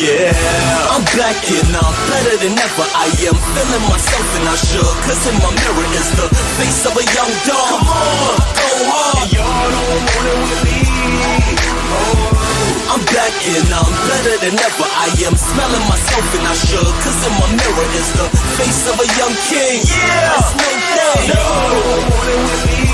Yeah, I'm back and I'm better than ever. I am feeling myself and I should, cause in my mirror is the face of a young dog. Come on, go hard. And y'all don't want it with me. I'm back and I'm better than ever. I am smelling myself and I should, cause in my mirror is the face of a young king. Yeah, it's no thing. No, want it with me.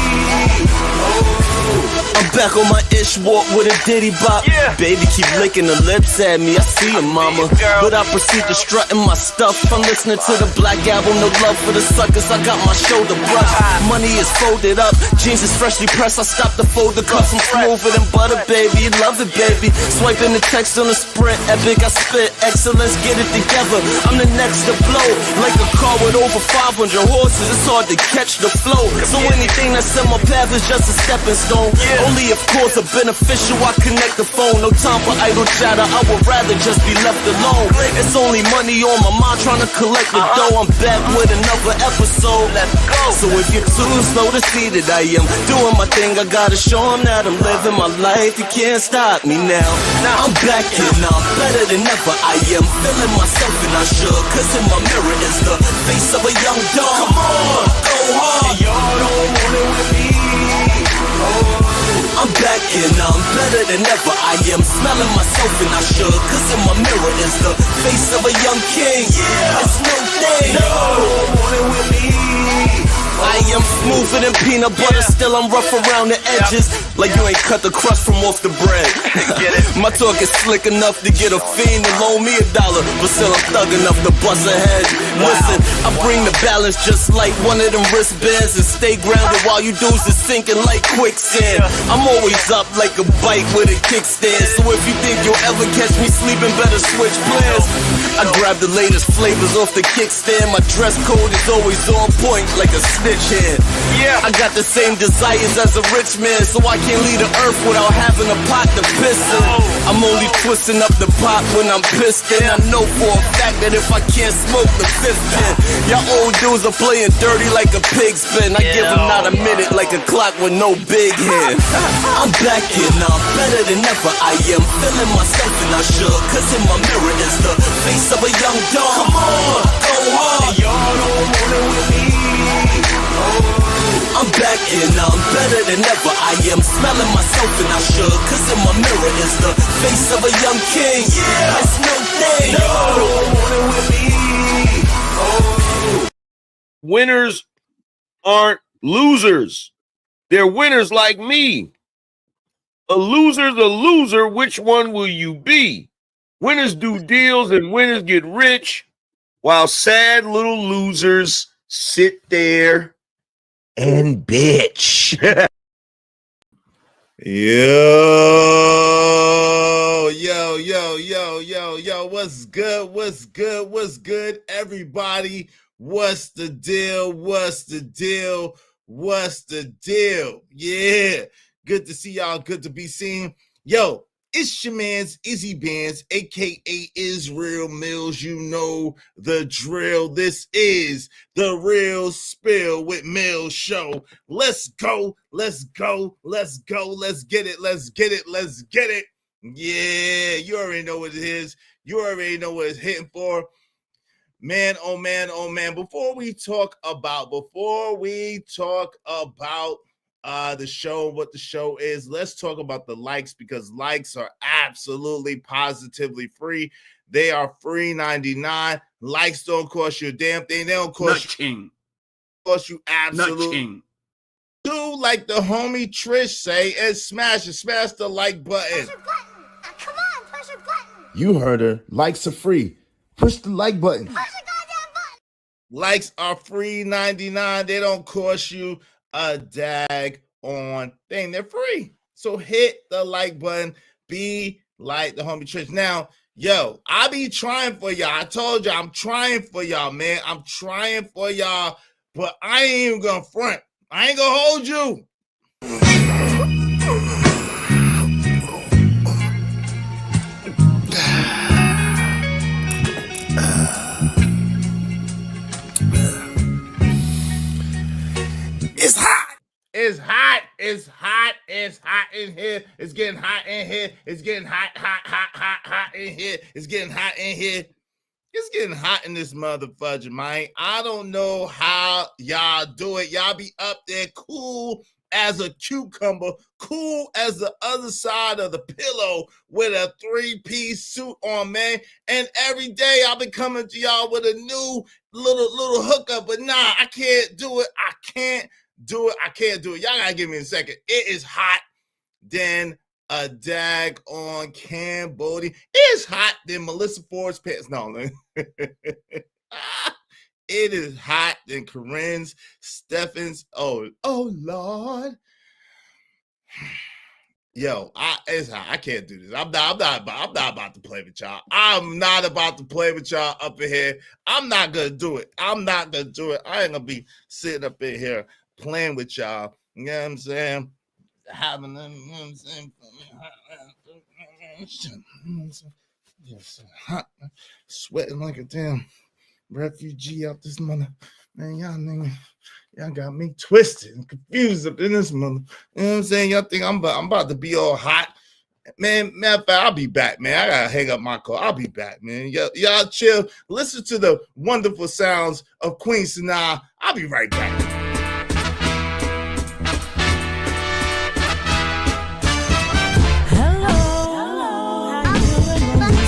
I'm back on my ish walk with a ditty bop. Yeah. Baby keep licking her lips at me, I see her mama. But I proceed to strutting my stuff. I'm listening to the Black Album, no love for the suckers. I got my shoulder brush. Money is folded up, jeans is freshly pressed. I stop to fold the cuffs, I'm smoother than butter, baby. You love it, baby. Swiping the text on the Sprint, epic, I spit excellence, get it together. I'm the next to blow, like a car with over 500 horses. It's hard to catch the flow, so anything that's in my path is just a stepping stone. Only of course a beneficial, I connect the phone. No time for idle chatter, I would rather just be left alone. It's only money on my mind, trying to collect the dough. I'm back with another episode. Let's go. So if you're too slow to see that I am doing my thing, I gotta show them that I'm living my life. You can't stop me now. I'm back and I'm better than ever. I am feeling myself and I should, cause in my mirror is the face of a young dog. Come on, go hard. And y'all don't want it with me. I'm back and I'm better than ever. I am smelling myself and I should, cause in my mirror is the face of a young king. Yeah, it's no thing. No, want it with me. I am smoother than peanut butter, still I'm rough around the edges. Like you ain't cut the crust from off the bread. My talk is slick enough to get a fiend to loan me $1, but still I'm thug enough to bust a head. Listen, I bring the balance just like one of them wristbands, and stay grounded while you dudes is sinking like quicksand. I'm always up like a bike with a kickstand, so if you think you'll ever catch me sleeping, better switch plans. I grab the latest flavors off the kickstand. My dress code is always on point like a snitch hand. Yeah, I got the same desires as a rich man, so I can't leave the earth without having a pot to piss in. I'm only twisting up the pot when I'm pissed in. I know for a fact that if I can't smoke the fifth pin, y'all old dudes are playing dirty like a pig's bin. I give them not a minute like a clock with no big hand. I'm back and I'm better than ever. I am feeling myself and I should, cause in my mirror is the face of a young dog. Come on, go hard. And y'all don't want it with me. I'm back and I'm better than ever. I am smelling myself and I should, cause in my mirror is the face of a young king. Yeah, it's no thing. No, don't want it with me. Winners aren't losers. They're winners like me. A loser's a loser. Which one will you be? Winners do deals and winners get rich, while sad little losers sit there and bitch. Yo, what's good, everybody? What's the deal? Yeah, good to see y'all, good to be seen. Yo, it's your man's Izzy Bands, aka Israel Mills. You know the drill. This is the Real Spill with Mills Show. Let's go. Let's get it. Yeah, you already know what it is. You already know what it's hitting for. Man, oh man. Before we talk about the show, what the show is, let's talk about the likes, because likes are absolutely positively free. They are free 99. Likes don't cost you a damn thing. They don't cost you absolutely. Do like the homie Trish say and smash the like button. Push your button. Come on, push your button. You heard her. Likes are free. Push the like button. Push the goddamn button. Likes are free 99. They don't cost you a dag on thing. They're free. So hit the like button. Be like the homie Trish. Now, yo, I be trying for y'all. I told you I'm trying for y'all, man. I'm trying for y'all, but I ain't even gonna front. I ain't gonna hold you. is hot. It's hot. It's hot in here. It's getting hot in here. It's getting hot in here. It's getting hot in here. It's getting hot in this motherfucker, man. I don't know how y'all do it. Y'all be up there cool as a cucumber, cool as the other side of the pillow with a 3-piece suit on, man. And every day I'll be coming to y'all with a new little hookup, but nah, I can't do it. I can't do it. Y'all gotta give me a second. It is hot than a dag on Cambodia. It's hot than Melissa Ford's pants. No, it is hot than Corinne's, Stephens. Oh Lord. Yo, it's hot. I can't do this. I'm not about to play with y'all. I'm not about to play with y'all up in here. I'm not gonna do it. I ain't gonna be sitting up in here playing with y'all. You know what I'm saying? Having them, you know what I'm saying? Yes, hot, sweating like a damn refugee out this mother. Man, y'all got me twisted and confused up in this mother. You know what I'm saying? Y'all think I'm about to be all hot. Man, matter of fact, I'll be back, man. I gotta hang up my call. I'll be back, man. Y'all chill. Listen to the wonderful sounds of Queen Sanaa. I'll be right back.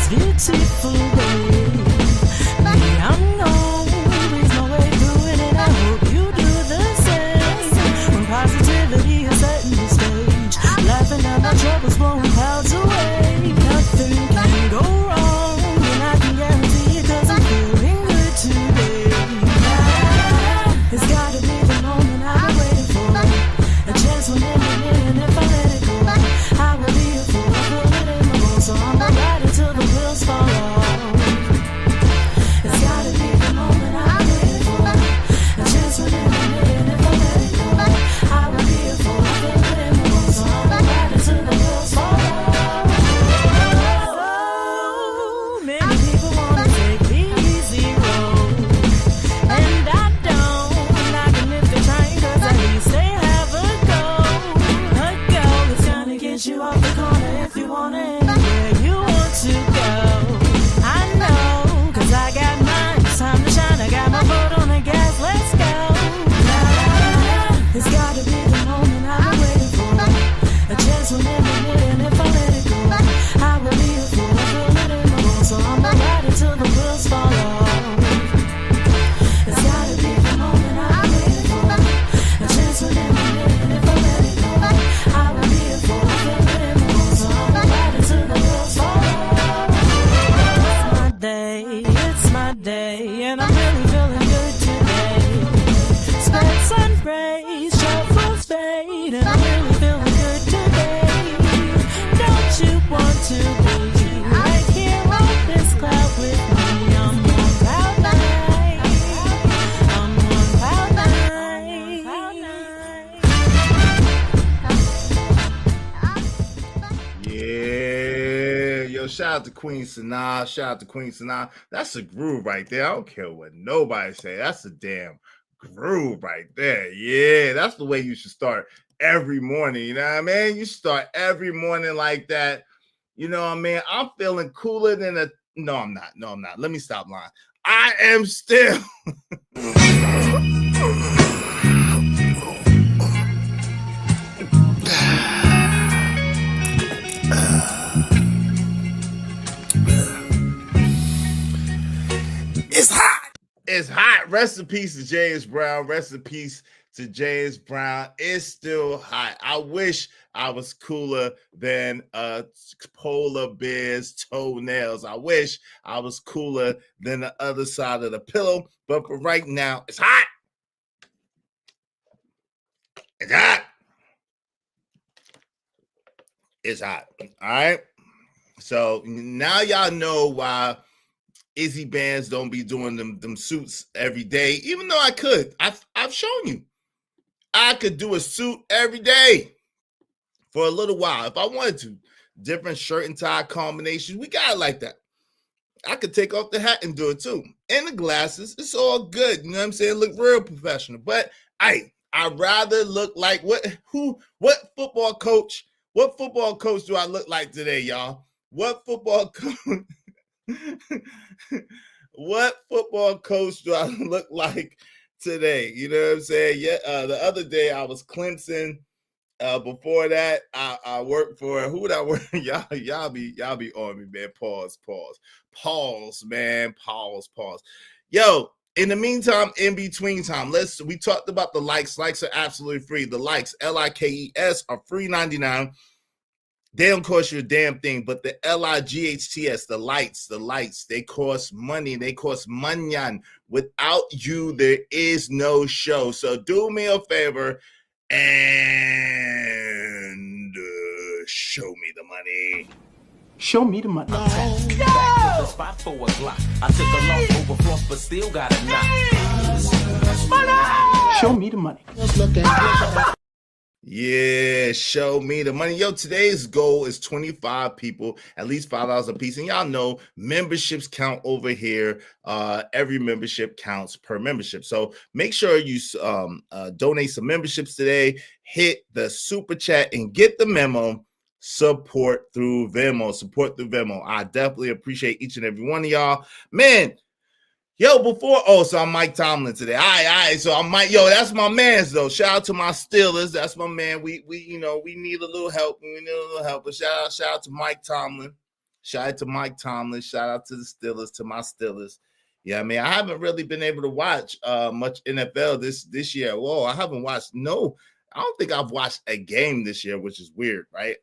Beautiful day. Me, I'm no, there's no way through it, and I hope you do the same. When positivity is setting the stage, laughing at my troubles, blowing clouds away. Nothing can go wrong, and I can guarantee it, 'cause I'm feeling good today. It's gotta be the moment I've been waiting for. A chance when in the minute, and if I let it go, I will be a fool. I feel it in my bones, so I'm gonna ride it till the wheels fall off. It's gotta be the moment I'm waiting for. A chance when in the minute, and if I let it go, I will be a fool. I feel it in my bones, so I'm gonna ride it till the wheels fall off. So many people wanna take the easy road, and I don't. I can lift the train, 'cause at least they have a goal. A goal that's gonna get you off the corner if you want it. You want to go, I know, 'cause I got mine. It's time to shine. I got my foot on the gas. Let's go. It's gotta be the moment I've been waiting for. A chance when in the minute, and if I let it go, I will be a fool. I feel it in my bones, so I'ma ride it till the wheels fall off. It's gotta be the moment I've been waiting for. A chance when in the minute, and if I let it go, I will be a fool. I feel it in my bones, so I'ma ride it till the wheels fall off. It's my day, and I'm really feeling good today. Spread sun rays, shovels fade, and I'm really feeling good today. Don't you want to be right here on this cloud with me? I'm on cloud nine. I'm on cloud nine. Yeah, yo, shout out to Queen Sanaa. That's a groove right there. I don't care what nobody say. That's a damn groove right there. Yeah, that's the way you should start every morning. You know what I mean? You start every morning like that. You know what I mean? I'm feeling cooler than a. No, I'm not. Let me stop lying. I am still. It's hot. Rest in peace to James Brown. Rest in peace to James Brown. It's still hot. I wish I was cooler than polar bear's toenails. I wish I was cooler than the other side of the pillow. But for right now, it's hot. It's hot. It's hot. All right. So now y'all know why Izzy bands don't be doing them suits every day, even though I could. I've shown you. I could do a suit every day for a little while if I wanted to. Different shirt and tie combinations. We got it like that. I could take off the hat and do it too. And the glasses. It's all good. You know what I'm saying? Look real professional. But I'd rather look like what football coach? What football coach do I look like today, y'all? What football coach? What football coach do I look like today? You know what I'm saying? Yeah. The other day I was Clemson. Before that, I worked for who would I work? y'all be on me, man. Pause, man. Pause. Yo, in the meantime, in between time, we talked about the likes. Likes are absolutely free. The likes, LIKES, are free 99. They don't cost you a damn thing, but the LIGHTS, the lights, they cost money. They cost manyan. Without you, there is no show. So do me a favor and show me the money. Show me the money. The spot for a Glock. I took a loss over floss, but still got a knock. Show me the money. Yeah, show me the money. Yo, today's goal is 25 people, at least $5 a piece. And y'all know memberships count over here. Every membership counts per membership. So make sure you donate some memberships today. Hit the super chat and get the memo. Support through Venmo. I definitely appreciate each and every one of y'all. Man, yo, so I'm Mike Tomlin today. All right. So I'm Mike. Yo, that's my man's though. Shout out to my Steelers. That's my man. We need a little help. But shout out to Mike Tomlin. Shout out to the Steelers, to my Steelers. Yeah, I mean, I haven't really been able to watch much NFL this year. Whoa, I haven't watched. No, I don't think I've watched a game this year, which is weird, right?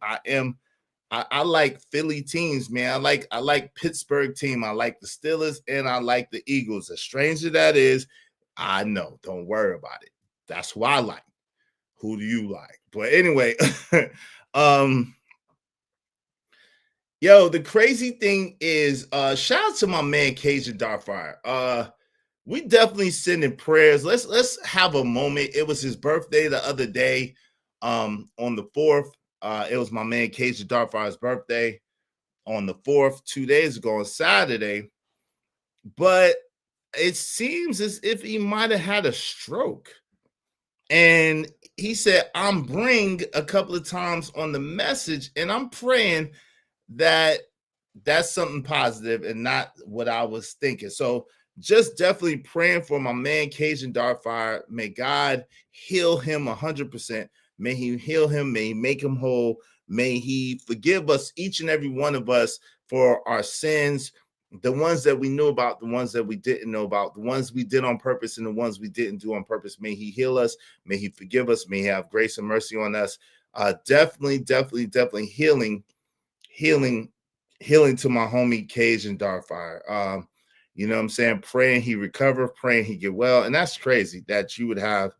I like Philly teams, man. I like Pittsburgh team. I like the Steelers and I like the Eagles. As strange as that is, I know. Don't worry about it. That's who I like. Who do you like? But anyway, yo, the crazy thing is, shout out to my man Cajun Darfire. We definitely sending prayers. Let's have a moment. It was his birthday the other day, on the 4th. It was my man Cajun Darfire's birthday on the 4th, 2 days ago on Saturday. But it seems as if he might have had a stroke. And he said, I'm bring a couple of times on the message, and I'm praying that that's something positive and not what I was thinking. So just definitely praying for my man Cajun Darfire. May God heal him 100%. May he heal him. May he make him whole. May he forgive us, each and every one of us, for our sins, the ones that we knew about, the ones that we didn't know about, the ones we did on purpose and the ones we didn't do on purpose. May he heal us. May he forgive us. May he have grace and mercy on us. Definitely healing to my homie Cajun Darfire. You know what I'm saying? Praying he recover, praying he get well. And that's crazy that you would have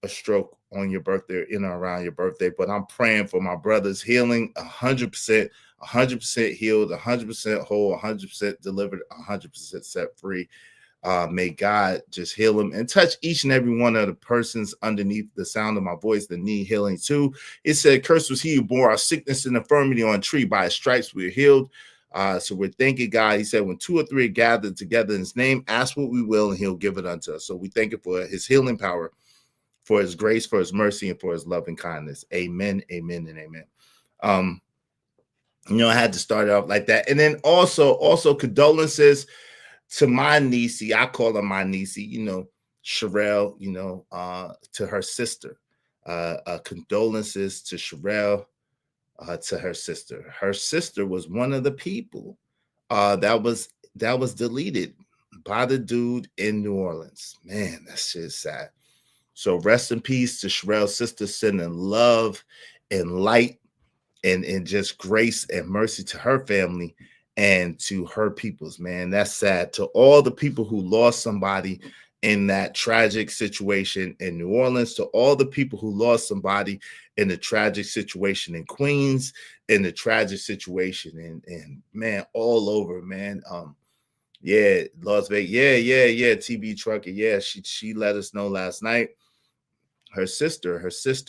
a stroke on your birthday, in or around your birthday. But I'm praying for my brother's healing 100%, 100% healed, 100% whole, 100% delivered, 100% set free. May God just heal him and touch each and every one of the persons underneath the sound of my voice that need healing too. It said, cursed was he who bore our sickness and infirmity on a tree. By his stripes we are healed. So we're thanking God. He said, when 2 or 3 are gathered together in his name, ask what we will and he'll give it unto us. So we thank him for his healing power, for his grace, for his mercy, and for his loving kindness. Amen, amen, and amen. I had to start it off like that. And then also condolences to my niecey. I call her my niecey, Sherelle, to her sister. Condolences to Sherelle, to her sister. Her sister was one of the people that was deleted by the dude in New Orleans. Man, that shit is sad. So rest in peace to Sherelle's sister, sending love and light and just grace and mercy to her family and to her peoples, man. That's sad. To all the people who lost somebody in that tragic situation in New Orleans, to all the people who lost somebody in the tragic situation in Queens, in the tragic situation in man, all over, man. Yeah, Las Vegas. Yeah, TB Trucker. Yeah, she let us know last night. Her sister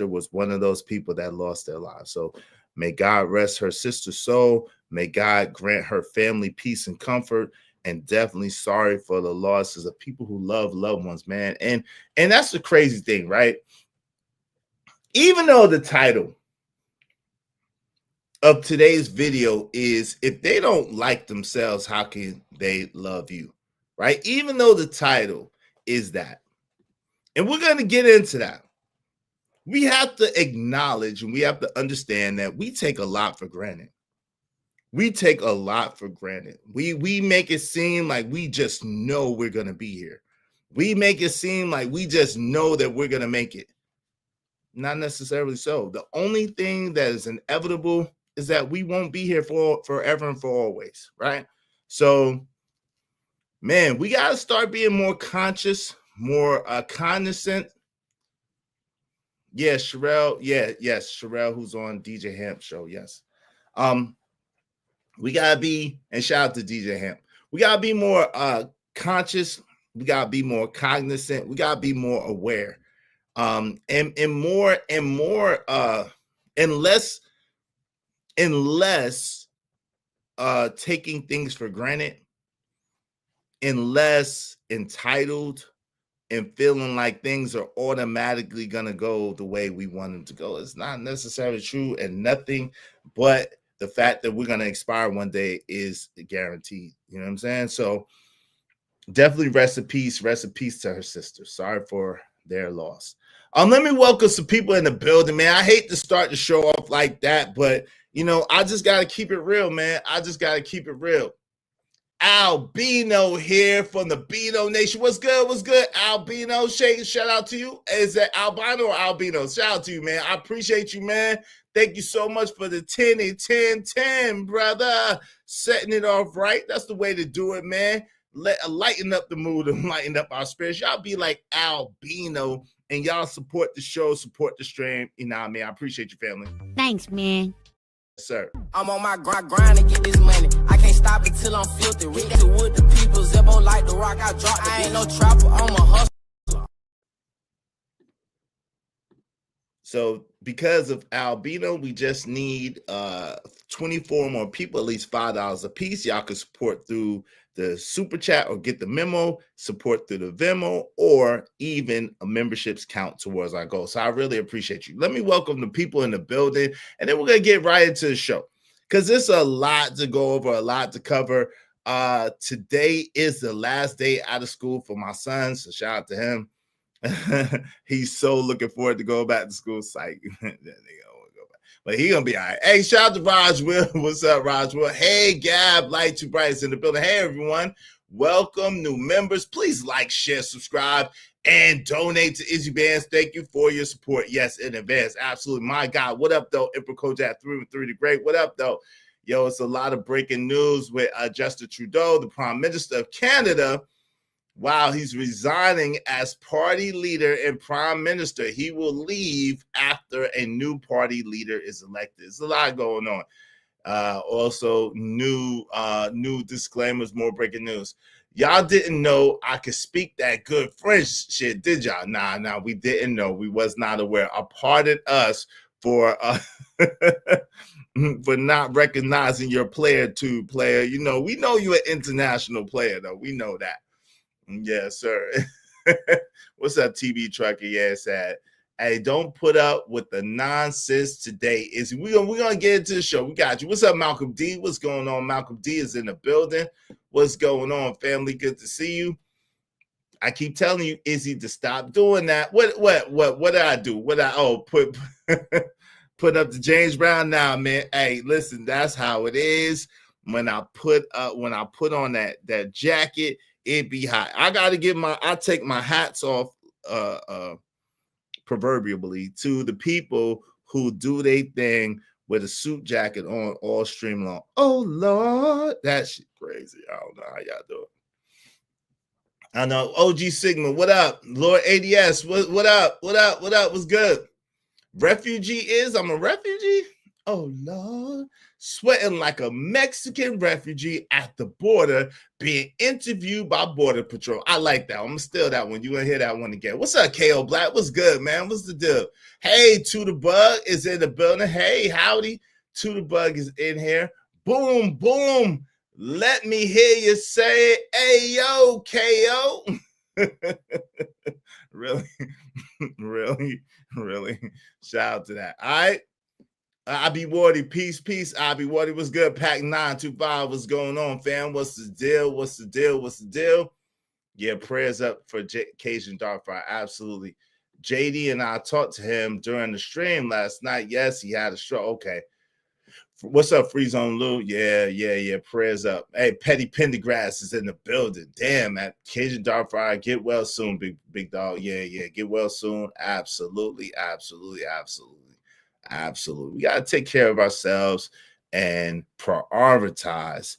was one of those people that lost their lives. So may God rest her sister's soul. May God grant her family peace and comfort. and definitely sorry for the losses of people who love loved ones, man. And that's the crazy thing, right? Even though the title of today's video is if they don't like themselves, how can they love you? Right? Even though the title is that. And we're going to get into that. We have to acknowledge and we have to understand that we take a lot for granted. We take a lot for granted. We make it seem like we just know we're going to be here. We make it seem like we just know that we're going to make it. Not necessarily so. The only thing that is inevitable is that we won't be here for forever and for always, right? So, man, we got to start being more conscious, more cognizant. Yeah, Sherelle. Yes, Sherelle, who's on DJ Hamp show. Yes. We gotta be, and shout out to DJ Hamp. We gotta be more conscious. We gotta be more cognizant. We gotta be more aware. And less taking things for granted, and less entitled and feeling like things are automatically gonna go the way we want them to go. It's not necessarily true, and nothing but the fact that we're gonna expire one day is guaranteed. You know what I'm saying? So definitely rest in peace to her sister. Sorry for their loss. Let me welcome some people in the building, man. I hate to start the show off like that, but you know, I just gotta keep it real, man. I just gotta keep it real. Albino here from the Beano Nation. What's good? What's good, Albino? Shout out to you. Is that albino or albino? Shout out to you, man. I appreciate you, man. Thank you so much for the 10 and 10, 10, brother. Setting it off right. That's the way to do it, man. Lighten up the mood and lighten up our spirits. Y'all be like Albino and y'all support the show, support the stream. You know what I mean? I appreciate you, family. Thanks, man. Yes, sir. I'm on my grind to get this money. I can't stop it till I'm filthy. Rick to wood the people, Zebo like the rock. I drop. I ain't no trapper, I'm a hustler. So because of Albino, we just need 24 more people, at least $5 a piece. Y'all can support through the super chat or get the memo, support through the Venmo, or even a memberships count towards our goal. So I really appreciate you. Let me welcome the people in the building, and then we're going to get right into the show because there's a lot to go over, a lot to cover. Today is the last day out of school for my son, so shout out to him. He's so looking forward to go back to school. Psych. But he gonna be all right. Hey, shout out to Raj Will. What's up, Raj Will? Hey, Gab, Light Too Bright is in the building. Hey, everyone. Welcome, new members. Please like, share, subscribe, and donate to Izzy Bands. Thank you for your support. Yes, in advance. Absolutely. My God. What up, though? Emperor Kojak 3 the Great. What up, though? Yo, it's a lot of breaking news with Justin Trudeau, the Prime Minister of Canada. Wow, he's resigning as party leader and prime minister. He will leave after a new party leader is elected. There's a lot going on. Also, new disclaimers, more breaking news. Y'all didn't know I could speak that good French shit, did y'all? Nah, we didn't know. We was not aware. Pardon us for for not recognizing your player, player. You know, we know you're an international player, though. We know that. Yes, sir. What's up, TV Trucker? Yeah, sad. Hey, don't put up with the nonsense today. We're gonna get into the show. We got you. What's up, Malcolm D? What's going on? Malcolm D is in the building. What's going on, family? Good to see you. I keep telling you, Izzy, to stop doing that. What did I do? Put up the James Brown now, man. Hey, listen, that's how it is. When I put on that jacket, it be hot. I take my hats off proverbially to the people who do their thing with a suit jacket on all stream long. Oh Lord, that shit crazy. I don't know how y'all do it. I know OG Sigma, what up? Lord ADS, what up? What's good? I'm a refugee. Oh Lord. Sweating like a Mexican refugee at the border, being interviewed by Border Patrol. I like that. I'm gonna steal that one. You gonna hear that one again. What's up, KO Black? What's good, man? What's the deal? Hey, Tutor Bug is in the building. Hey, howdy. Tutor Bug is in here. Boom, boom. Let me hear you say it. Hey, yo, KO. Really, really. Shout out to that. All right. I be Wardy. Peace, peace. I be Wardy. What's good? Pack 925. What's going on, fam? What's the deal? What's the deal? What's the deal? Yeah, prayers up for Cajun Darkfire. Absolutely. JD and I talked to him during the stream last night. Yes, he had a stroke. Okay. What's up, Free Zone Lou? Yeah. Prayers up. Hey, Petty Pendergrass is in the building. Damn, man. Cajun Darkfire, get well soon, big dog. Yeah. Get well soon. Absolutely. We got to take care of ourselves and prioritize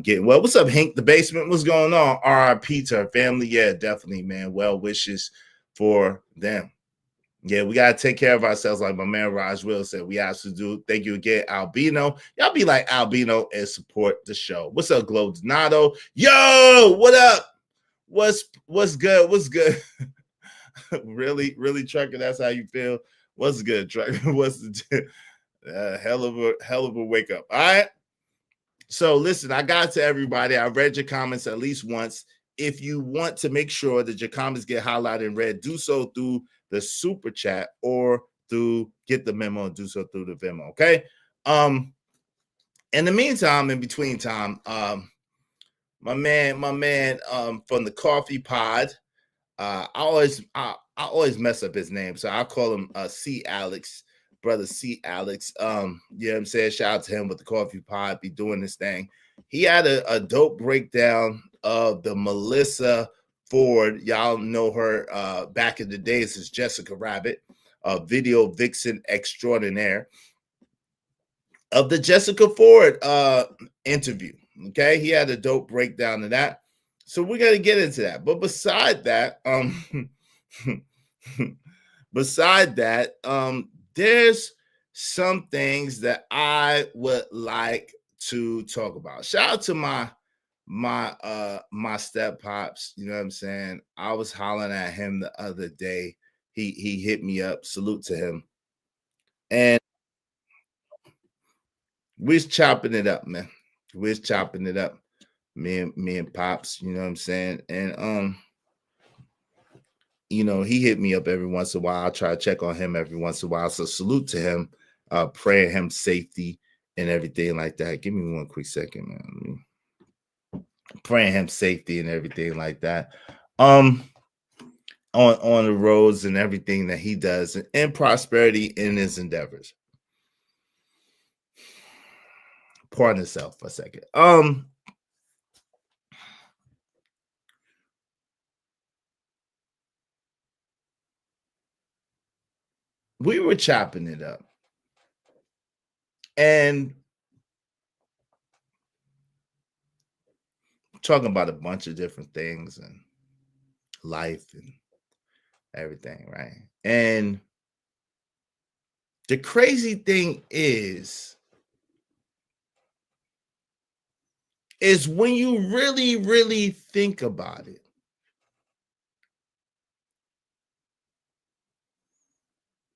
getting well. What's up, Hank? The basement. What's going on? RIP to our family. Yeah, definitely, man. Well wishes for them. Yeah, we got to take care of ourselves, like my man Raj Will said. We absolutely do. Thank you again, Albino. Y'all be like Albino and support the show. What's up, Glow Donato? Yo, what up? What's good? What's good? really, Trucker? That's how you feel? What's good, Trucker? What's the hell of a wake up? All right. So listen, I got to everybody. I read your comments at least once. If you want to make sure that your comments get highlighted and read, do so through the super chat or through get the memo and do so through the Venmo. Okay. In the meantime, in between time, my man from the Coffee Pod. I always mess up his name, so I call him C Alex, brother C Alex. You know what I'm saying? Shout out to him with the Coffee Pod, be doing this thing. He had a dope breakdown of the Melissa Ford. Y'all know her back in the days as Jessica Rabbit, video vixen extraordinaire, of the Jessica Ford interview. Okay, he had a dope breakdown of that. So we're gonna get into that. But beside that, there's some things that I would like to talk about. Shout out to my step pops. You know what I'm saying? I was hollering at him the other day. He hit me up. Salute to him. And we're chopping it up, man. We're chopping it up. Me and Pops, you know what I'm saying? And you know, he hit me up every once in a while. I try to check on him every once in a while. So salute to him, praying him safety and everything like that. Give me one quick second, man. Praying him safety and everything like that. On the roads and everything that he does, and prosperity in his endeavors. Pardon himself for a second. We were chopping it up, and talking about a bunch of different things and life and everything, right? And the crazy thing is when you really think about it,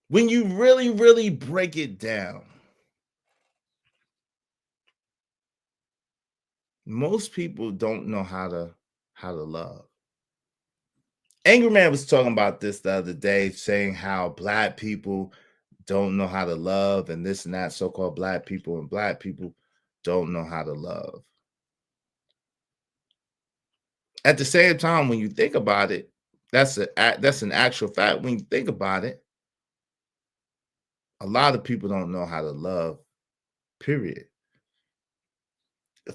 when you really break it down, most people don't know how to love. Angry Man was talking about this the other day, saying how Black people don't know how to love and this and that, so-called Black people, and Black people don't know how to love. At the same time, when you think about it, that's an actual fact. When you think about it, a lot of people don't know how to love, period.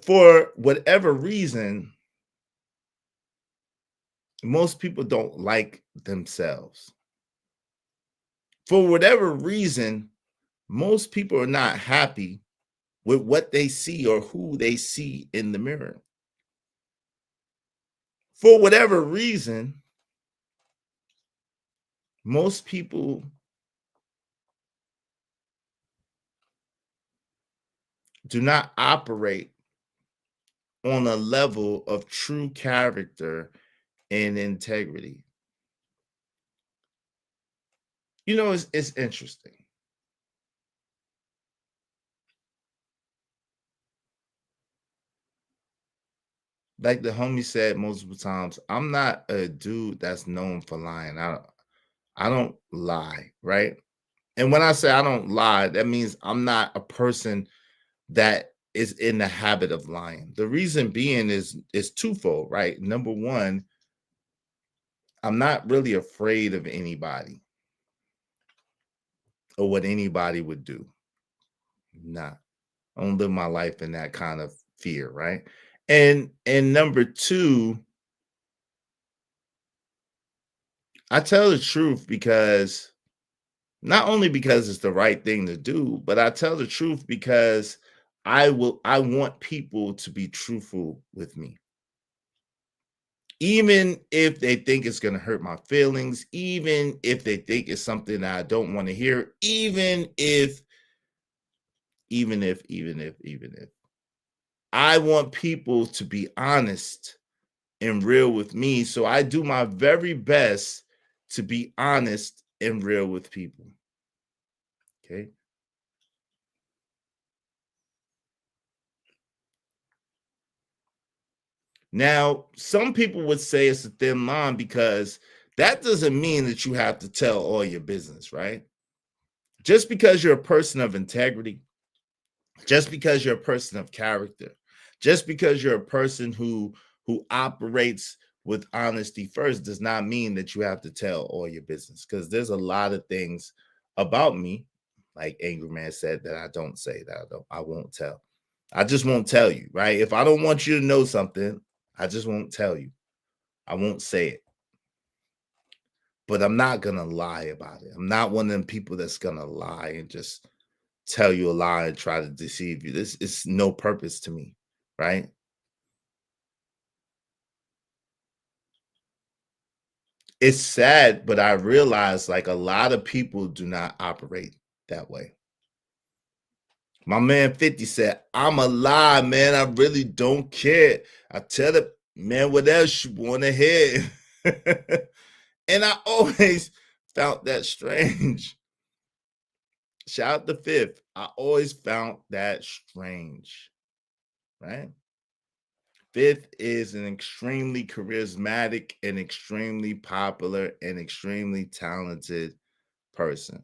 For whatever reason, most people don't like themselves. For whatever reason, most people are not happy with what they see or who they see in the mirror. For whatever reason, most people do not operate on a level of true character and integrity. You know, it's interesting. like the homie said multiple times, I'm not a dude that's known for lying. I don't lie, right? And when I say I don't lie, that means I'm not a person that is in the habit of lying. The reason being is twofold, right? Number one, I'm not really afraid of anybody or what anybody would do. Nah. I don't live my life in that kind of fear, right? And number two, I tell the truth because not only because it's the right thing to do, but I tell the truth because I want people to be truthful with me. Even if they think it's going to hurt my feelings, even if they think it's something that I don't want to hear, even if I want people to be honest and real with me. So I do my very best to be honest and real with people. Okay. Now, some people would say it's a thin line because that doesn't mean that you have to tell all your business, right? Just because you're a person of integrity, just because you're a person of character, just because you're a person who operates with honesty first does not mean that you have to tell all your business, because there's a lot of things about me, like Angry Man said, that I don't say, that I won't tell. I just won't tell you, right? If I don't want you to know something, I just won't tell you. I won't say it. But I'm not going to lie about it. I'm not one of them people that's going to lie and just tell you a lie and try to deceive you. This is no purpose to me, right? It's sad, but I realize like a lot of people do not operate that way. My man 50 said, I'm a lie, man. I really don't care. I tell the man what else you want to hear. And I always found that strange. Shout out to Fifth. I always found that strange, right? Fifth is an extremely charismatic and extremely popular and extremely talented person.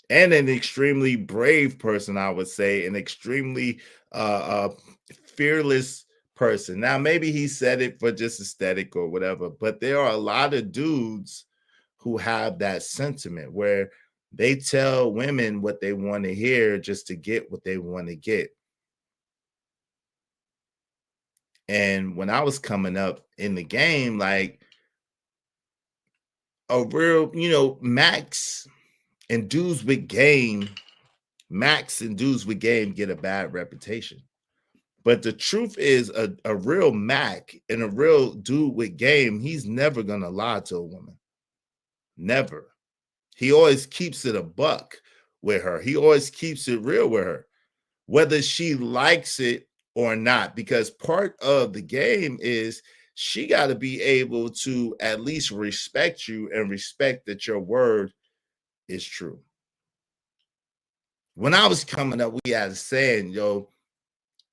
And an extremely brave person, I would say, an extremely fearless person. Now, maybe he said it for just aesthetic or whatever, but there are a lot of dudes who have that sentiment where they tell women what they want to hear just to get what they want to get. And when I was coming up in the game, like a real, Max and dudes with game get a bad reputation. But the truth is a real Mac and a real dude with game, he's never going to lie to a woman. Never. He always keeps it a buck with her. He always keeps it real with her, whether she likes it or not, because part of the game is she got to be able to at least respect you and respect that your word is true. When I was coming up, we had a saying, yo,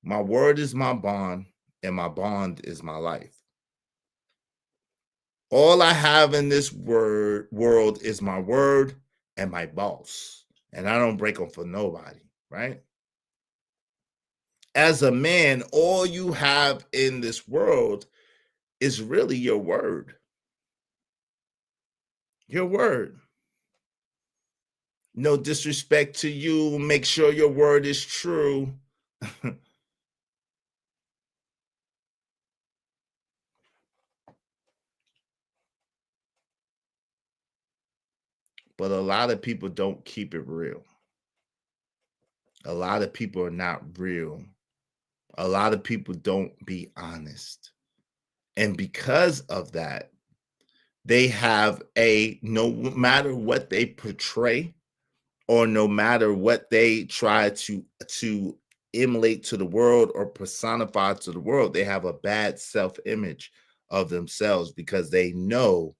my word is my bond and my bond is my life. All I have in this world is my word and my boss. And I don't break them for nobody, right? As a man, all you have in this world is really your word. Your word. No disrespect to you. Make sure your word is true. But a lot of people don't keep it real. A lot of people are not real. A lot of people don't be honest. And because of that, they have no matter what they portray or no matter what they try to emulate to the world or personify to the world, they have a bad self-image of themselves because they know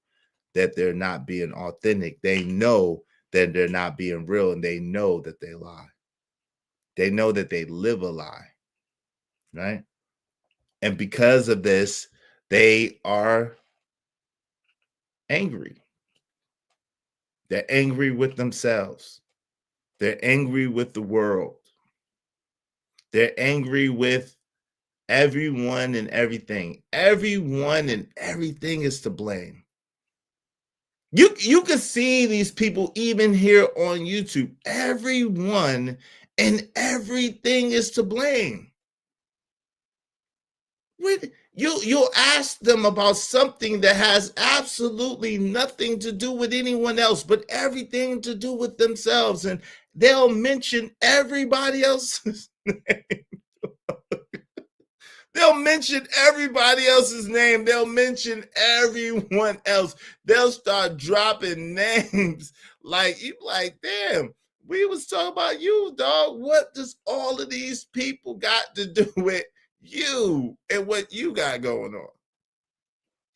that they're not being authentic. They know that they're not being real, and they know that they lie. They know that they live a lie, right? And because of this, they are angry. They're angry with themselves. They're angry with the world. They're angry with everyone and everything. Everyone and everything is to blame. You can see these people even here on YouTube. Everyone and everything is to blame. You'll ask them about something that has absolutely nothing to do with anyone else, but everything to do with themselves, and they'll mention everybody else's name. They'll mention everybody else's name. They'll mention everyone else. They'll start dropping names like you like, damn, we was talking about you, dog. What does all of these people got to do with you and what you got going on?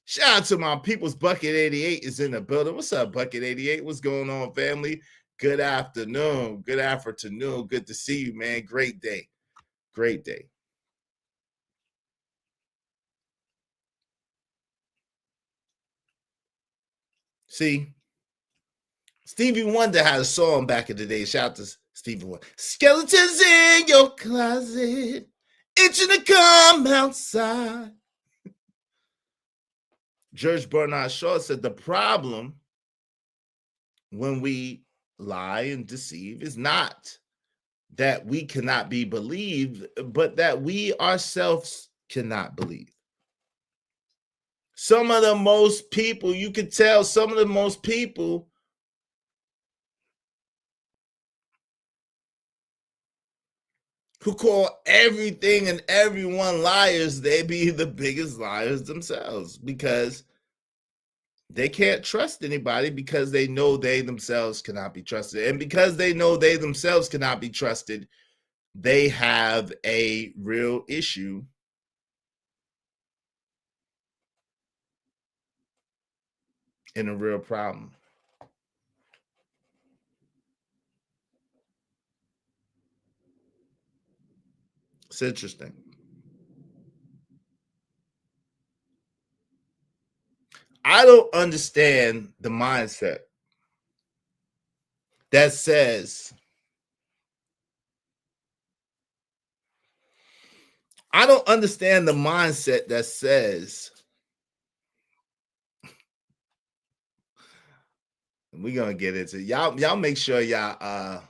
Shout out to my people's Bucket 88 is in the building. What's up, Bucket 88? What's going on, family? Good afternoon. Good afternoon. Good to see you, man. Great day. Great day. See, Stevie Wonder had a song back in the day. Shout out to Stevie Wonder. Skeletons in your closet, itching to come outside. George Bernard Shaw said the problem when we lie and deceive is not that we cannot be believed, but that we ourselves cannot believe. Some of the most people, you could tell some of the most people who call everything and everyone liars, they be the biggest liars themselves because they can't trust anybody because they know they themselves cannot be trusted. And because they know they themselves cannot be trusted, they have a real issue and a real problem. It's interesting. I don't understand the mindset that says, I don't understand the mindset that says, we're gonna get into y'all make sure y'all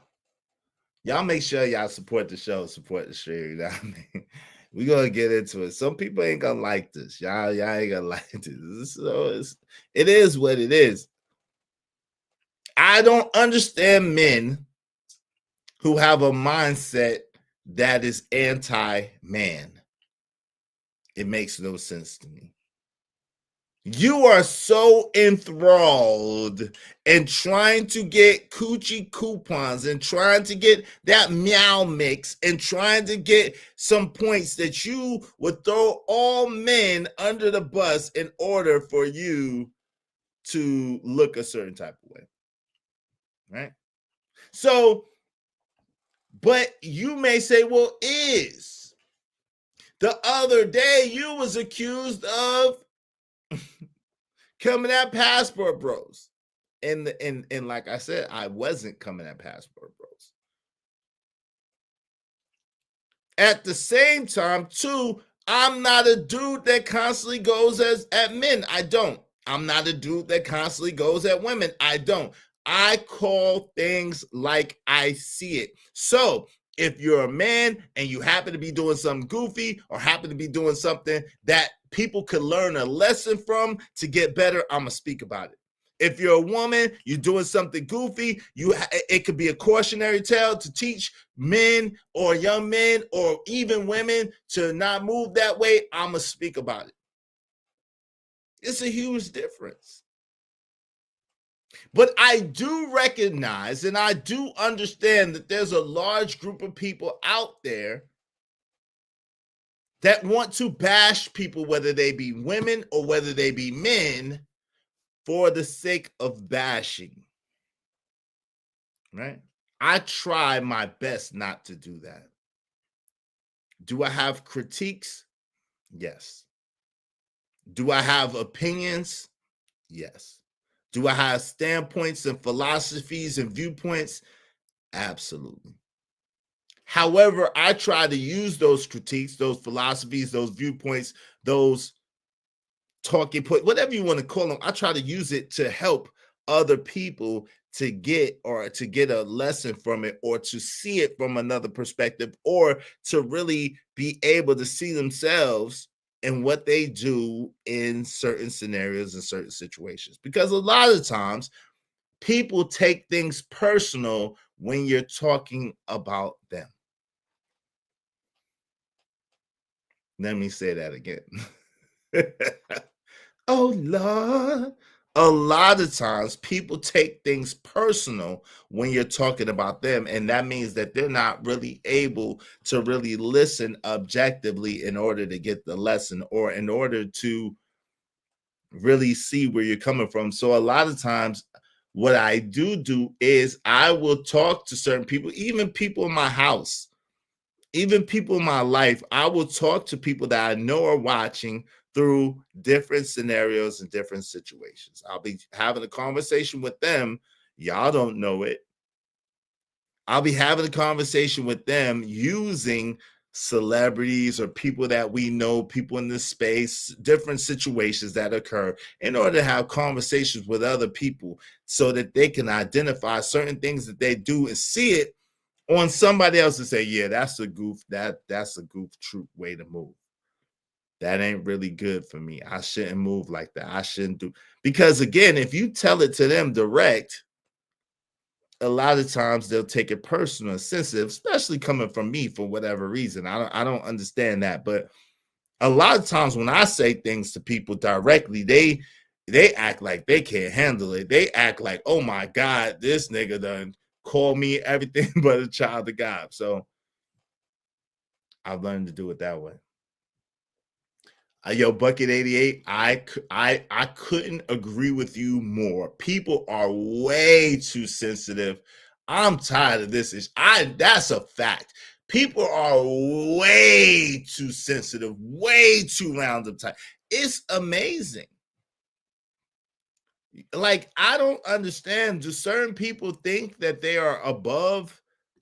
make sure y'all support the show, support the stream. You know what I mean? We're gonna get into it. Some people ain't gonna like this. Y'all ain't gonna like this. So it is what it is. I don't understand men who have a mindset that is anti-man. It makes no sense to me. You are so enthralled in trying to get coochie coupons and trying to get that meow mix and trying to get some points that you would throw all men under the bus in order for you to look a certain type of way. Right? So, but you may say, well, is the other day you was accused of coming at Passport Bros. And like I said, I wasn't coming at Passport Bros. At the same time, too, I'm not a dude that constantly goes at men. I don't. I'm not a dude that constantly goes at women. I don't. I call things like I see it. So if you're a man and you happen to be doing something goofy or happen to be doing something that people could learn a lesson from to get better, I'm gonna speak about it. If you're a woman, you're doing something goofy, it could be a cautionary tale to teach men or young men or even women to not move that way, I'm gonna speak about it. It's a huge difference. But I do recognize and I do understand that there's a large group of people out there that want to bash people, whether they be women or whether they be men, for the sake of bashing. Right? I try my best not to do that. Do I have critiques? Yes. Do I have opinions? Yes. Do I have standpoints and philosophies and viewpoints? Absolutely. However, I try to use those critiques, those philosophies, those viewpoints, those talking point, whatever you want to call them. I try to use it to help other people to get a lesson from it, or to see it from another perspective, or to really be able to see themselves in what they do in certain scenarios and certain situations. Because a lot of times people take things personal when you're talking about them. Let me say that again. Oh, Lord. A lot of times people take things personal when you're talking about them, and that means that they're not really able to really listen objectively in order to get the lesson, or in order to really see where you're coming from. So a lot of times what I do is I will talk to certain people, even people in my house, even people in my life. I will talk to people that I know are watching through different scenarios and different situations. I'll be having a conversation with them. Y'all don't know it. I'll be having a conversation with them using celebrities or people that we know, people in this space, different situations that occur, in order to have conversations with other people so that they can identify certain things that they do and see it on somebody else and say, yeah, that's a goof, that's a goof troop way to move. That ain't really good for me. I shouldn't move like that. I shouldn't do, because again, if you tell it to them direct, a lot of times they'll take it personal and sensitive, especially coming from me for whatever reason. I don't understand that. But a lot of times when I say things to people directly, they act like they can't handle it. They act like, oh my God, this nigga done called me everything but a child of God. So I've learned to do it that way. Yo, Bucket 88, I couldn't agree with you more. People are way too sensitive. I'm tired of this. That's a fact. People are way too sensitive, way too round up tight. It's amazing. Like, I don't understand. Do certain people think that they are above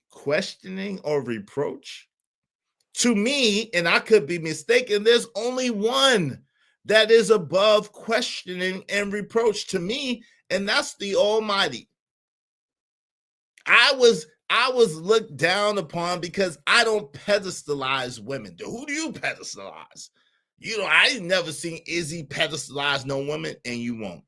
questioning or reproach? To me, and I could be mistaken, there's only one that is above questioning and reproach to me, and that's the Almighty. I was looked down upon because I don't pedestalize women. Who do you pedestalize? You know, I ain't never seen Izzy pedestalize no woman, and you won't.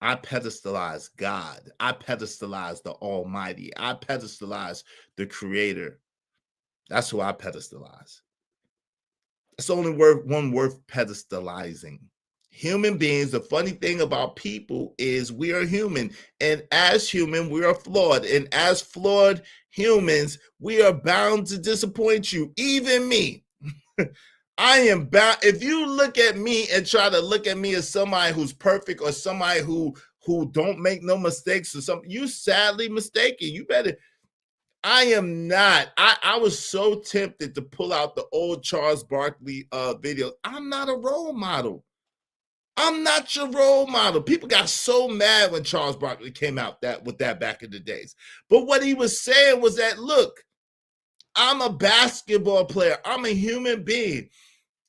I pedestalize God. I pedestalize the Almighty. I pedestalize the Creator. That's who I pedestalize. It's only one worth pedestalizing. Human beings, the funny thing about people is we are human. And as human, we are flawed. And as flawed humans, we are bound to disappoint you. Even me. I am bound. If you look at me and try to look at me as somebody who's perfect, or somebody who don't make no mistakes or something, you sadly mistaken. You better... I am not. I was so tempted to pull out the old Charles Barkley video. I'm not a role model. I'm not your role model. People got so mad when Charles Barkley came out with that back in the days. But what he was saying was that, look, I'm a basketball player. I'm a human being.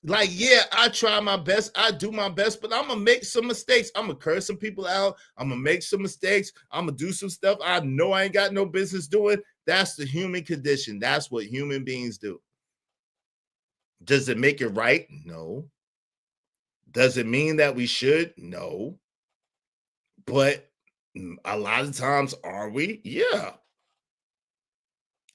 Like, yeah, I try my best. I do my best, but I'm going to make some mistakes. I'm going to curse some people out. I'm going to make some mistakes. I'm going to do some stuff I know I ain't got no business doing. That's the human condition. That's what human beings do. Does it make it right? No. Does it mean that we should? No. But a lot of times, are we? Yeah.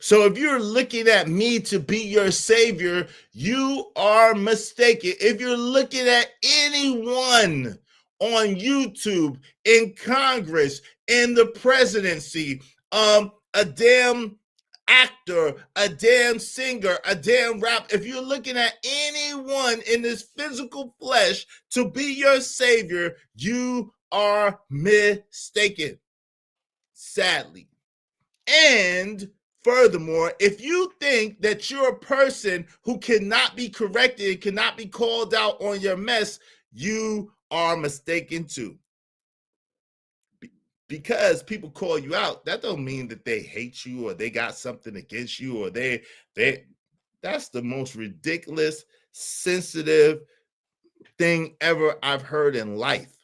So if you're looking at me to be your savior, you are mistaken. If you're looking at anyone on YouTube, in Congress, in the presidency, a damn actor, a damn singer, a damn rap, if you're looking at anyone in this physical flesh to be your savior, you are mistaken, sadly. And Furthermore, if you think that you're a person who cannot be corrected, cannot be called out on your mess, you are mistaken too. Because people call you out, that don't mean that they hate you or they got something against you or they that's the most ridiculous, sensitive thing ever I've heard in life.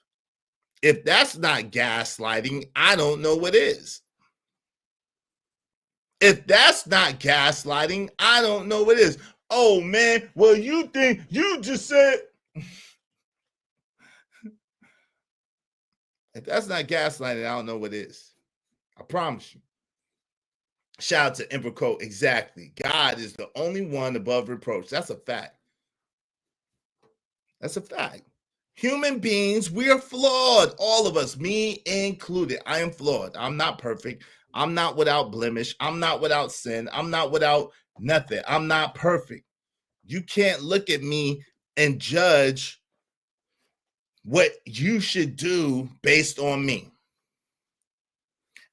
If that's not gaslighting, I don't know what is. If that's not gaslighting, I don't know what is. Oh man, well, you think you just said. If that's not gaslighting, I don't know what is. I promise you. Shout out to Emperor Cole. Exactly. God is the only one above reproach. That's a fact. That's a fact. Human beings, we are flawed. All of us, me included. I am flawed. I'm not perfect. I'm not without blemish. I'm not without sin. I'm not without nothing. I'm not perfect. You can't look at me and judge what you should do based on me.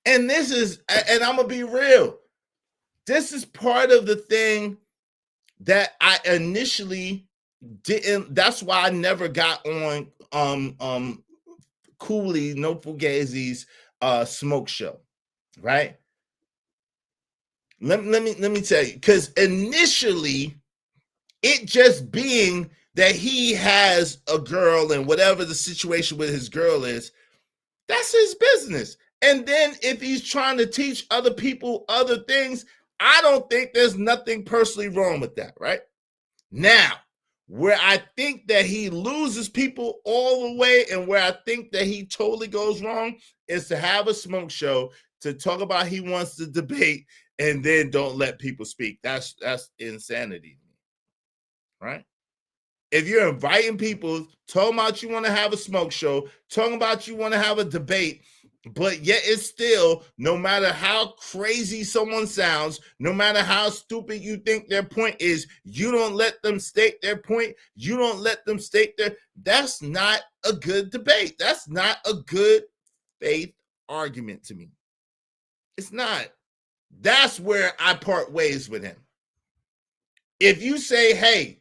And this is, and I'm going to be real. This is part of the thing that I initially didn't. That's why I never got on Cooley No Fugazi's smoke show, right? Let me tell you, because initially it just being that he has a girl and whatever the situation with his girl is, that's his business. And then if he's trying to teach other people other things, I don't think there's nothing personally wrong with that, right? Now, where I think that he loses people all the way and where I think that he totally goes wrong is to have a smoke show to talk about he wants to debate and then don't let people speak. That's insanity, right? If you're inviting people, talking about you want to have a smoke show, talking about you want to have a debate, but yet it's still, no matter how crazy someone sounds, no matter how stupid you think their point is, you don't let them state their point. You don't let them state that's not a good debate. That's not a good faith argument to me. It's not. That's where I part ways with him. If you say, hey,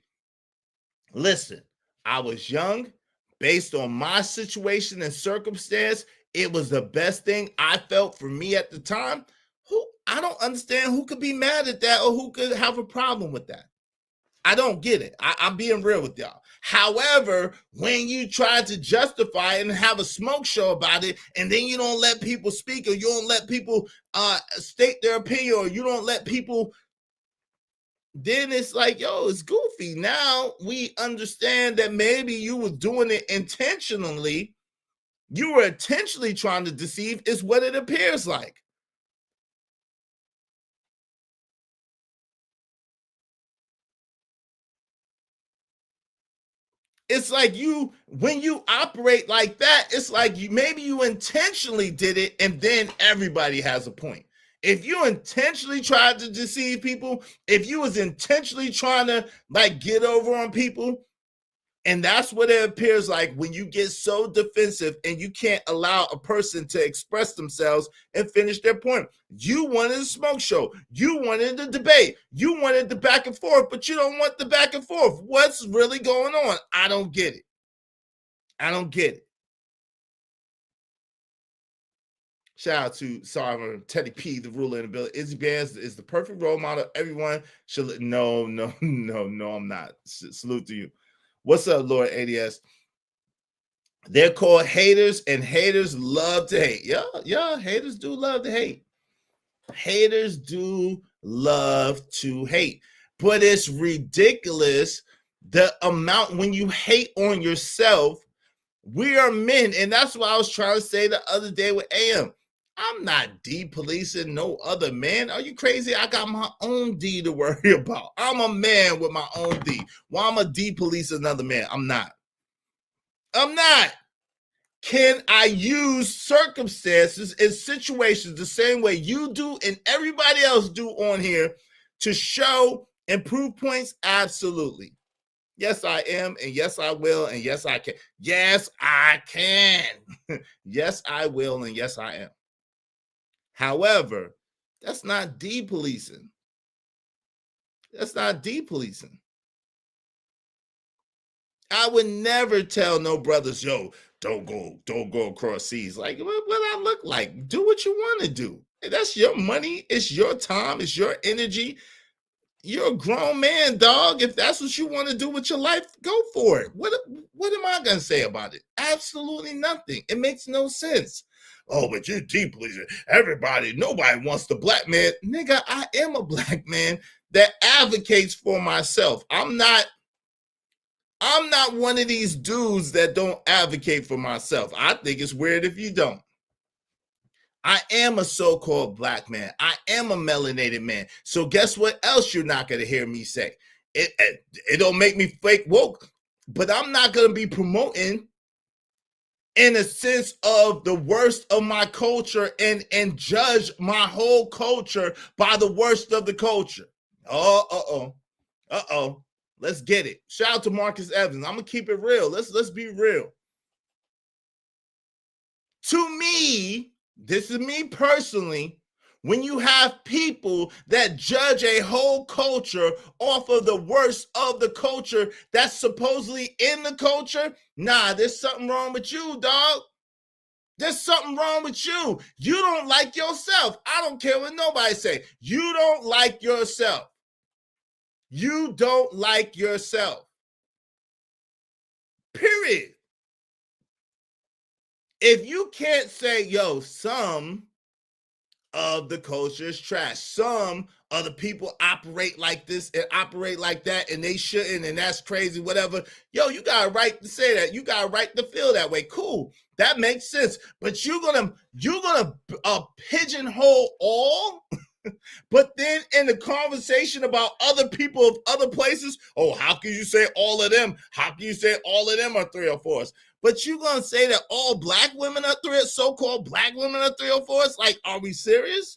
listen, I was young, based on my situation and circumstance, it was the best thing I felt for me at the time. I don't understand who could be mad at that or who could have a problem with that. I don't get it. I'm being real with y'all. However, when you try to justify it and have a smoke show about it, and then you don't let people speak or you don't let people state their opinion or you don't let people, then it's like, yo, it's goofy. Now we understand that maybe you were doing it intentionally. You were intentionally trying to deceive is what it appears like. It's like when you operate like that, it's like maybe you intentionally did it and then everybody has a point. If you intentionally tried to deceive people, if you was intentionally trying to like get over on people, and that's what it appears like when you get so defensive and you can't allow a person to express themselves and finish their point. You wanted a smoke show. You wanted the debate. You wanted the back and forth, but you don't want the back and forth. What's really going on? I don't get it. I don't get it. Shout out to Sovereign Teddy P, the ruler in the building. Izzy Bands is the perfect role model. Everyone should. No, I'm not. Salute to you. What's up, Lord ADS? They're called haters, and haters love to hate. Yeah, haters do love to hate. Haters do love to hate. But it's ridiculous the amount when you hate on yourself. We are men, and that's what I was trying to say the other day with AM. I'm not de-policing no other man. Are you crazy? I got my own D to worry about. I'm a man with my own D. Why am I de-police another man? I'm not. Can I use circumstances and situations the same way you do and everybody else do on here to show and prove points? Absolutely. Yes, I am, and yes, I will, and yes, I can. Yes, I can. Yes, I will, and yes, I am. However, That's not de-policing. That's not de-policing. I would never tell no brothers, yo, don't go across seas. Like, what I look like? Do what you want to do. That's your money. It's your time. It's your energy. You're a grown man, dog. If that's what you want to do with your life, go for it. What am I going to say about it? Absolutely nothing. It makes no sense. Oh, but you're deeply, nobody wants the black man. Nigga, I am a black man that advocates for myself. I'm not one of these dudes that don't advocate for myself. I think it's weird if you don't. I am a so-called black man. I am a melanated man. So guess what else you're not going to hear me say? It don't make me fake woke, but I'm not going to be promoting in a sense of the worst of my culture and judge my whole culture by the worst of the culture. Uh-oh. Let's get it. Shout out to Marcus Evans. I'm going to keep it real. Let's be real. To me, this is me personally, when you have people that judge a whole culture off of the worst of the culture that's supposedly in the culture, nah, there's something wrong with you, dog. There's something wrong with you. You don't like yourself. I don't care what nobody say. You don't like yourself. You don't like yourself. Period. If you can't say, yo, some of the culture is trash, some of the people operate like this and operate like that, and they shouldn't, and that's crazy, whatever. Yo, you got a right to say that. You got a right to feel that way. Cool. That makes sense. But you're gonna pigeonhole all. But then in the conversation about other people of other places, oh, how can you say all of them? How can you say all of them are 304s? But you're going to say that all black women are so-called black women are 304s? Like, are we serious?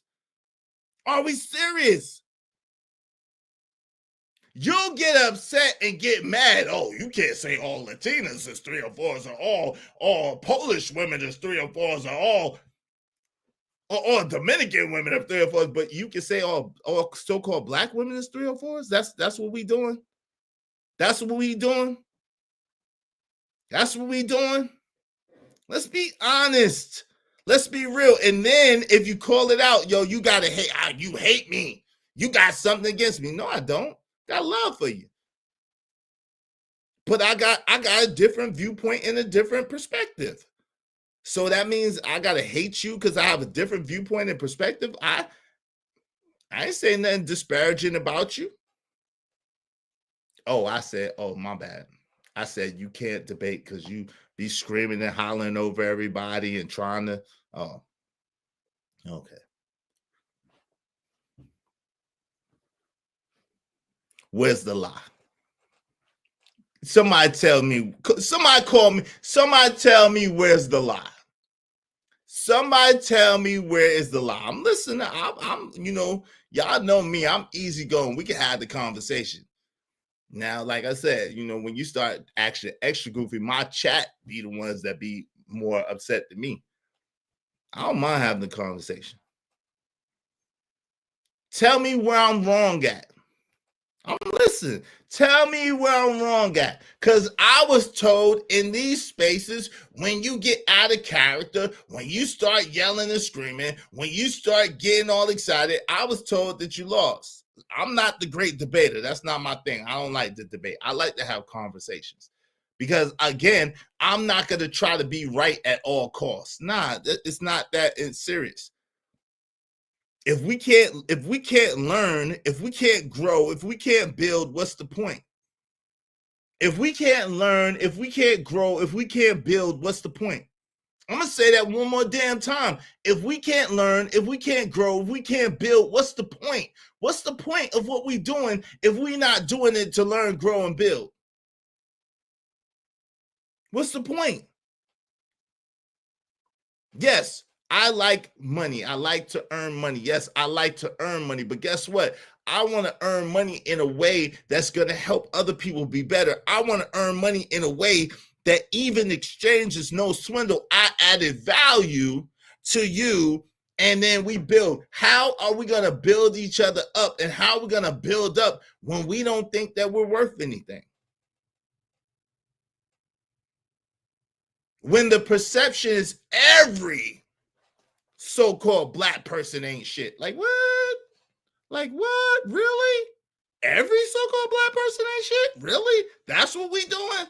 Are we serious? You'll get upset and get mad. Oh, you can't say all Latinas is 304s or all Polish women is 304s or all Dominican women are 304s, but you can say all so-called black women is 304s? That's what we doing? That's what we doing? That's what we doing? Let's be honest. Let's be real. And then if you call it out, yo, you gotta hate. You hate me. You got something against me. No, I don't. Got love for you. But I got a different viewpoint and a different perspective. So that means I gotta hate you because I have a different viewpoint and perspective. I ain't saying nothing disparaging about you. Oh, I said, oh, my bad. I said you can't debate because you be screaming and hollering over everybody and trying to. Oh, okay. Where's the lie? Somebody tell me. Somebody call me. Somebody tell me where's the lie. Somebody tell me where is the lie. I'm listening. I'm y'all know me. I'm easygoing. We can have the conversation. Now, like I said, when you start actually extra goofy, my chat be the ones that be more upset than me. I don't mind having the conversation. Tell me where I'm wrong at. I'm listening. Tell me where I'm wrong at. Because I was told in these spaces, when you get out of character, when you start yelling and screaming, when you start getting all excited, I was told that you lost. I'm not the great debater. That's not my thing. I don't like to debate. I like to have conversations. Because, again, I'm not going to try to be right at all costs. Nah, it's not that serious. If we can't learn, if we can't grow, if we can't build, what's the point? If we can't learn, if we can't grow, if we can't build, what's the point? I'm going to say that one more damn time. If we can't learn, if we can't grow, if we can't build, what's the point? What's the point of what we're doing if we're not doing it to learn, grow, and build? What's the point? Yes, I like money. I like to earn money. Yes, I like to earn money. But guess what? I want to earn money in a way that's going to help other people be better. I want to earn money in a way that even exchange is no swindle. I added value to you and then we build. How are we going to build each other up? And how are we going to build up when we don't think that we're worth anything? When the perception is every so-called black person ain't shit. Like what? Like what? Really? Every so-called black person ain't shit? Really? That's what we doing?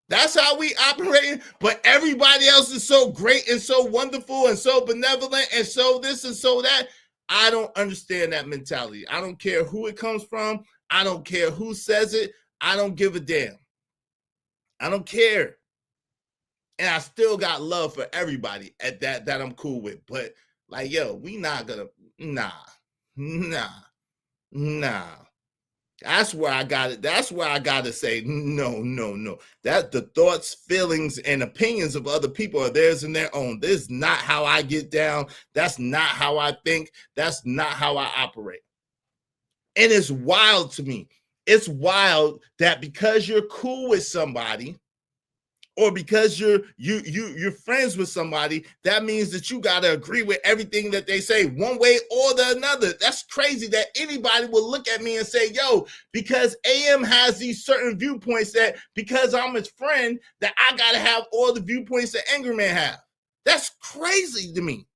That's how we operating, but everybody else is so great and so wonderful and so benevolent and so this and so that. I don't understand that mentality. I don't care who it comes from. I don't care who says it. I don't give a damn. I don't care. And I still got love for everybody at that I'm cool with. But like, yo, we not gonna, nah. That's where I got it. That's where I got to say, no. That the thoughts, feelings, and opinions of other people are theirs and their own. This is not how I get down. That's not how I think. That's not how I operate. And it's wild to me. It's wild that because you're cool with somebody, or because you're friends with somebody, that means that you got to agree with everything that they say one way or the another. That's crazy that anybody will look at me and say, yo, because AM has these certain viewpoints, that because I'm his friend, that I got to have all the viewpoints that Angry Man have. That's crazy to me.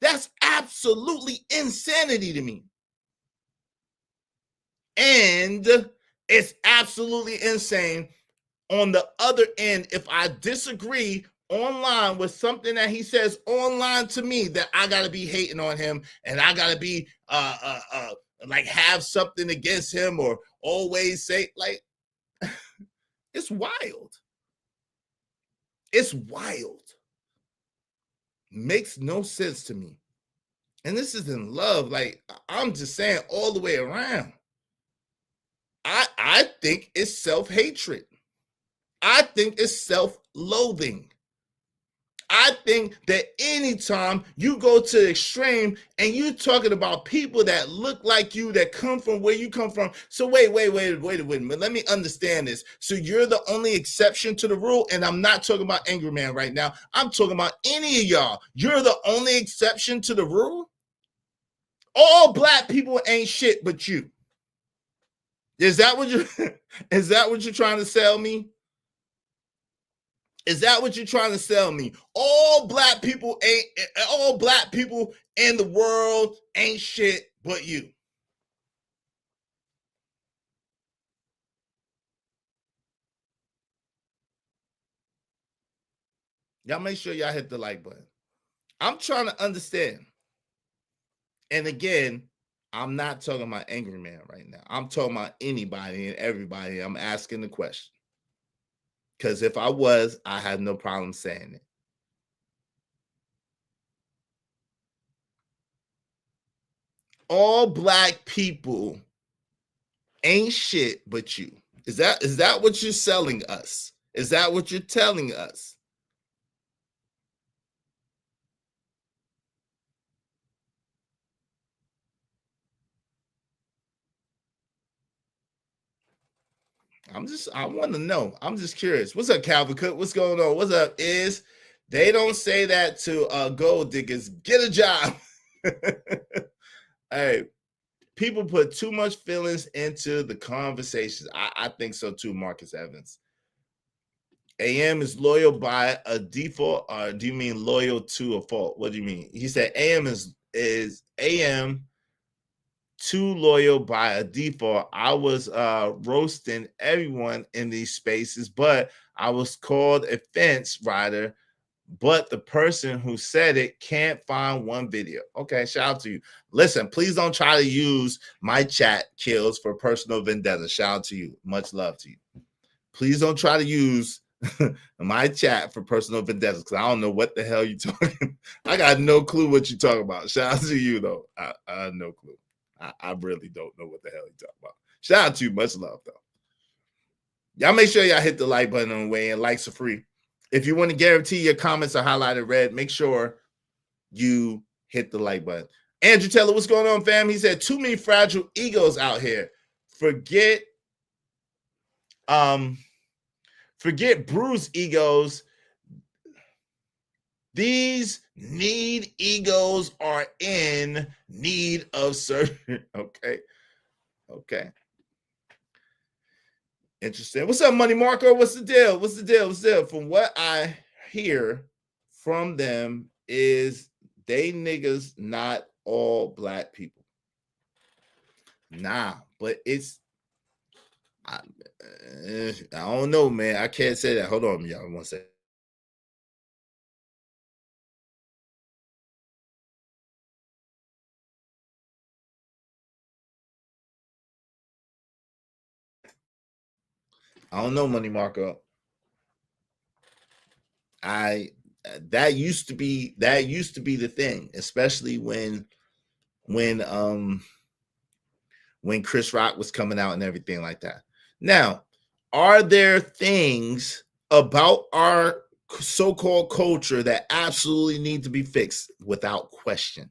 That's absolutely insanity to me. And it's absolutely insane on the other end, if I disagree online with something that he says online to me, that I gotta be hating on him and I gotta be like have something against him or always say, like, it's wild. It's wild. Makes no sense to me. And this is in love. Like, I'm just saying all the way around. I think it's self-hatred. I think it's self-loathing. I think that anytime you go to the extreme and you're talking about people that look like you, that come from where you come from. So wait a minute. Let me understand this. So you're the only exception to the rule, and I'm not talking about Angry Man right now. I'm talking about any of y'all. You're the only exception to the rule? All black people ain't shit but you. Is that what you're trying to sell me? Is that what you're trying to sell me? All black people in the world ain't shit but you. Y'all make sure y'all hit the like button. I'm trying to understand. And again, I'm not talking about Angry Man right now. I'm talking about anybody and everybody. I'm asking the question. Because if I was, I had no problem saying it. All black people ain't shit but you. Is that what you're selling us? Is that what you're telling us? I want to know. I'm just curious. What's up, Calvin Cook? What's going on? What's up? Is they don't say that to gold diggers. Get a job. Hey, people put too much feelings into the conversations. I think so too, Marcus Evans. AM is loyal by a default, or do you mean loyal to a fault? What do you mean? He said AM is AM too loyal by a default. I was roasting everyone in these spaces, but I was called a fence rider, but the person who said it can't find one video. Okay, shout out to you. Listen, please don't try to use my chat kills for personal vendetta. Shout out to you. Much love to you. Please don't try to use my chat for personal vendetta, because I don't know what the hell you're talking. I got no clue what you're talking about. Shout out to you, though. I have no clue. I really don't know what the hell you're talking about. Shout out to you. Much love, though. Y'all make sure y'all hit the like button on the way in. Likes are free. If you want to guarantee your comments are highlighted red, make sure you hit the like button. Andrew Taylor, what's going on, fam? He said, too many fragile egos out here. Forget bruised egos. These Need egos are in need of certain. Okay. Interesting. What's up, Money Marco? What's the deal? What's the deal? From what I hear from them is they niggas not all black people. Nah, but it's I don't know, man. I can't say that. Hold on, y'all. One second. I don't know, Money Marco. That used to be the thing, especially when Chris Rock was coming out and everything like that. Now, are there things about our so-called culture that absolutely need to be fixed? Without question.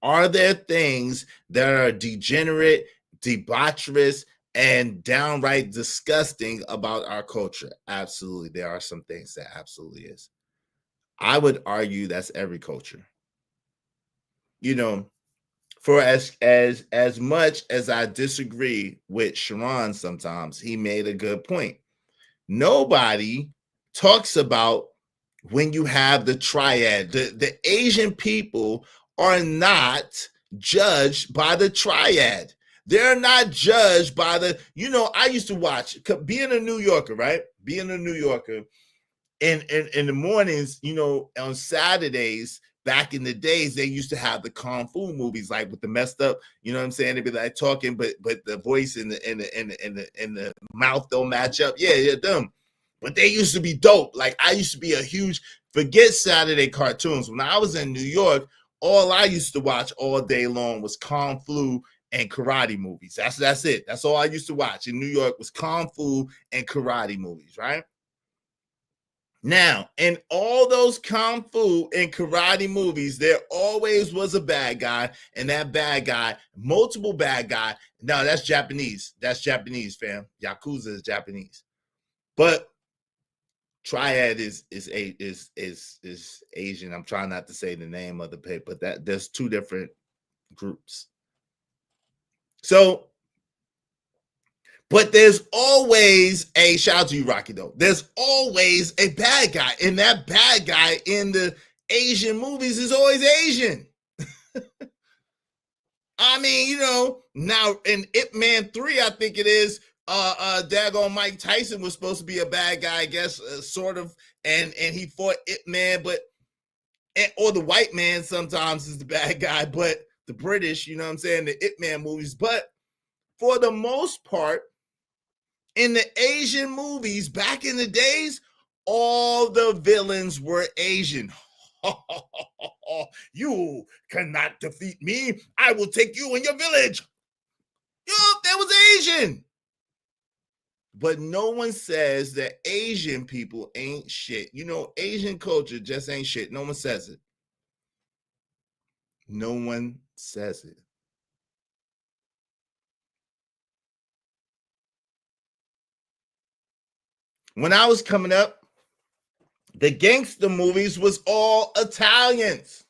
Are there things that are degenerate, debaucherous, and downright disgusting about our culture? Absolutely. There are some things that absolutely is. I would argue that's every culture. You know, for as much as I disagree with Sharon sometimes, he made a good point. Nobody talks about when you have the triad. The Asian people are not judged by the triad. They're not judged by the, I used to watch, being a New Yorker, right? Being a New Yorker, in the mornings, on Saturdays, back in the days, they used to have the kung fu movies, like with the messed up, you know what I'm saying? They'd be like talking, but the voice and the mouth don't match up. Yeah, them. But they used to be dope. Like, I used to be a huge, forget Saturday cartoons. When I was in New York, all I used to watch all day long was kung fu and karate movies. That's it. That's all I used to watch in New York was kung fu and karate movies, right? Now, in all those kung fu and karate movies, there always was a bad guy, and that bad guy, multiple bad guy. No, that's Japanese. That's Japanese, fam. Yakuza is Japanese. But Triad is Asian. I'm trying not to say the name of the paper, but there's two different groups. So, but there's always a, shout out to you, Rocky, though. There's always a bad guy. And that bad guy in the Asian movies is always Asian. I mean, now in Ip Man 3, I think it is, daggone Mike Tyson was supposed to be a bad guy, I guess, sort of, and he fought Ip Man, or the white man sometimes is the bad guy, but the British, you know what I'm saying, the Ip Man movies. But for the most part, in the Asian movies back in the days, all the villains were Asian. You cannot defeat me. I will take you and your village. That was Asian. But no one says that Asian people ain't shit. Asian culture just ain't shit. No one says it. No one says it. When I was coming up, the gangster movies was all Italians.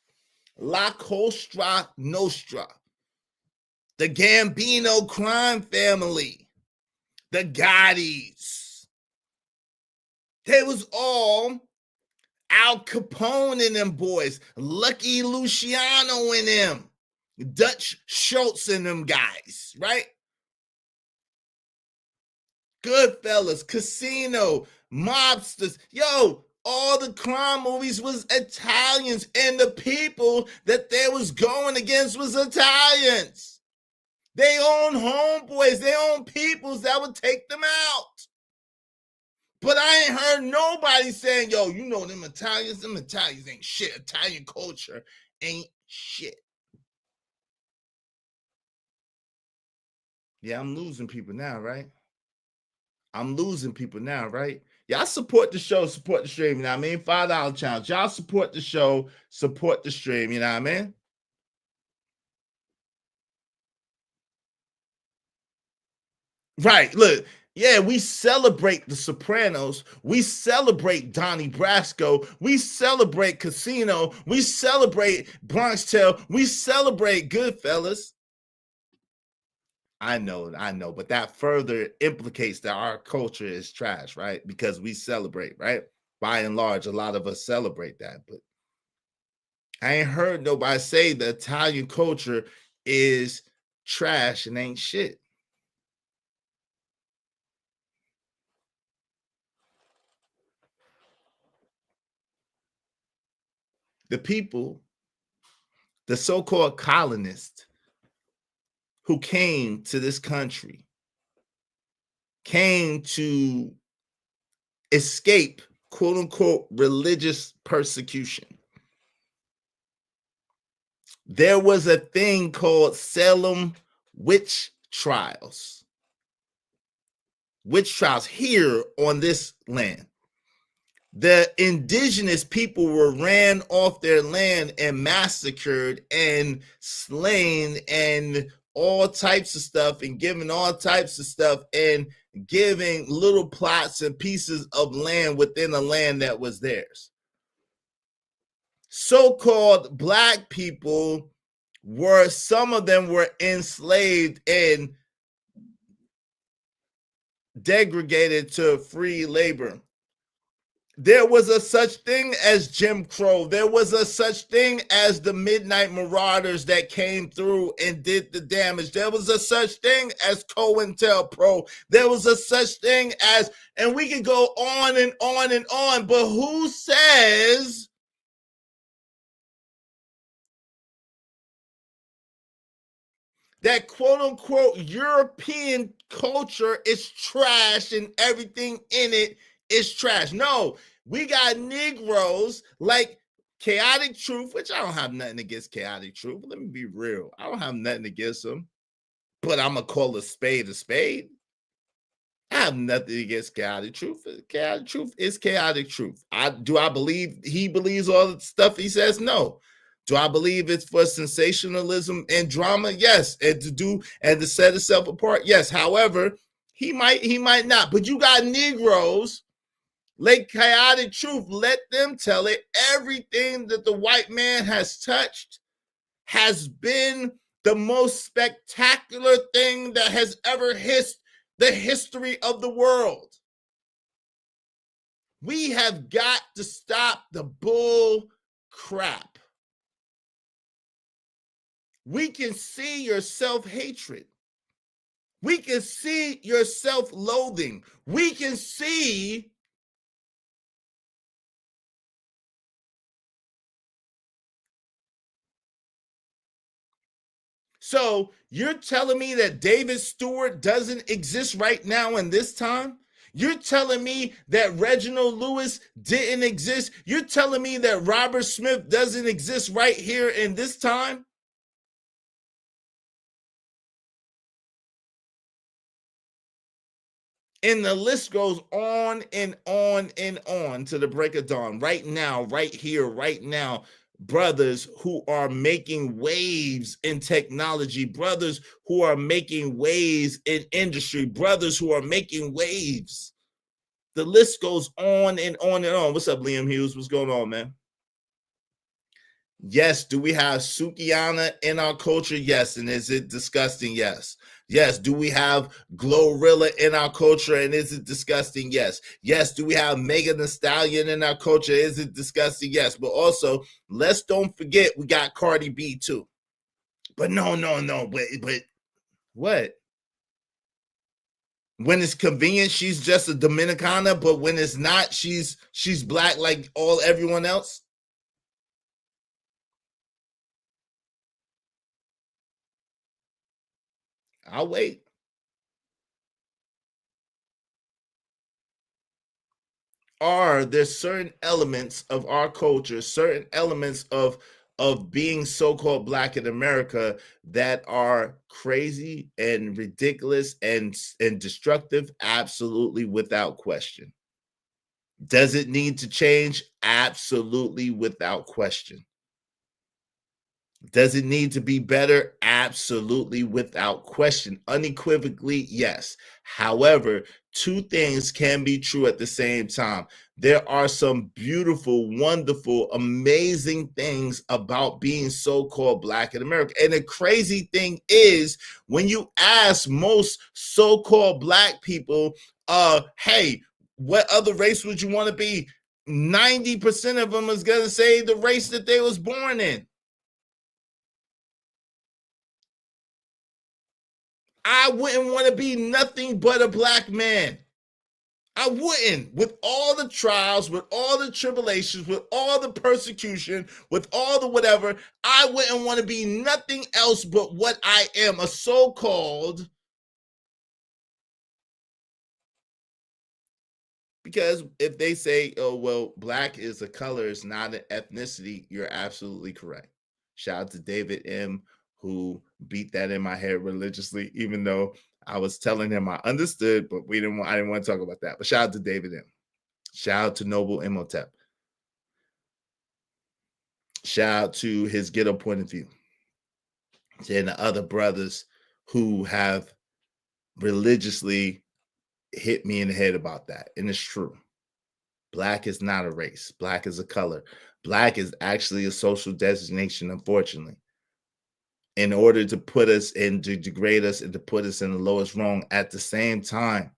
La Cosa Nostra, the Gambino crime family, the Gottis. They was all Al Capone and them boys, Lucky Luciano and them, Dutch Schultz and them guys, right? Goodfellas, Casino, Mobsters. All the crime movies was Italians, and the people that they was going against was Italians. They own homeboys, they own peoples that would take them out. But I ain't heard nobody saying, them Italians ain't shit. Italian culture ain't shit. Yeah, I'm losing people now, right? Y'all support the show, support the stream, you know what I mean? $5 challenge. Y'all support the show, support the stream, you know what I mean? Right, look, Yeah, we celebrate The Sopranos. We celebrate Donnie Brasco. We celebrate Casino. We celebrate Bronx Tale. We celebrate Goodfellas. I know, but that further implicates that our culture is trash, right? Because we celebrate, right? By and large, a lot of us celebrate that, but I ain't heard nobody say the Italian culture is trash and ain't shit. The people, the so-called colonists who came to this country, came to escape quote unquote religious persecution. There was a thing called Salem witch trials. Witch trials here on this land. The indigenous people were ran off their land and massacred and slain and all types of stuff and given all types of stuff and giving little plots and pieces of land within the land that was theirs. So-called black people were, some of them were enslaved and degraded to free labor. There was a such thing as Jim Crow. There was a such thing as the Midnight Marauders that came through and did the damage. There was a such thing as COINTELPRO. There was a such thing as, and we can go on and on and on, but who says that quote unquote European culture is trash and everything in it is trash? No, we got Negroes like Chaotic Truth, which I don't have nothing against Chaotic Truth. Let me be real. I don't have nothing against them, but I'm going to call a spade a spade. I have nothing against Chaotic Truth. Chaotic Truth is Chaotic Truth. Do I believe he believes all the stuff he says? No. Do I believe it's for sensationalism and drama? Yes. And to set itself apart? Yes. However, he might not. But you got Negroes like Chaotic Truth. Let them tell it. Everything that the white man has touched has been the most spectacular thing that has ever hissed the history of the world. We have got to stop the bull crap. We can see your self-hatred. We can see your self-loathing. We can see so you're telling me that David Stewart doesn't exist right now in this time? You're telling me that Reginald Lewis didn't exist? You're telling me that Robert Smith doesn't exist right here in this time? And the list goes on and on and on to the break of dawn. Right now, right here, right now, brothers who are making waves in technology, brothers who are making waves in industry, brothers who are making waves. The list goes on and on and on. What's up, Liam Hughes? What's going on, man? Yes. Do we have Sukihana in our culture? Yes. And is it disgusting? Yes. Yes. Do we have Glorilla in our culture? And is it disgusting? Yes. Yes. Do we have Megan Thee Stallion in our culture? Is it disgusting? Yes. But also, let's don't forget we got Cardi B too. But no. But what? When it's convenient, she's just a Dominicana. But when it's not, she's black like everyone else. I'll wait. There's certain elements of our culture, certain elements of being so-called black in America that are crazy and ridiculous and destructive? Absolutely, without question. Does it need to change? Absolutely, without question. Does it need to be better? Absolutely, without question. Unequivocally, yes. However, two things can be true at the same time. There are some beautiful, wonderful, amazing things about being so-called Black in America. And the crazy thing is, when you ask most so-called Black people, hey, what other race would you want to be? 90% of them is going to say the race that they was born in. I wouldn't want to be nothing but a Black man. I wouldn't. With all the trials, with all the tribulations, with all the persecution, with all the whatever, I wouldn't want to be nothing else but what I am, a so-called. Because if they say, oh, well, Black is a color, it's not an ethnicity, you're absolutely correct. Shout out to David M., who beat that in my head religiously, even though I was telling him I understood, but I didn't want to talk about that. But shout out to David M. Shout out to Noble Imhotep. Shout out to his ghetto point of view. And the other brothers who have religiously hit me in the head about that. And it's true. Black is not a race. Black is a color. Black is actually a social designation, unfortunately. In order to put us and to degrade us and to put us in the lowest rung. At the same time,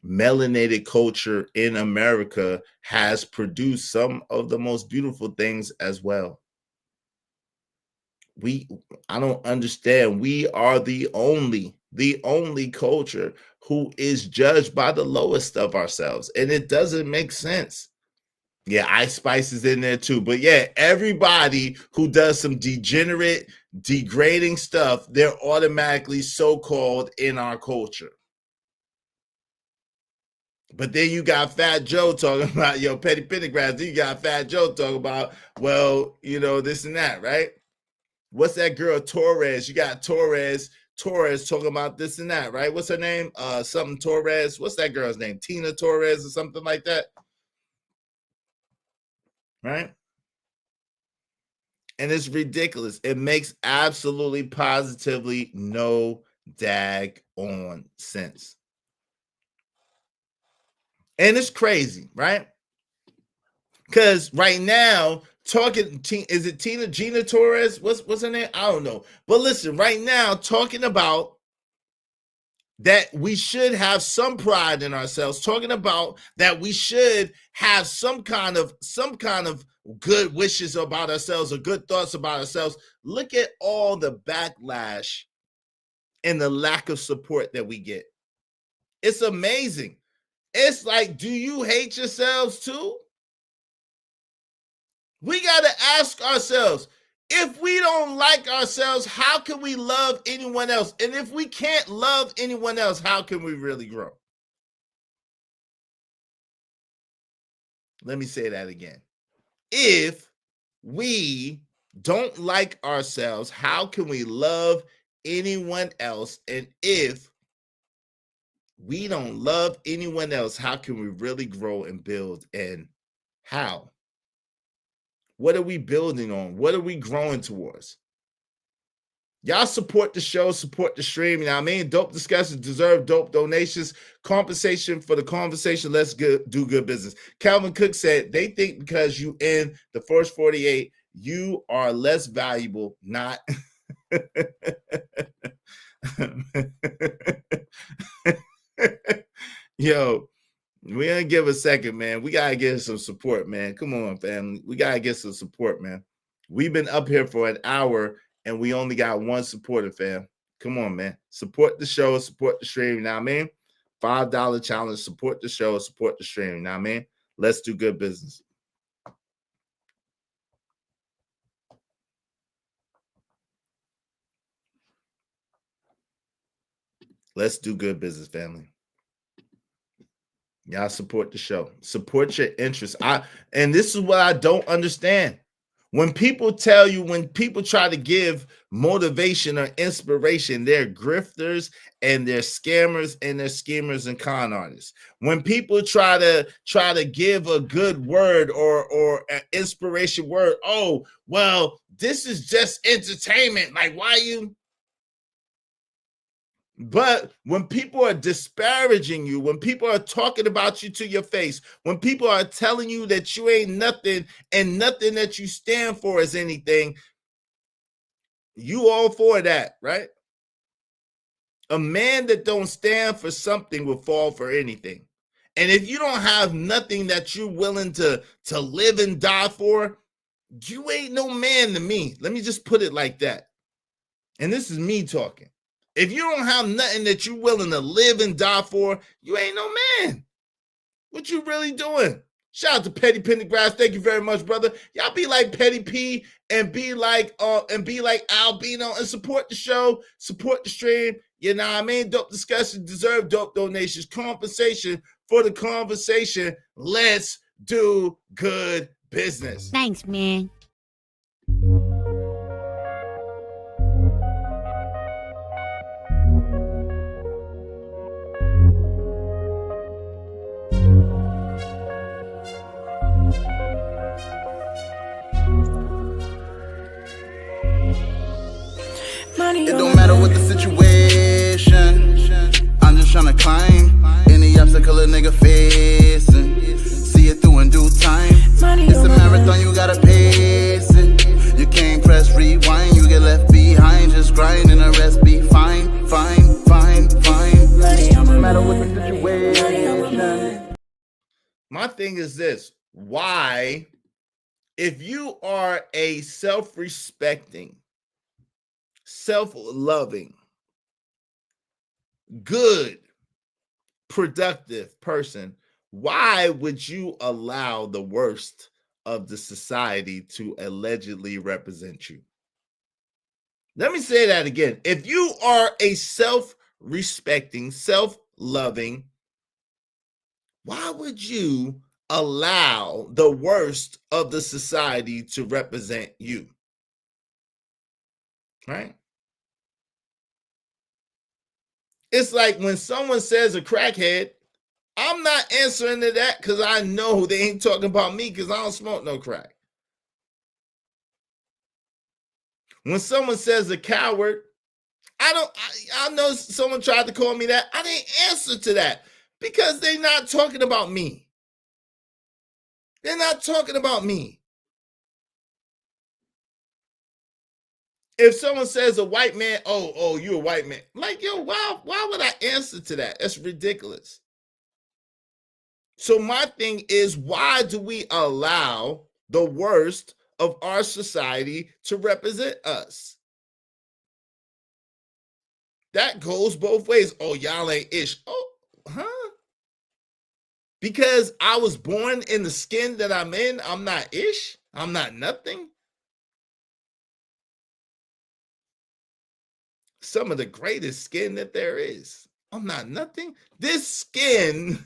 melanated culture in America has produced some of the most beautiful things as well. I don't understand. We are the only culture who is judged by the lowest of ourselves. And it doesn't make sense. Yeah, Ice Spice is in there too. But yeah, everybody who does some degenerate, degrading stuff, they're automatically so-called in our culture. But then you got Fat Joe talking about, Petty Pendergrass. Then you got Fat Joe talking about, well, this and that, right? What's that girl, Torres? You got Torres talking about this and that, right? What's her name? Something Torres. What's that girl's name? Tina Torres or something like that. Right? And it's ridiculous. It makes absolutely positively no dag-on sense. And it's crazy, right? Because right now, is it Gina Torres? What's her name? I don't know. But listen, right now, talking about that we should have some pride in ourselves, talking about that we should have some kind of good wishes about ourselves or good thoughts about ourselves. Look at all the backlash and the lack of support that we get. It's amazing. It's like, do you hate yourselves too? We got to ask ourselves, if we don't like ourselves, how can we love anyone else? And if we can't love anyone else, how can we really grow? Let me say that again. If we don't like ourselves, how can we love anyone else? And if we don't love anyone else, how can we really grow and build? And how? What are we building on? What are we growing towards? Y'all support the show, support the stream. You know what I mean? Dope discussions deserve dope donations. Compensation for the conversation. Let's do good business. Calvin Cook said, they think because you in the first 48, you are less valuable, not... Yo, we gonna give a second, man. We gotta get some support, man. Come on, family. We gotta get some support, man. We've been up here for an hour and we only got one supporter, fam. Come on, man. Support the show, support the stream. You know what I mean? $5 challenge. Support the show, support the stream. You know what I mean? Let's do good business. Let's do good business, family. Y'all support the show. Support your interests. And this is what I don't understand. When people tell you, when people try to give motivation or inspiration, they're grifters and they're scammers and they're schemers and con artists. When people try to give a good word or an inspiration word, oh, well, this is just entertainment. Like, why you? But when people are disparaging you, when people are talking about you to your face, when people are telling you that you ain't nothing and nothing that you stand for is anything, you all for that, right? A man that don't stand for something will fall for anything. And if you don't have nothing that you're willing to live and die for, you ain't no man to me. Let me just put it like that. And this is me talking. If you don't have nothing that you're willing to live and die for, you ain't no man. What you really doing? Shout out to Petty Pendergrass. Thank you very much, brother. Y'all be like Petty P and be like Albino and support the show, support the stream. You know what I mean? Dope discussion deserve dope donations. Compensation for the conversation. Let's do good business. Thanks, man. Money It on don't my matter what the situation. I'm just tryna climb any obstacle a nigga facing. See it through in due time. Money It's on a my marathon, you gotta pace it. You can't press rewind, you get left behind. Just grind and the rest be fine, fine, fine, fine. Money on my No matter what the mind. Money on my situation. mind. My thing is this. Why, if you are a self-respecting, self-loving, good, productive person, why would you allow the worst of the society to allegedly represent you? Let me say that again. If you are a self-respecting, self-loving, why would you allow the worst of the society to represent you? Right? It's like when someone says a crackhead, I'm not answering to that because I know they ain't talking about me because I don't smoke no crack. When someone says a coward, I know someone tried to call me that. I didn't answer to that because they're not talking about me. They're not talking about me. If someone says a white man, oh, you a white man. Like, yo, why would I answer to that? That's ridiculous. So my thing is, why do we allow the worst of our society to represent us? That goes both ways. Oh, y'all ain't ish. Oh, huh? Because I was born in the skin that I'm in, I'm not ish. I'm not nothing. Some of the greatest skin that there is. I'm not nothing. This skin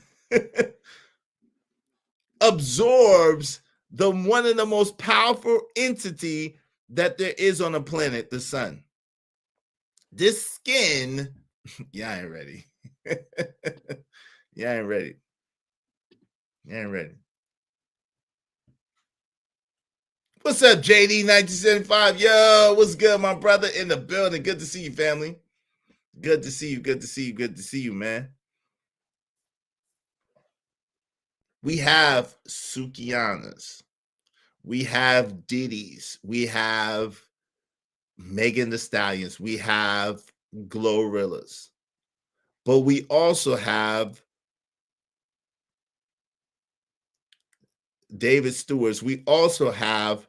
absorbs the one of the most powerful entity that there is on the planet, the sun. This skin, yeah, I ain't ready. Yeah, I ain't ready. Yeah, I ain't ready. What's up, JD 1975? Yo, what's good, my brother in the building? Good to see you, family. Good to see you. Good to see you. Good to see you, man. We have Sukianas. We have Diddy's. We have Megan Thee Stallions. We have Glorrillas. But we also have David Stewart's. We also have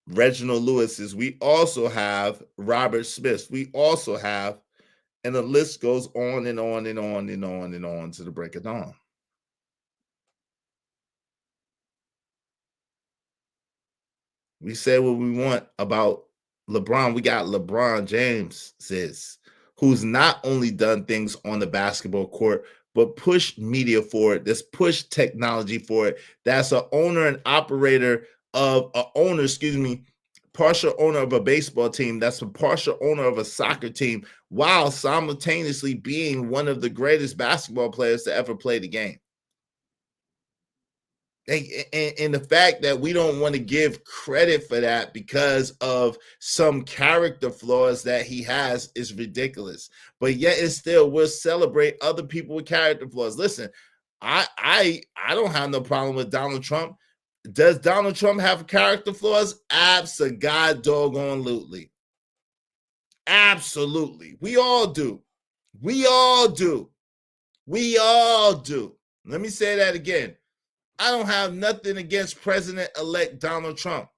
Reginald Lewis's. We also have Robert Smith's. We also have, and the list goes on and on and on and on and on to the break of dawn. We say what we want about LeBron. We got LeBron James, who's not only done things on the basketball court, but pushed media for it, that's pushed technology for it, that's an owner and operator of a owner, partial owner of a baseball team, that's a partial owner of a soccer team, while simultaneously being one of the greatest basketball players to ever play the game. And the fact that we don't want to give credit for that because of some character flaws that he has is ridiculous. But yet it still will celebrate other people with character flaws. Listen, I don't have no problem with Donald Trump. Does Donald Trump have character flaws? Abso-god-doggone-lutely. Absolutely. We all do. We all do. We all do. Let me say that again. I don't have nothing against President-elect Donald Trump.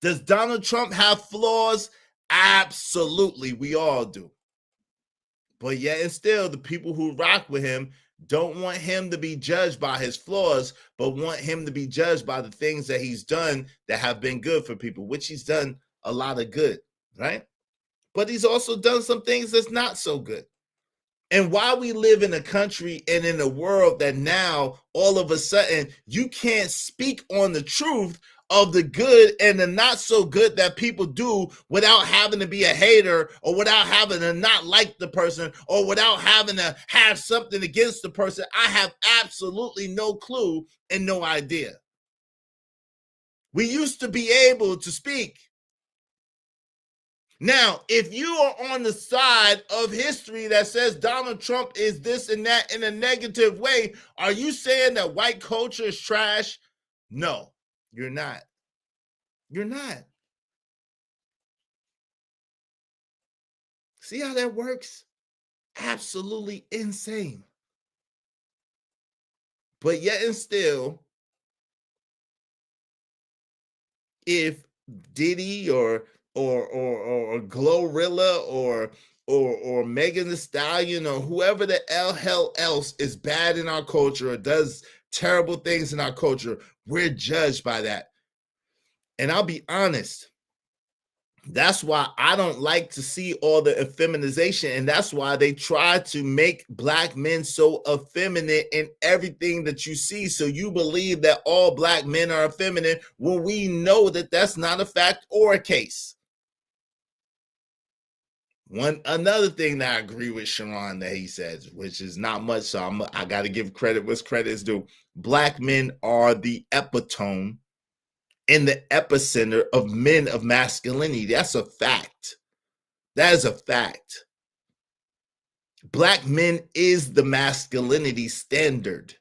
Does Donald Trump have flaws? Absolutely. We all do. But yet and still, the people who rock with him don't want him to be judged by his flaws, but want him to be judged by the things that he's done that have been good for people, which he's done a lot of good, right? But he's also done some things that's not so good. And while we live in a country and in a world that now all of a sudden you can't speak on the truth of the good and the not so good that people do without having to be a hater or without having to not like the person or without having to have something against the person, I have absolutely no clue and no idea. We used to be able to speak. Now, if you are on the side of history that says Donald Trump is this and that in a negative way, are you saying that white culture is trash? No, you're not. You're not. See how that works? Absolutely insane. But yet and still, if Diddy or Glorilla or Megan Thee Stallion or whoever the hell else is bad in our culture or does terrible things in our culture, we're judged by that. And I'll be honest, that's why I don't like to see all the effeminization, and that's why they try to make black men so effeminate in everything that you see, so you believe that all black men are effeminate when we know that that's not a fact or a case. Another thing that I agree with Sharon that he says, which is not much, so I got to give credit what's credit is due. Black men are the epitome in the epicenter of men of masculinity. That's a fact. That is a fact. Black men is the masculinity standard.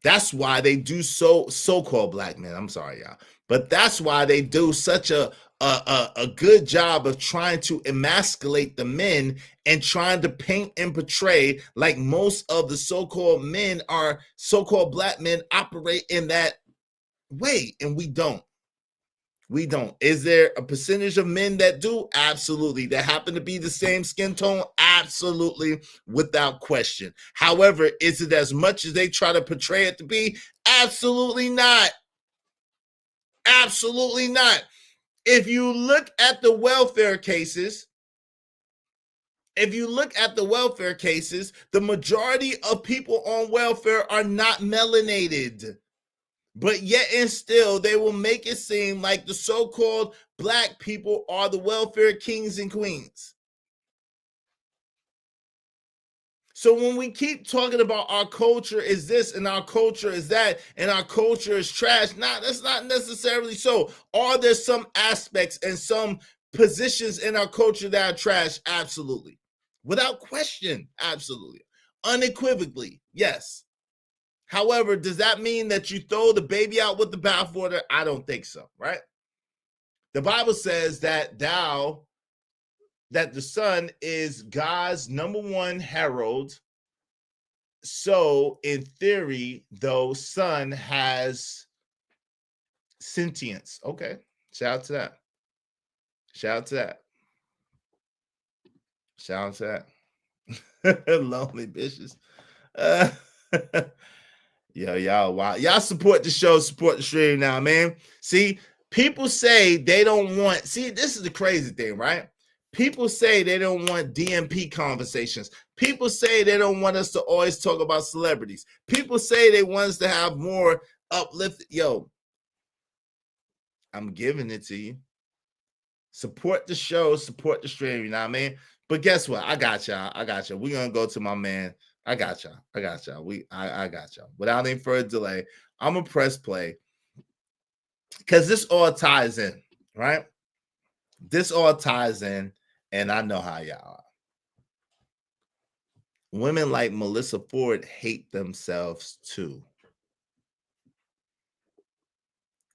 That's why they do so-called black men. I'm sorry, y'all. But that's why they do such a good job of trying to emasculate the men and trying to paint and portray like most of the so-called men are, so-called black men operate in that way. And we don't. We don't. Is there a percentage of men that do? Absolutely. That happen to be the same skin tone? Absolutely, without question. However, is it as much as they try to portray it to be? Absolutely not. Absolutely not. If you look at the welfare cases, the majority of people on welfare are not melanated. But yet and still, they will make it seem like the so-called black people are the welfare kings and queens. So when we keep talking about our culture is this and our culture is that and our culture is trash, that's not necessarily so. Are there some aspects and some positions in our culture that are trash? Absolutely. Without question, absolutely. Unequivocally, yes. However, does that mean that you throw the baby out with the bathwater? I don't think so, right? The Bible says that the son is God's number one herald. So in theory, though, son has sentience. Okay, shout out to that. Shout out to that. Shout out to that. Lonely bitches. Yo, y'all, wow. Y'all support the show, support the stream now, man. See, people say they don't want, see, this is the crazy thing, right? People say they don't want DMP conversations. People say they don't want us to always talk about celebrities. People say they want us to have more uplift. Yo, I'm giving it to you. Support the show, support the stream, you know what I mean? But guess what? I got y'all. We're gonna go to my man. I got y'all. I got y'all. Without any further delay, I'm gonna press play because this all ties in, right? This all ties in, and I know how y'all are. Women like Melissa Ford hate themselves too.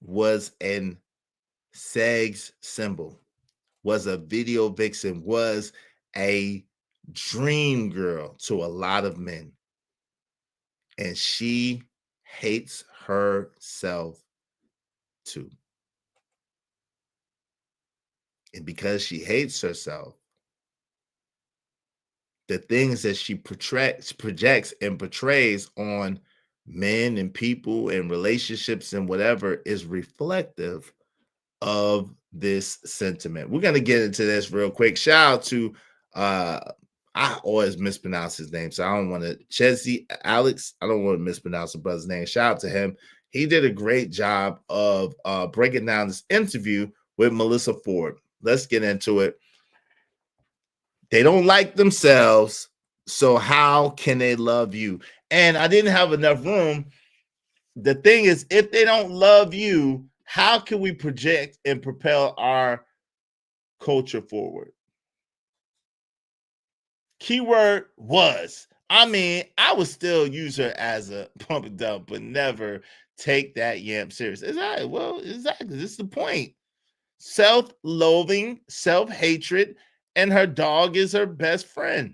Was an sex symbol, was a video vixen, was a dream girl to a lot of men. And she hates herself too. And because she hates herself, the things that she projects and portrays on men and people and relationships and whatever is reflective of this sentiment. We're going to get into this real quick. Shout out to I always mispronounce his name, so I don't want to Chesney Alex. I don't want to mispronounce the brother's name. Shout out to him. He did a great job of breaking down this interview with Melissa Ford. Let's get into it. They don't like themselves, so how can they love you? And I didn't have enough room. The thing is, if they don't love you, how can we project and propel our culture forward? Keyword was. I mean, I would still use her as a pump and dump, but never take that yamp serious. Exactly. Well, exactly. This is the point. Self-loathing, self-hatred, and her dog is her best friend.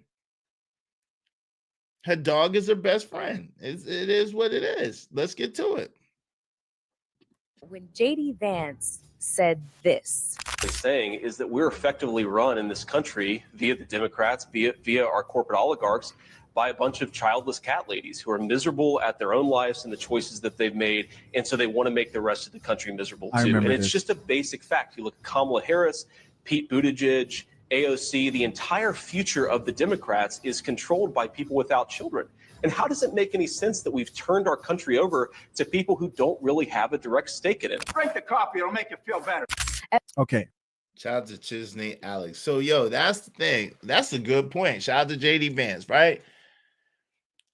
Her dog is her best friend. It is what it is. Let's get to it. When JD Vance said this, saying is that we're effectively run in this country via the Democrats, via our corporate oligarchs, by a bunch of childless cat ladies who are miserable at their own lives and the choices that they've made, and so they want to make the rest of the country miserable too. And it's just a basic fact. You look at Kamala Harris, Pete Buttigieg, AOC, the entire future of the Democrats is controlled by people without children. And how does it make any sense that we've turned our country over to people who don't really have a direct stake in it? Drink the coffee, it'll make you feel better. Okay. Shout out to Chesney Alex. So, yo, that's the thing. That's a good point. Shout out to JD Vance, right?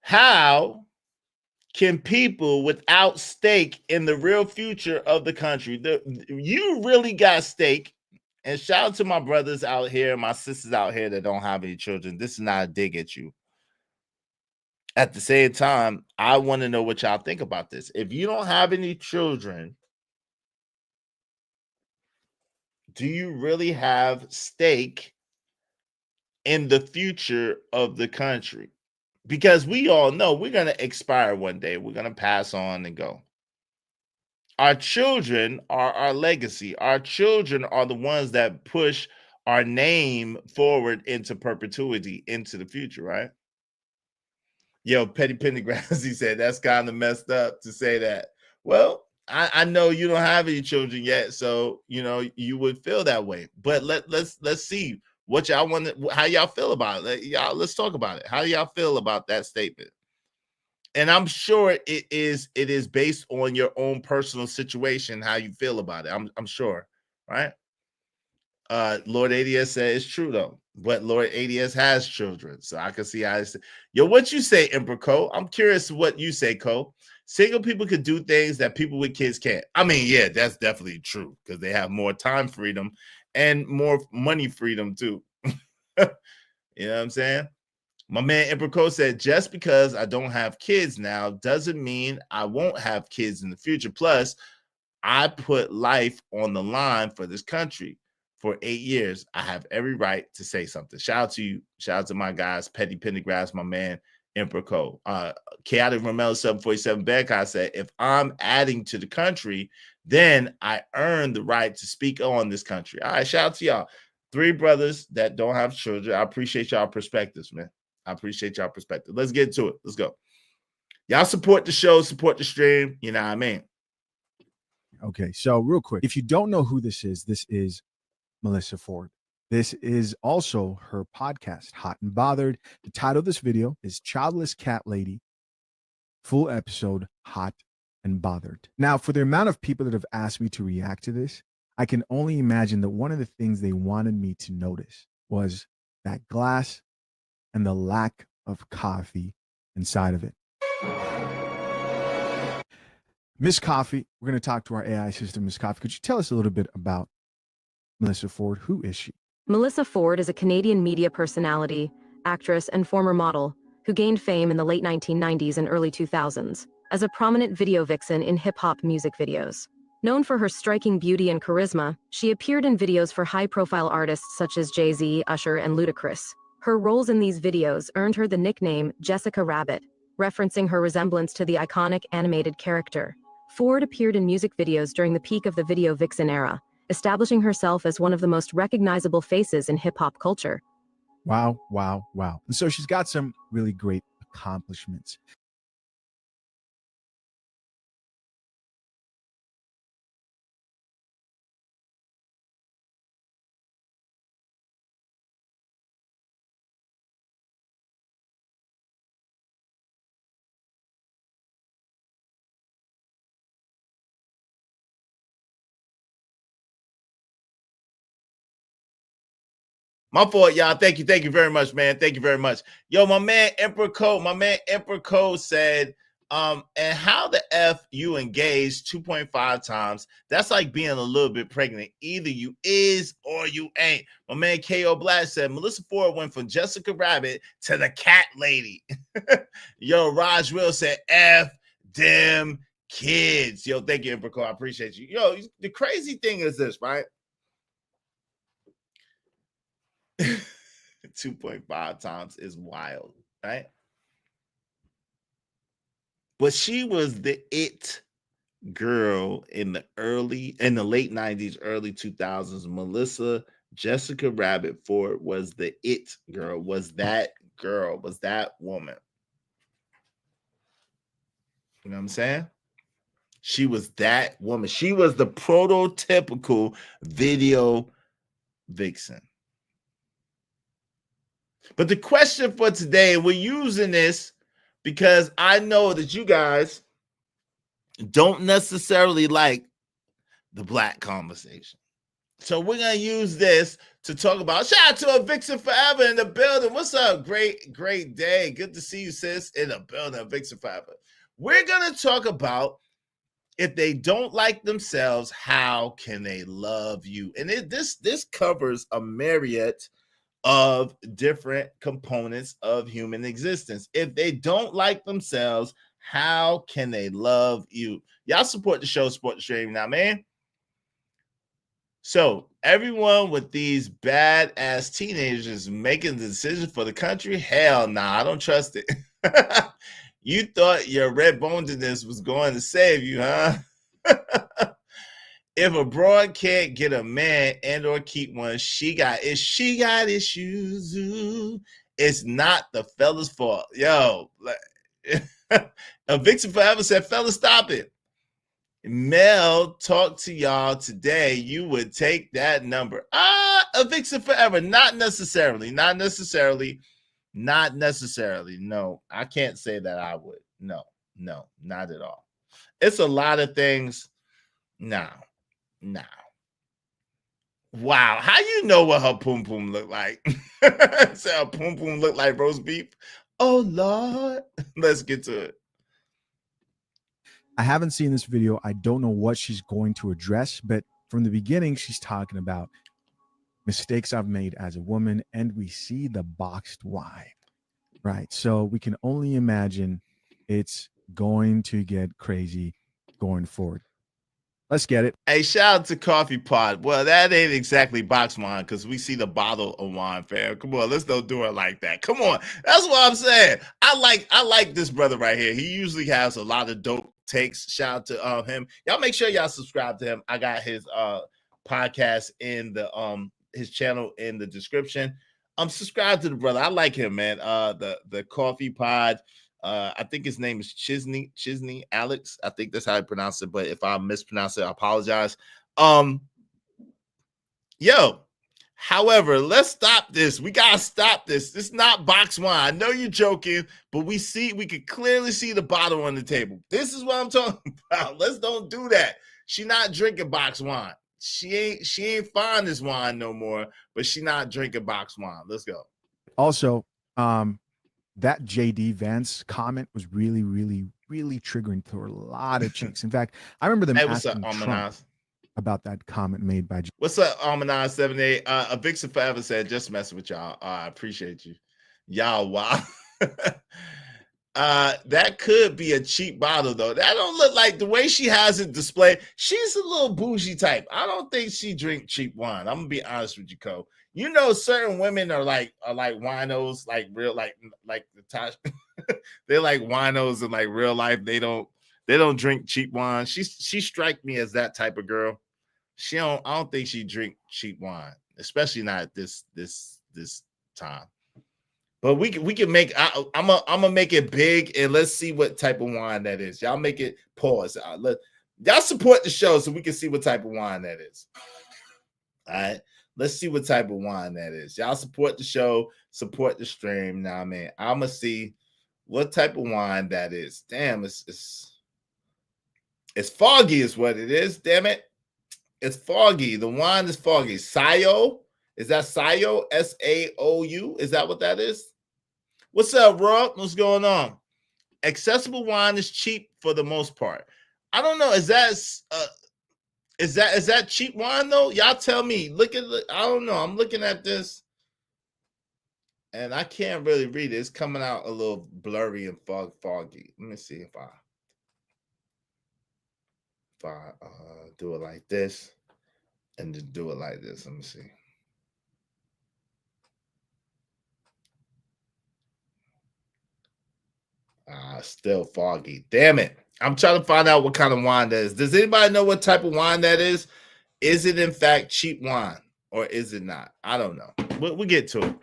How can people without stake in the real future of the country, you really got stake? And shout out to my brothers out here, my sisters out here that don't have any children. This is not a dig at you. At the same time, I want to know what y'all think about this. If you don't have any children, do you really have stake in the future of the country? Because we all know we're going to expire one day. We're going to pass on and go. Our children are our legacy. Our children are the ones that push our name forward into perpetuity, into the future, right? Yo, Petty Pendergrass, he said, that's kind of messed up to say that. Well, I know you don't have any children yet, so, you know, you would feel that way. But let's see what y'all want, how y'all feel about it. Y'all, let's talk about it. How do y'all feel about that statement? And I'm sure it is based on your own personal situation, how you feel about it. I'm sure, right? Lord ADS said it's true though, but Lord ADS has children, so I can see how it's. Yo, what you say, Emperor Cole? I'm curious what you say, Cole. Single people could do things that people with kids can't. I mean, yeah, that's definitely true because they have more time freedom and more money freedom too. You know what I'm saying? My man Emperor Cole said, just because I don't have kids now doesn't mean I won't have kids in the future. Plus, I put life on the line for this country. For 8 years, I have every right to say something. Shout out to you. Shout out to my guys, Petty Pendergrass, my man, Emperor Cole. Chaotic Romelo 747 Bearcat said, if I'm adding to the country, then I earn the right to speak on this country. All right, shout out to y'all. 3 brothers that don't have children. I appreciate y'all perspectives, man. I appreciate y'all perspective. Let's get to it. Let's go. Y'all support the show, support the stream. You know what I mean? Okay, so real quick, if you don't know who this is Melissa Ford. This is also her podcast, Hot and Bothered. The title of this video is Childless Cat Lady. Full episode, Hot and bothered. Now, for the amount of people that have asked me to react to this, I can only imagine that one of the things they wanted me to notice was that glass and the lack of coffee inside of it. Miss Coffee, we're going to talk to our AI system. Miss Coffee, could you tell us a little bit about Melissa Ford? Who is she? Melissa Ford is a Canadian media personality, actress, and former model who gained fame in the late 1990s and early 2000s as a prominent video vixen in hip-hop music videos. Known for her striking beauty and charisma, she appeared in videos for high-profile artists such as Jay-Z, Usher, and Ludacris. Her roles in these videos earned her the nickname Jessica Rabbit, referencing her resemblance to the iconic animated character. Ford appeared in music videos during the peak of the video vixen era, establishing herself as one of the most recognizable faces in hip-hop culture. Wow, wow, wow. And so she's got some really great accomplishments. My fault, y'all. Thank you very much, man. Thank you very much. Yo, my man Emperor Code said, and how the F you engaged 2.5 times? That's like being a little bit pregnant. Either you is or you ain't. My man K.O. Black said, Melissa Ford went from Jessica Rabbit to the cat lady. Yo, Raj Will said, F them kids. Yo, thank you, Emperor Code. I appreciate you. Yo, the crazy thing is this, right? 2.5 times is wild, right? But she was the it girl in the late 90s, early 2000s. Melissa Jessica Rabbit Ford was the it girl, was that woman. You know what I'm saying? She was that woman. She was the prototypical video vixen. But the question for today, we're using this because I know that you guys don't necessarily like the black conversation. So we're going to use this to talk about, shout out to a Vixen Forever in the building. What's up? Great day. Good to see you, sis, in the building of Vixen Forever. We're going to talk about if they don't like themselves, how can they love you? And this covers a myriad of different components of human existence. If they don't like themselves, how can they love you? Y'all support the show, support the stream now, man. So everyone with these badass teenagers making the decision for the country, hell nah, I don't trust it. You thought your red bonedness was going to save you, huh? If a broad can't get a man and or keep one, she got issues. Ooh. It's not the fella's fault. Yo, a Vixen Forever said, fellas, stop it. Mel talked to y'all today. You would take that number. A Vixen Forever. Not necessarily. No, I can't say that I would. No, not at all. It's a lot of things. No. Wow, how you know what her poom poom look like? Say her poom poom look like roast beef. Oh Lord, let's get to it. I haven't seen this video. I don't know what she's going to address, but from the beginning, she's talking about mistakes I've made as a woman, and we see the boxed why, right? So we can only imagine it's going to get crazy going forward. Let's get it. Hey, shout out to Coffee Pot. Well, that ain't exactly box wine because we see the bottle of wine, fam. Come on, let's don't do it like that. Come on. That's what I'm saying. I like this brother right here. He usually has a lot of dope takes. Shout out to him. Y'all make sure y'all subscribe to him. I got his podcast in the his channel in the description. Subscribe to the brother. I like him, man. The Coffee Pod. I think his name is Chisney Alex. I think that's how I pronounce it. But if I mispronounce it, I apologize. Yo, However, let's stop this. We gotta stop this. This is not box wine. I know you're joking, but we could clearly see the bottle on the table. This is what I'm talking about. Let's don't do that. She not drinking box wine. She ain't find this wine no more, but she not drinking box wine. Let's go. Also, that JD Vance comment was really, really, really triggering to a lot of chicks. In fact, I remember them Hey, what's asking up, Trump Almanaz? about that comment made by What's up, Almanaz 78? A Vixen Forever said, just messing with y'all. I appreciate you. Y'all, wow. That could be a cheap bottle, though. That don't look like the way she has it displayed. She's a little bougie type. I don't think she drink cheap wine. I'm gonna be honest with you, Cole. You know, certain women are like winos, like real, like Natasha. They're like winos in like real life. They don't drink cheap wine. She strike me as that type of girl. I don't think she drink cheap wine, especially not at this time. But we can make. I'm gonna make it big, and let's see what type of wine that is. Y'all make it pause. Y'all support the show so we can see what type of wine that is. All right, let's see what type of wine that is. Y'all support the show, support the stream. Now, man, I'm gonna see what type of wine that is. Damn, it's foggy, is what it is. Damn it. It's foggy. The wine is foggy. Sayo. Is that Sayo? SAOU? Is that what that is? What's up, Rob? What's going on? Accessible wine is cheap for the most part. I don't know. Is that cheap wine though? Y'all tell me. I don't know. I'm looking at this and I can't really read it. It's coming out a little blurry and foggy. Let me see if I do it like this and then do it like this. Let me see. Still foggy. Damn it. I'm trying to find out what kind of wine that is. Does anybody know what type of wine that is? Is it in fact cheap wine or is it not? I don't know. We'll get to it.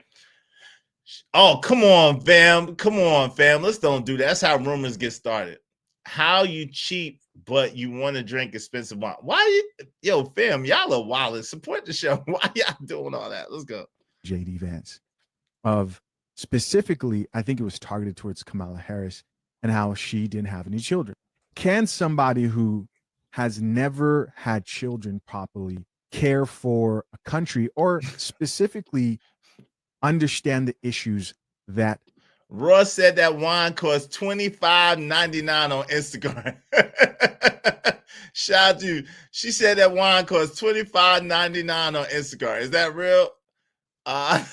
Oh, come on, fam. Come on, fam. Let's don't do that. That's how rumors get started. How you cheap, but you want to drink expensive wine. Yo, fam, y'all are wild. Support the show. Why y'all doing all that? Let's go. JD Vance of specifically, I think it was targeted towards Kamala Harris and how she didn't have any children. Can somebody who has never had children properly care for a country or specifically understand the issues that Ross said that wine costs $25.99 on Instagram. Shout out to you. She said that wine costs $25.99 on Instagram. Is that real? I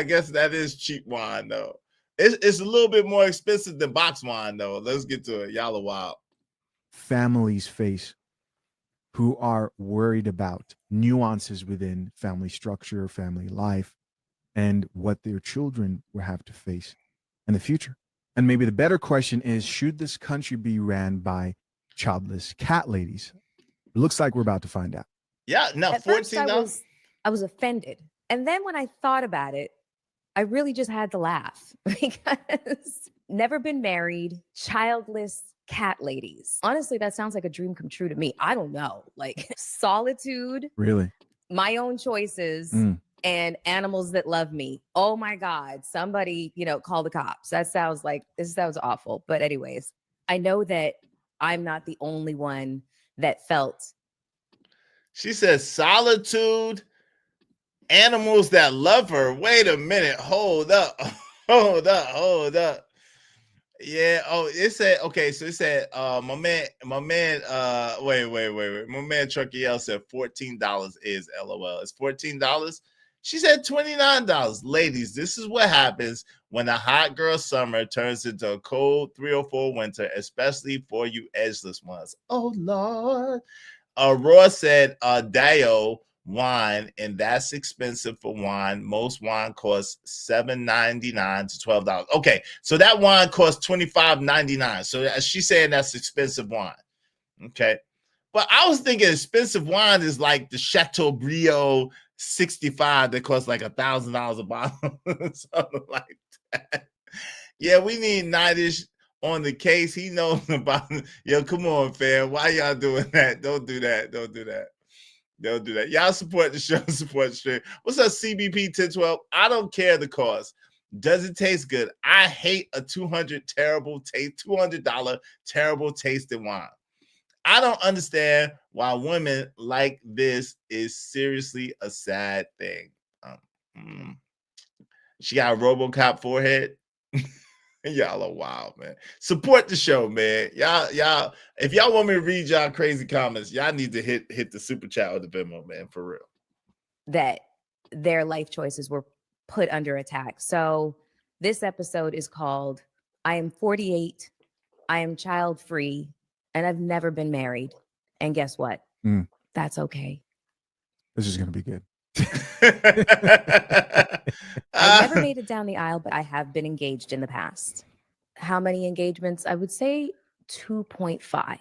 guess that is cheap wine, though. It's a little bit more expensive than box wine, though. Let's get to it. Y'all are wild. families face who are worried about nuances within family structure, family life, and what their children will have to face in the future. And maybe the better question is, should this country be ran by childless cat ladies? It looks like we're about to find out. Yeah, no, At first I was offended. And then when I thought about it, I really just had to laugh because never been married, childless cat ladies. Honestly, that sounds like a dream come true to me. I don't know. Like solitude, Really? my own choices, and animals that love me. Oh my God. Somebody, call the cops. This sounds awful. But anyways, I know that I'm not the only one that felt. She says solitude, animals that love her. Wait a minute. Hold up. Yeah. Oh, it said, okay. So it said, my man, wait. My man Trucky L said $14 is LOL. It's $14. She said $29. Ladies, this is what happens when a hot girl summer turns into a cold 304 winter, especially for you edgeless ones. Oh, Lord. Roy said, Dio wine, and that's expensive for wine. Most wine costs $7.99 to $12. Okay, so that wine costs $25.99. So she's saying that's expensive wine. Okay, but I was thinking expensive wine is like the Chateaubriand 65 that costs like $1,000 a bottle, something like that. Yeah, we need Nightish on the case. He knows about it. Yo, come on, fam. Why y'all doing that? Don't do that. Don't do that. Y'all support the show, support the stream. What's up, CBP 1012? I don't care the cost. Does it taste good? I hate a $200 terrible tasting wine. I don't understand why women like this is seriously a sad thing. She got a RoboCop forehead. Y'all are wild, man. Support the show, man. Y'all. If y'all want me to read y'all crazy comments, y'all need to hit the super chat or the Venmo, man, for real. That their life choices were put under attack. So this episode is called I Am 48, I Am Child Free, and I've never been married. And guess what? That's okay. This is going to be good. I never made it down the aisle, but I have been engaged in the past. How many engagements? I would say 2.5.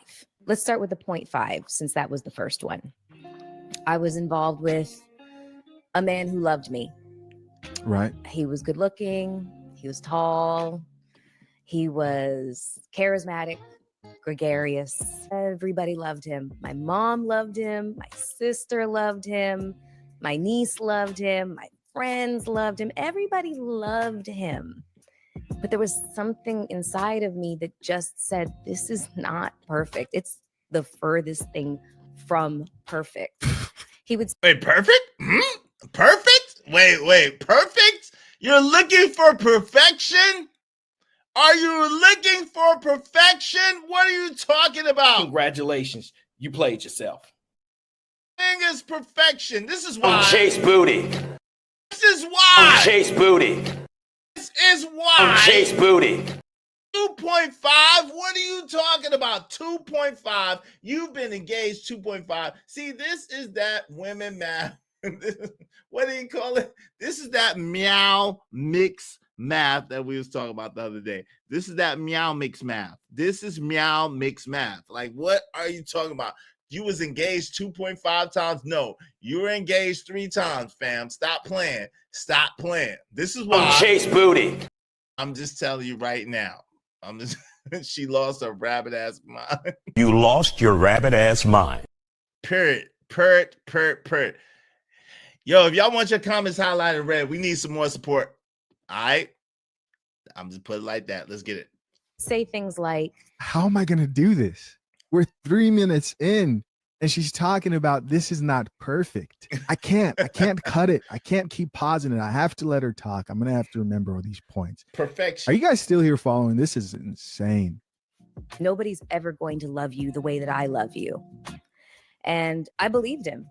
Let's start with the 0.5 since that was the first one. I was involved with a man who loved me. Right. He was good looking. He was tall. He was charismatic, gregarious. Everybody loved him. My mom loved him. My sister loved him. My niece loved him. My friends loved him. Everybody loved him. But there was something inside of me that just said, this is not perfect. It's the furthest thing from perfect. He would Wait, perfect? Perfect? Wait, perfect? You're looking for perfection? Are you looking for perfection? What are you talking about? Congratulations. You played yourself. Thing is perfection. This is why. Chase Booty. This is why. Chase Booty. This is why. Chase Booty. 2.5. What are you talking about? 2.5. You've been engaged 2.5. See, this is that women math. What do you call it? This is that meow mix math that we was talking about the other day. This is that meow mix math. This is meow mix math. Like, what are you talking about? You was engaged 2.5 times. No, you were engaged 3 times, fam. Stop playing. Stop playing. This is why. Chase Booty. I'm just telling you right now. She lost her rabbit ass mind. You lost your rabbit ass mind. Period. Yo, if y'all want your comments highlighted red, we need some more support. All right. I'm just put it like that. Let's get it. say things like, how am I going to do this? We're 3 minutes in and she's talking about this is not perfect. I can't cut it. I can't keep pausing it. I have to let her talk. I'm going to have to remember all these points. Perfection. Are you guys still here following? This is insane. nobody's ever going to love you the way that I love you. And I believed him.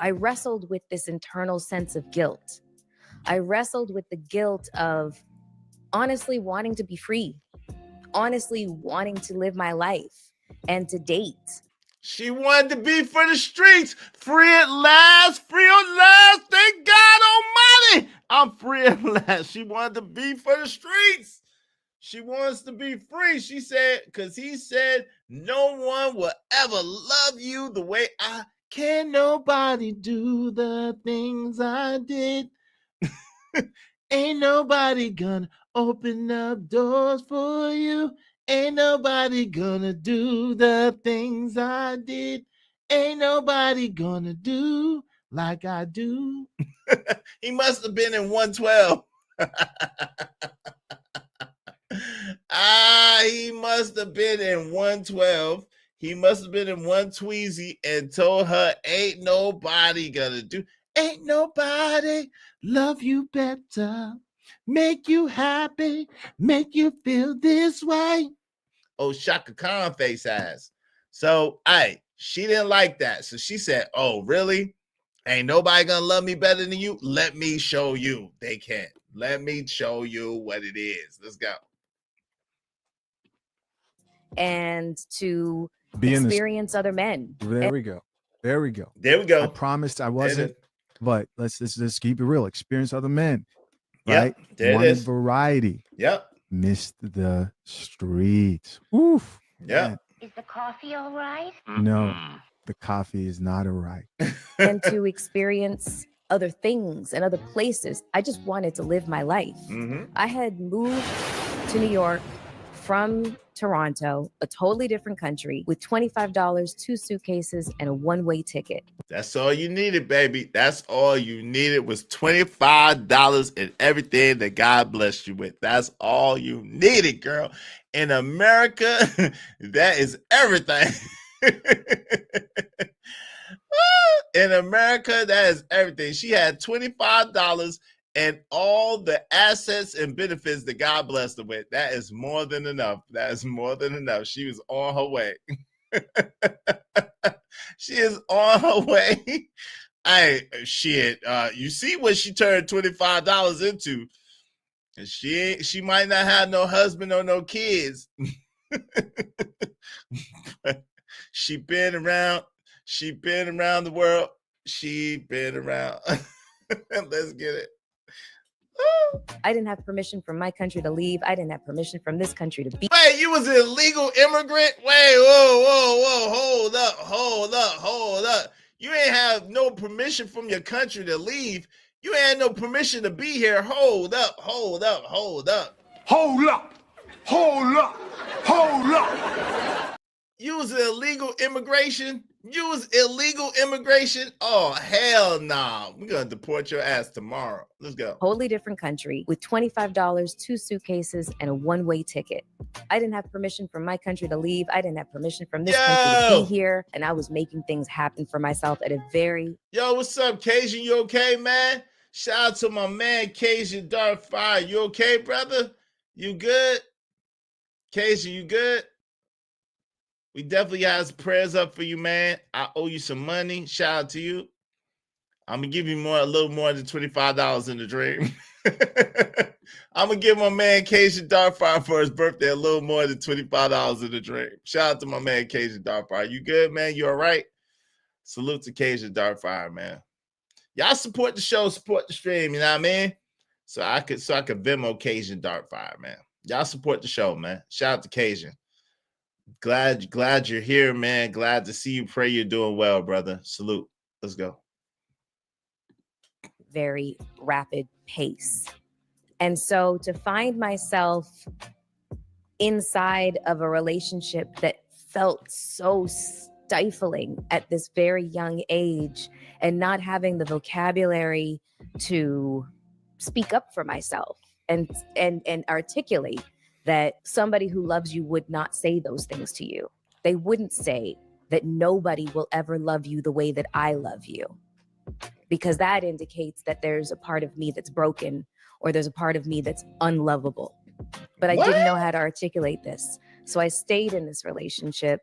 I wrestled with this internal sense of guilt. I wrestled with the guilt of honestly wanting to be free, honestly wanting to live my life and to date. She wanted to be for the streets. Free at last. Free at last. Thank God Almighty. I'm free at last. She wanted to be for the streets. She wants to be free. She said, because he said, no one will ever love you the way I can. Nobody do the things I did. Ain't nobody gonna open up doors for you. Ain't nobody gonna do the things I did. Ain't nobody gonna do like I do. He must have been in 112. He must have been in 112. He must have been in 120 and told her, ain't nobody gonna do. Ain't nobody love you better, make you happy, make you feel this way. Oh, Shaka Khan face ass. So, she didn't like that. So she said, oh, really? Ain't nobody gonna love me better than you? Let me show you. They can. Let me show you what it is. Let's go. And to Be in this- experience other men. There we go. There we go. There we go. I promised I wasn't, but let's just keep it real. Experience other men. Yep, Right? there it Wanted is. variety. Yep. Missed the streets. Oof. Yep. Is the coffee all right? No, the coffee is not all right. And to experience other things and other places. I just wanted to live my life. Mm-hmm. I had moved to New York from Toronto, a totally different country, with $25, 2 suitcases, and a one-way ticket. That's all you needed, baby. That's all you needed was $25 and everything that God blessed you with. That's all you needed, girl. In America, that is everything. In America, that is everything. She had $25 and all the assets and benefits that God blessed her with. That is more than enough. That is more than enough. She was on her way. She is on her way. Shit. You see what she turned $25 into. She might not have no husband or no kids. She been around the world. She been around. Let's get it. I didn't have permission from my country to leave. I didn't have permission from this country to be. Wait, you was an illegal immigrant? Wait, whoa. Hold up. You ain't have no permission from your country to leave. You ain't had no permission to be here. Hold up. You was an illegal immigration? Oh, hell nah. We're going to deport your ass tomorrow. Let's go. Totally different country with $25, 2 suitcases, and a one-way ticket. I didn't have permission from my country to leave. I didn't have permission from this country to be here. And I was making things happen for myself at a very... Yo, what's up, Cajun? You okay, man? Shout out to my man, Cajun Dark Fire. You okay, brother? You good? Cajun, you good? We definitely have prayers up for you, man. I owe you some money. Shout out to you. I'm going to give you a little more than $25 in the dream. I'm going to give my man Cajun Darkfire for his birthday a little more than $25 in the dream. Shout out to my man Cajun Darkfire. You good, man? You all right? Salute to Cajun Darkfire, man. Y'all support the show, support the stream, you know what I mean? So I could Venmo Cajun Darkfire, man. Y'all support the show, man. Shout out to Cajun. Glad you're here, man. Glad to see you. Pray you're doing well, brother. Salute. Let's go. Very rapid pace. And so to find myself inside of a relationship that felt so stifling at this very young age and not having the vocabulary to speak up for myself and articulate that somebody who loves you would not say those things to you. They wouldn't say that nobody will ever love you the way that I love you, because that indicates that there's a part of me that's broken or there's a part of me that's unlovable. But I didn't know how to articulate this. So I stayed in this relationship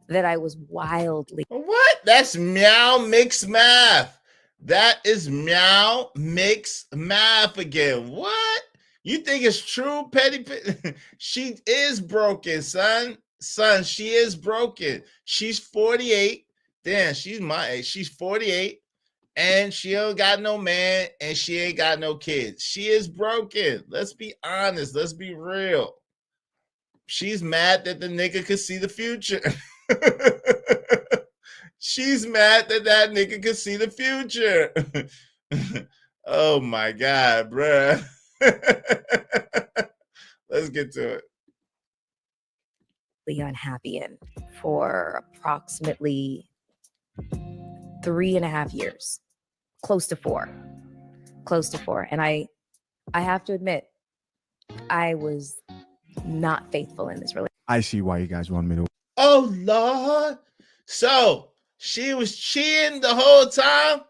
that I was wildly. What? That's meow mix math. That is meow mix math again. What? You think it's true, Petty? She is broken, son. Son, she is broken. She's 48. Damn, she's my age. She's 48. And she don't got no man. And she ain't got no kids. She is broken. Let's be honest. Let's be real. She's mad that the nigga could see the future. She's mad that nigga could see the future. Oh, my God, bruh. Let's get to it. Unhappy in for approximately 3.5 years, close to four. And I have to admit, I was not faithful in this relationship. I see why you guys want me to. Oh, Lord. So she was cheating the whole time.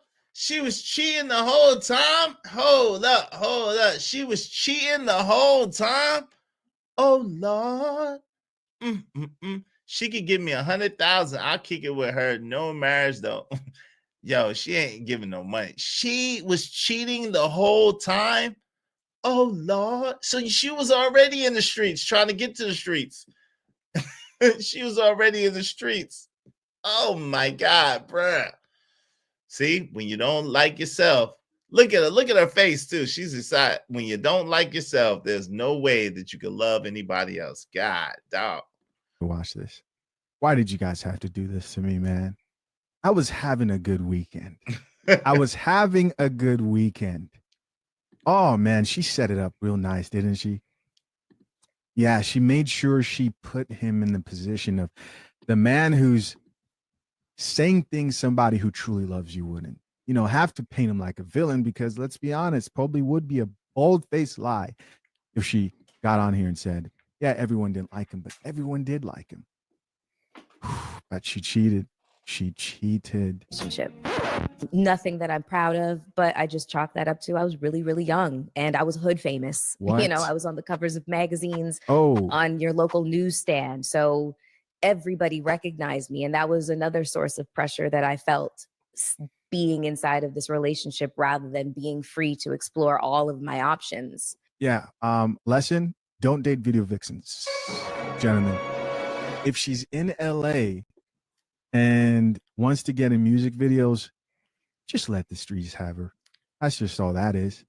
Hold up. She was cheating the whole time. Oh, Lord. She could give me 100,000. I'll kick it with her. No marriage, though. Yo, she ain't giving no money. She was cheating the whole time. Oh, Lord. So she was already in the streets, trying to get to the streets. She was already in the streets. Oh, my God, bruh. See, when you don't like yourself, look at her. Look at her face, too. She's decided when you don't like yourself, there's no way that you can love anybody else. God, dog. Watch this. Why did you guys have to do this to me, man? I was having a good weekend. Oh, man, she set it up real nice, didn't she? Yeah, she made sure she put him in the position of the man who's saying things somebody who truly loves you wouldn't. You know, have to paint him like a villain, because let's be honest, probably would be a bold-faced lie if she got on here and said, yeah, everyone didn't like him, but everyone did like him. But she cheated. She cheated. Relationship. Nothing that I'm proud of, but I just chalk that up to I was really, really young and I was hood famous. What? You know, I was on the covers of magazines, Oh, on your local newsstand. So everybody recognized me. And that was another source of pressure that I felt being inside of this relationship rather than being free to explore all of my options. yeah. Lesson: don't date video vixens, gentlemen. If she's in LA and wants to get in music videos, just let the streets have her. That's just all that is.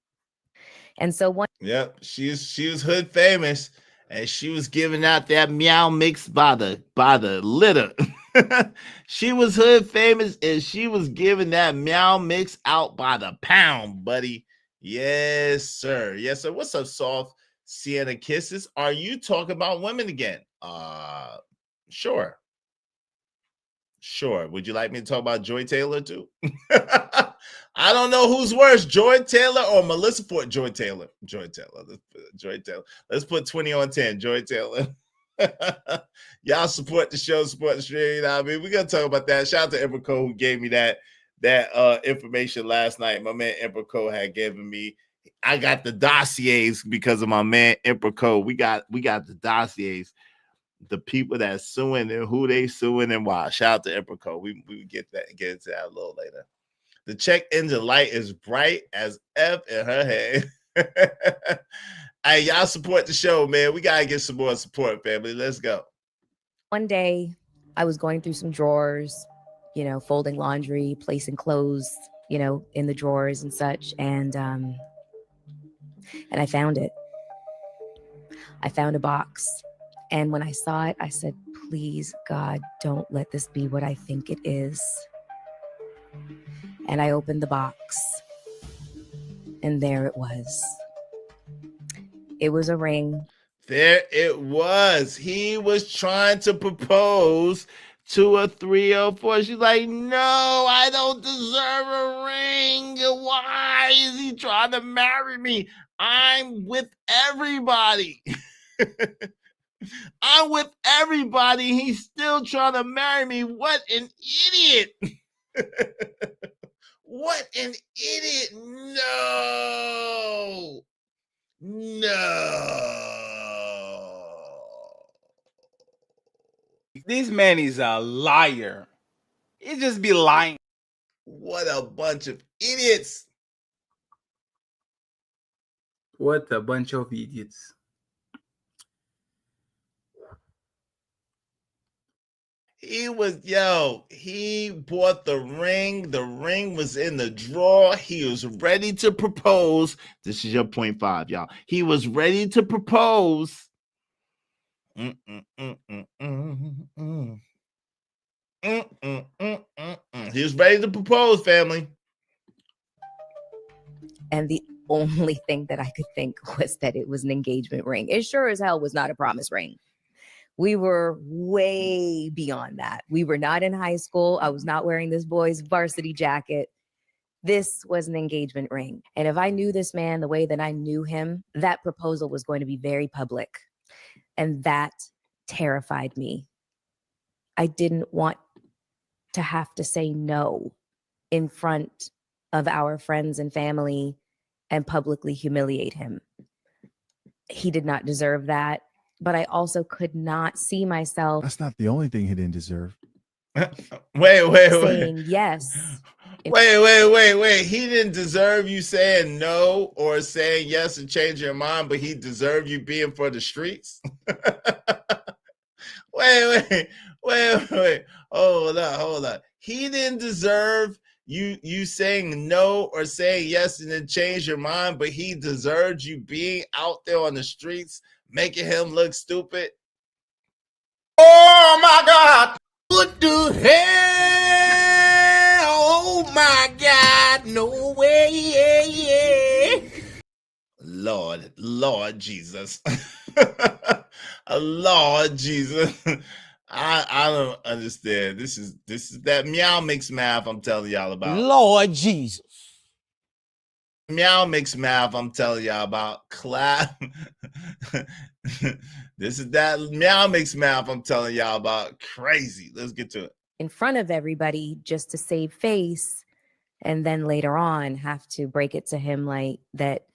And so one Yep, she was hood famous, and she was giving out that meow mix by the litter. She was hood famous, and she was giving that meow mix out by the pound, buddy. Yes, sir. Yes, sir. What's up, Soft Sienna Kisses? Are you talking about women again? Sure. Sure. Would you like me to talk about Joy Taylor too? I don't know who's worse, Joy Taylor or Melissa Ford. Joy Taylor. Joy Taylor. Joy Taylor. Let's put 20 on 10. Joy Taylor. Y'all support the show, support the stream. You know what I mean? We're gonna talk about that. Shout out to Emperor Cole who gave me that information last night. My man Emperor Cole had given me. I got the dossiers because of my man Emperor Cole. We got the dossiers. The people that suing and who they suing and why. Shout out to Emperor Cole. We get into that a little later. The check engine light is bright as F in her head. Hey, y'all support the show, man. We gotta get some more support, family. Let's go. One day I was going through some drawers, you know, folding laundry, placing clothes, you know, in the drawers and such. And I found it. I found a box. And when I saw it, I said, please, God, don't let this be what I think it is. And I opened the box. And there it was. It was a ring. There it was. He was trying to propose to a 304. She's like, no, I don't deserve a ring. Why is he trying to marry me? I'm with everybody. I'm with everybody. He's still trying to marry me. What an idiot. What an idiot. No. This man is a liar. He just be lying. What a bunch of idiots. What a bunch of idiots. He bought the ring. The ring was in the drawer. He was ready to propose. This is your 0.5, y'all. He was ready to propose. He was ready to propose, family. And the only thing that I could think was that it was an engagement ring. It sure as hell was not a promise ring. We were way beyond that. We were not in high school. I was not wearing this boy's varsity jacket. This was an engagement ring. And if I knew this man the way that I knew him, that proposal was going to be very public. And that terrified me. I didn't want to have to say no in front of our friends and family and publicly humiliate him. He did not deserve that. But I also could not see myself. That's not the only thing he didn't deserve. Wait. Saying yes. Wait. He didn't deserve you saying no or saying yes and change your mind, but he deserved you being for the streets. Wait. Hold on. He didn't deserve you saying no or saying yes and then change your mind, but he deserved you being out there on the streets, making him look stupid. Oh my God! What the hell? Oh my God! No way! Lord Jesus. Lord Jesus. I don't understand. This is that Meow Mix math I'm telling y'all about. Lord Jesus. Meow Mix math I'm telling y'all about. Clap. This is that Meow Mix math I'm telling y'all about. Crazy. Let's get to it. In front of everybody just to save face, and then later on have to break it to him like that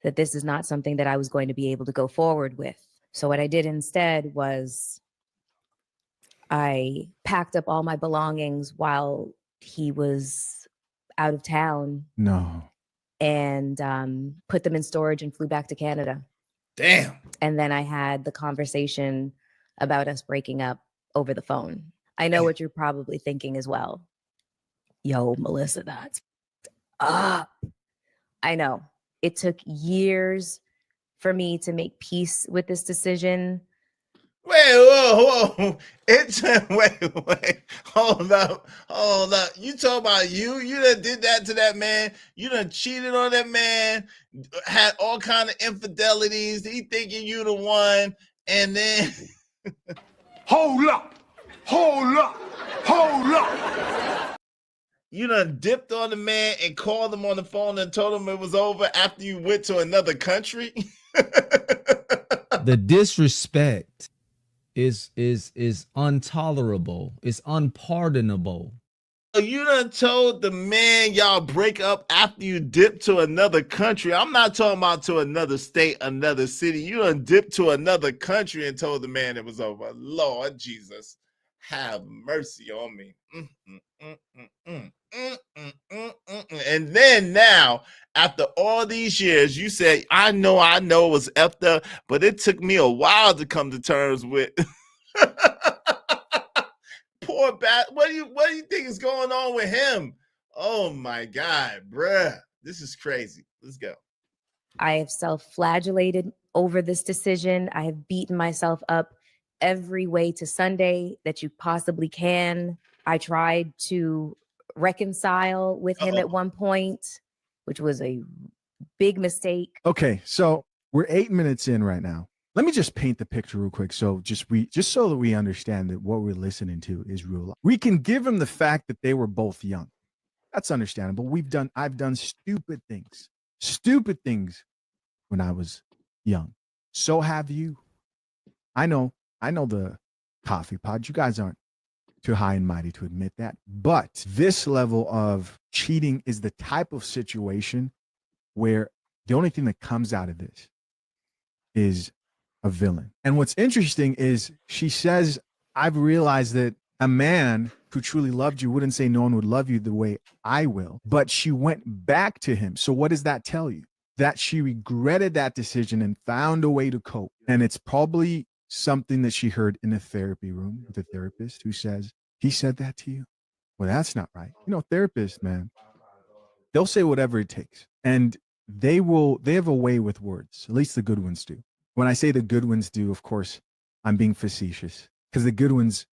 this is not something that I was going to be able to go forward with. So what I did instead was I packed up all my belongings while he was out of town. No. And put them in storage and flew back to Canada. Damn. And then I had the conversation about us breaking up over the phone. I know what you're probably thinking as well. Yo, Melissa, that's up. I know. It took years for me to make peace with this decision. Wait, whoa. Wait. Hold up. You talking about you? You done did that to that man. You done cheated on that man. Had all kind of infidelities. He thinking you the one, and then hold up. You done dipped on the man and called him on the phone and told him it was over after you went to another country. The disrespect is intolerable. It's unpardonable. You done told the man y'all break up after you dip to another country. I'm not talking about to another state, another city. You done dipped to another country and told the man it was over. Lord Jesus, have mercy on me. And then now, after all these years, you say, I know it was effed up, but it took me a while to come to terms with. Poor bat. What do you think is going on with him? Oh my God, bruh. This is crazy. Let's go. I have self-flagellated over this decision. I have beaten myself up every way to Sunday that you possibly can. I tried to reconcile with him at one point, which was a big mistake. Okay, so we're 8 minutes in right now. Let me just paint the picture real quick. So just so that we understand that what we're listening to is real life. We can give them the fact that they were both young. That's understandable. I've done stupid things when I was young. So have you. I know the coffee pod. You guys aren't too high and mighty to admit that. But this level of cheating is the type of situation where the only thing that comes out of this is a villain. And what's interesting is she says, I've realized that a man who truly loved you wouldn't say no one would love you the way I will, but she went back to him. So what does that tell you? That she regretted that decision and found a way to cope. And it's probably something that she heard in a therapy room with a therapist who says, he said that to you? Well, that's not right. You know, therapists, man, they'll say whatever it takes. And they have a way with words. At least the good ones do. When I say the good ones do, of course, I'm being facetious because the good ones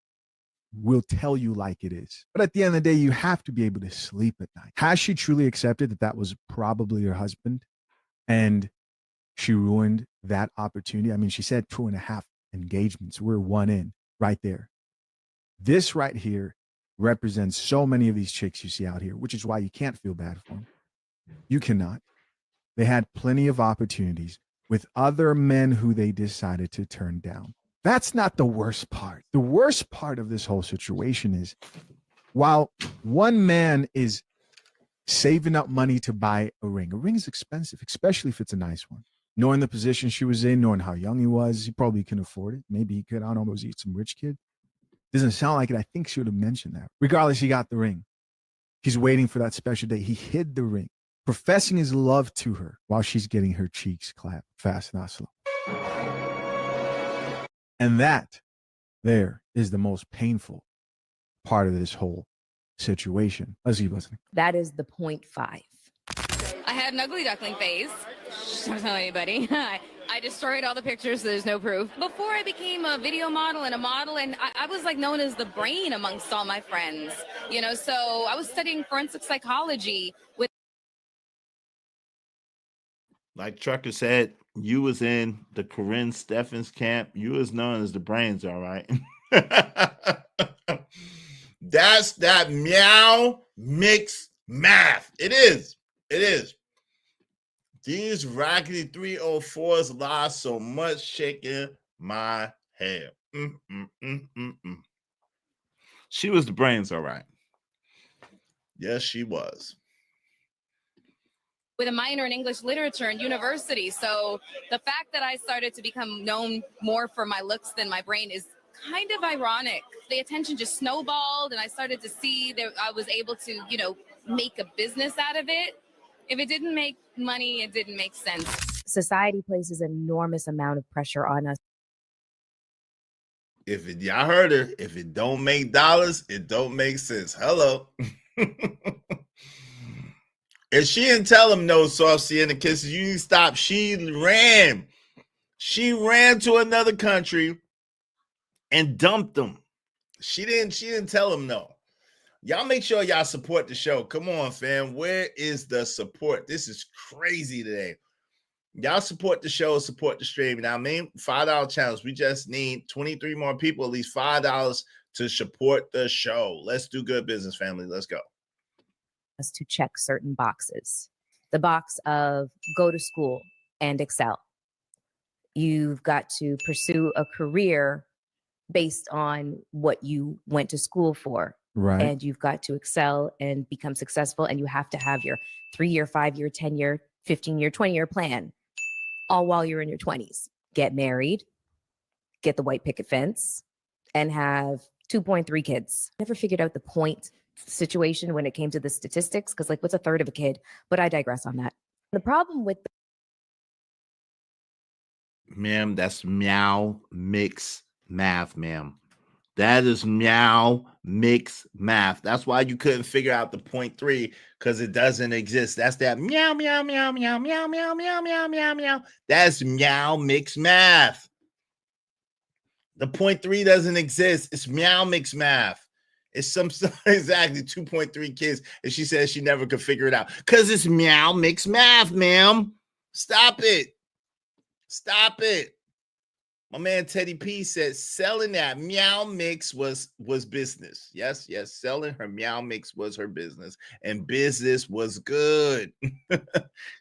will tell you like it is. But at the end of the day, you have to be able to sleep at night. Has she truly accepted that that was probably her husband and she ruined that opportunity? I mean, she said 2.5 engagements. We're one in right there. This right here represents so many of these chicks you see out here, which is why you can't feel bad for them. You cannot. They had plenty of opportunities with other men who they decided to turn down. That's not the worst part. The worst part of this whole situation is while one man is saving up money to buy a ring is expensive, especially if it's a nice one. Knowing the position she was in, knowing how young he was, he probably can afford it. Maybe he could, I don't know, was he some rich kid? Doesn't sound like it. I think she would have mentioned that. Regardless, he got the ring. He's waiting for that special day. He hid the ring, professing his love to her while she's getting her cheeks clapped fast, not slow. And that there is the most painful part of this whole situation. Let's keep listening. That is the 0.5. I had an ugly duckling phase. Don't tell anybody. I destroyed all the pictures, so there's no proof. Before I became a video model and a model, and I was like known as the brain amongst all my friends, you know, so I was studying forensic psychology with. Like Trucker said, You was in the Corinne Steffens camp. You was known as the brains, all right. That's that meow mix math. It is. It is. These raggedy 304s lie so much shaking my head. She was the brains, all right. Yes, she was. With a minor in English literature and university. So the fact that I started to become known more for my looks than my brain is kind of ironic. The attention just snowballed, and I started to see that I was able to, you know, make a business out of it. If it didn't make money, it didn't make sense. Society places an enormous amount of pressure on us. If it, y'all heard her, if it don't make dollars, it don't make sense. Hello. If she didn't tell him no, soft Sienna kisses, you need to stop. She ran. She ran to another country and dumped him. She didn't tell him no. Y'all make sure y'all support the show. Come on, fam. Where is the support? This is crazy today. Y'all support the show, support the stream. Now, I mean, $5 challenge. We just need 23 more people, at least $5 to support the show. Let's do good business, family. Let's go. To check certain boxes. The box of go to school and excel. You've got to pursue a career based on what you went to school for. Right. And you've got to excel and become successful. And you have to have your 3-year, 5-year, 10-year, 15-year, 20-year plan, all while you're in your 20s. Get married, get the white picket fence, and have 2.3 kids. Never figured out the point situation when it came to the statistics, because like, what's a third of a kid? But I digress on that. The problem with Ma'am, that's meow mix math, ma'am. That is meow mix math. That's why you couldn't figure out the 0.3, because it doesn't exist. That's that meow, meow, meow, meow, meow, meow, meow, meow, meow, meow. That's meow mix math. The 0.3 doesn't exist. It's meow mix math. It's some exactly 2.3 kids. And she says she never could figure it out because it's meow mix math, ma'am. Stop it. Stop it. My man Teddy P said selling that meow mix was business. Yes, selling her meow mix was her business, and business was good.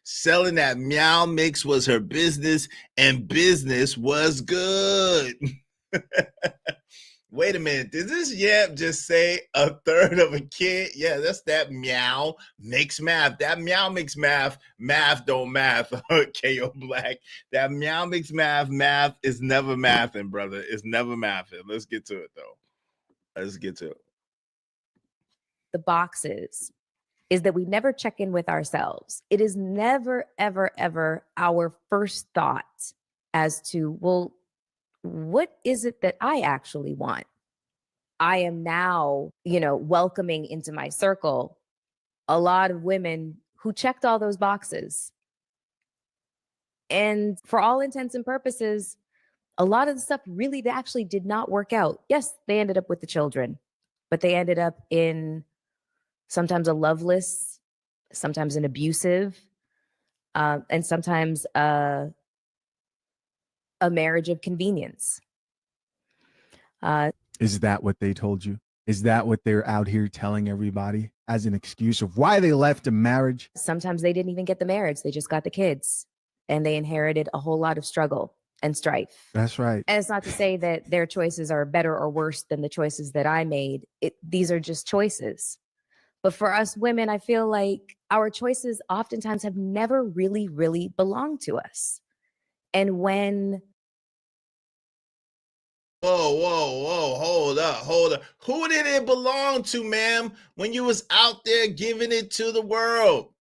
Selling that meow mix was her business, and business was good. Wait a minute, did this yap just say a third of a kid? Yeah, that's that meow mix math. That meow mix math don't math. KO Black. That meow mix math is never mathing, brother. It's never mathing. Let's get to it, though. Let's get to it. the boxes is that we never check in with ourselves. It is never, ever, ever our first thought as to, well, what is it that I actually want? I am now, welcoming into my circle a lot of women who checked all those boxes. And for all intents and purposes, a lot of the stuff really actually did not work out. Yes, they ended up with the children, but they ended up in sometimes a loveless, sometimes an abusive, and sometimes a marriage of convenience. Is that what they told you? Is that what they're out here telling everybody as an excuse of why they left a marriage? Sometimes they didn't even get the marriage. They just got the kids, and they inherited a whole lot of struggle and strife. That's right. And it's not to say that their choices are better or worse than the choices that I made. These are just choices. But for us women, I feel like our choices oftentimes have never really, really belonged to us. And when... Whoa, hold up. Who did it belong to, ma'am, when you was out there giving it to the world?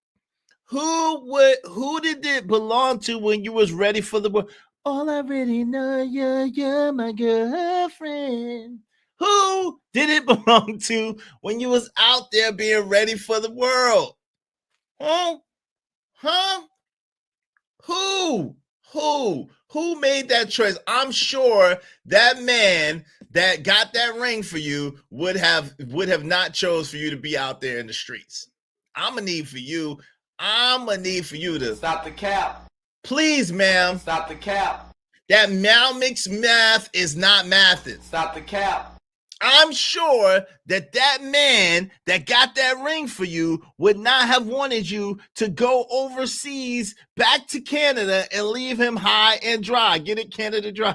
Who did it belong to when you was ready for the world? All I really know, you're my girlfriend. Who did it belong to when you was out there being ready for the world? Huh? Who made that choice? I'm sure that man that got that ring for you would have not chose for you to be out there in the streets. I'm gonna need for you to stop the cap. Please, ma'am. Stop the cap. That Mal mixed math is not mathing. Stop the cap. I'm sure that man that got that ring for you would not have wanted you to go overseas back to Canada and leave him high and dry. Get it, Canada dry.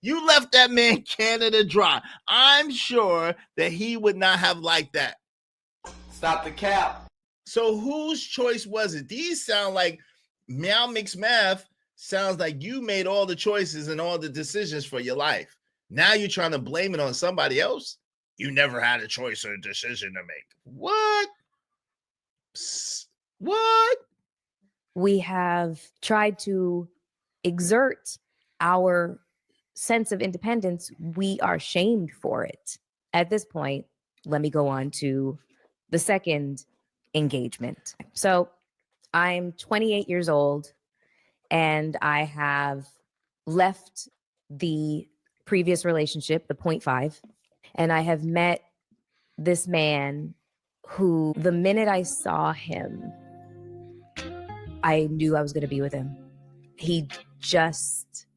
You left that man Canada dry. I'm sure that he would not have liked that. Stop the cap. So whose choice was it? These sound like Mal Mixed Math sounds like you made all the choices and all the decisions for your life. Now you're trying to blame it on somebody else? You never had a choice or a decision to make. What? What? We have tried to exert our sense of independence. We are shamed for it. At this point, let me go on to the second engagement. So I'm 28 years old and I have left the previous relationship, the 0.5, and I have met this man who, the minute I saw him, I knew I was going to be with him. He just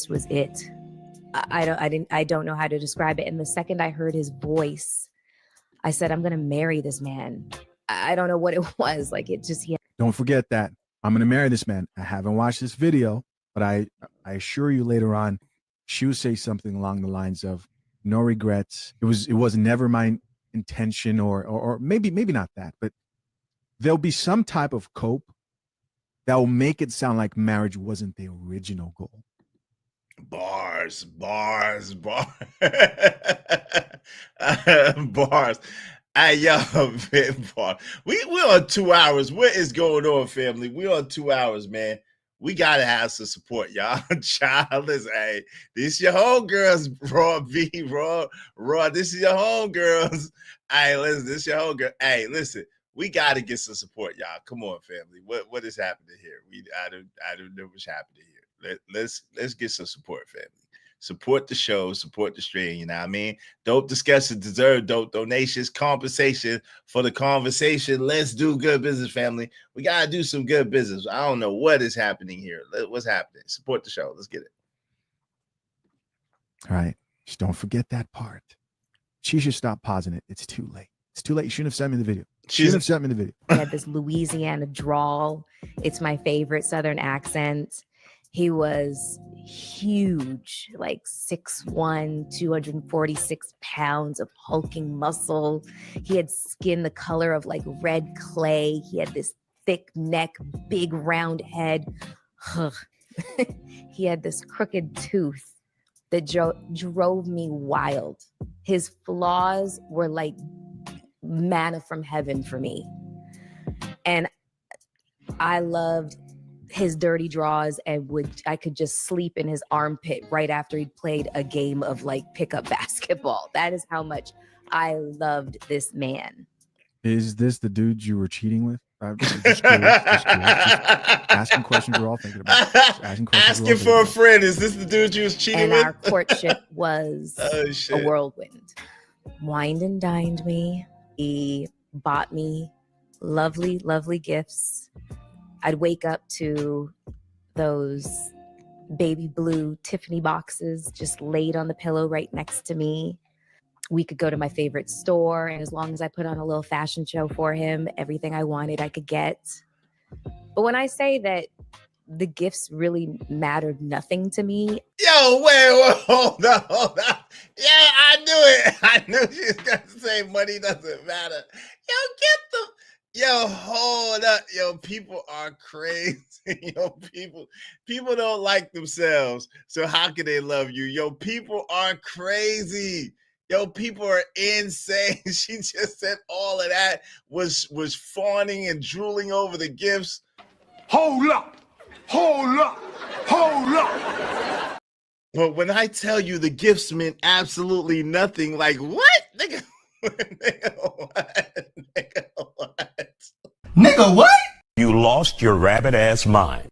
was it. I don't know how to describe it. And the second I heard his voice, I said, I'm going to marry this man. I don't know what it was. Like, it just, Don't forget that. I'm going to marry this man. I haven't watched this video, but I assure you later on, she will say something along the lines of no regrets. It was never my intention or maybe not that, but there'll be some type of cope that will make it sound like marriage wasn't the original goal. Bars. Bars. Hey, yo, man, bar. We're on 2 hours. What is going on, family? We're on 2 hours, man. We gotta have some support, y'all. Childless, hey, this your homegirls, Raw B, Raw. This is your homegirls. Hey, listen, this your homegirl. Hey, listen, we gotta get some support, y'all. Come on, family. What is happening here? I don't know what's happening here. Let's get some support, family. Support the show, support the stream. You know what I mean? Dope discussion, deserve dope donations, compensation for the conversation. Let's do good business, family. We got to do some good business. I don't know what is happening here. What's happening? Support the show. Let's get it. All right. Just don't forget that part. She should stop pausing it. It's too late. It's too late. You shouldn't have sent me the video. She had this Louisiana drawl. It's my favorite Southern accent. He was huge, like 6'1", 246 pounds of hulking muscle. He had skin the color of like red clay. He had this thick neck, big round head. He had this crooked tooth that drove me wild. His flaws were like manna from heaven for me. And I loved his dirty draws, and I could just sleep in his armpit right after he'd played a game of like pickup basketball. That is how much I loved this man. Is this the dude you were cheating with? Just asking questions we're all thinking about. Asking for a friend. Is this the dude you was cheating and with? Our courtship was a whirlwind. Wined and dined me. He bought me lovely, lovely gifts. I'd wake up to those baby blue Tiffany boxes just laid on the pillow right next to me. We could go to my favorite store, and as long as I put on a little fashion show for him, everything I wanted I could get. But when I say that the gifts really mattered nothing to me. Yo, wait, hold on. Yeah, I knew it. I knew she was going to say money doesn't matter. Yo, get them. Yo, hold up. Yo, people are crazy. Yo, people don't like themselves. So how can they love you? Yo, people are crazy. Yo, people are insane. She just said all of that was fawning and drooling over the gifts. Hold up. But when I tell you the gifts meant absolutely nothing, like what? Nigga, Nigga, what? You lost your rabbit ass mind.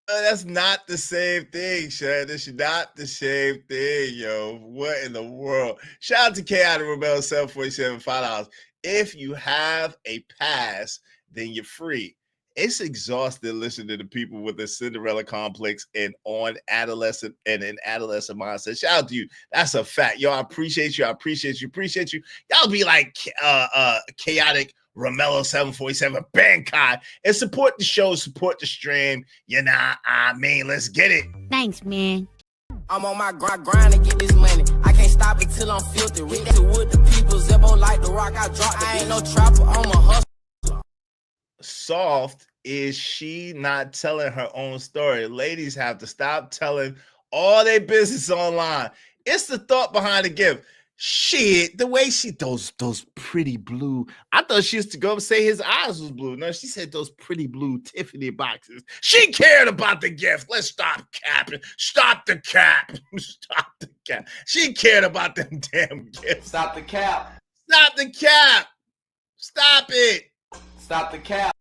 That's not the same thing, Shad. That's not the same thing, yo. What in the world? Shout out to K. Rebel 747 $5. If you have a pass then you're free. It's exhausting listening to people with a Cinderella complex and an adolescent mindset. Shout out to you. That's a fact. Yo, I appreciate you. I appreciate you. Appreciate you. Y'all be like chaotic Romello 747 Bankai and support the show, support the stream. You know, I mean, let's get it. Thanks, man. I'm on my grind to get this money. I can't stop it till I'm filthy. Rich to wood, the people Zebo like the rock. I drop. I ain't no trapper. I'm a hustler. Soft, is she not telling her own story? Ladies have to stop telling all their business online. It's the thought behind the gift. Shit, the way she those pretty blue. I thought she used to go and say his eyes was blue. No, she said those pretty blue Tiffany boxes. She cared about the gift. Let's stop capping. Stop the cap. Stop the cap. She cared about them damn gifts. Stop the cap. Stop the cap. Stop it. Stop the cap.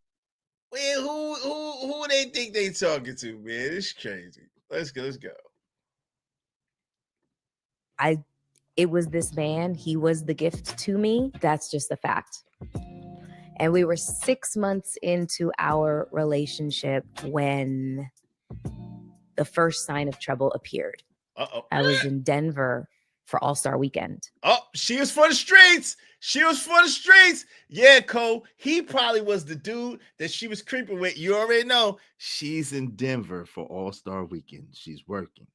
Man, who they think they talking to, man? It's crazy. Let's go. It was this man. He was the gift to me. That's just a fact. And we were 6 months into our relationship when the first sign of trouble appeared. Uh-oh. I was in Denver for All-Star Weekend. Oh, she was for the streets. She was for the streets. Yeah, Cole. He probably was the dude that she was creeping with. You already know. She's in Denver for All-Star Weekend. She's working.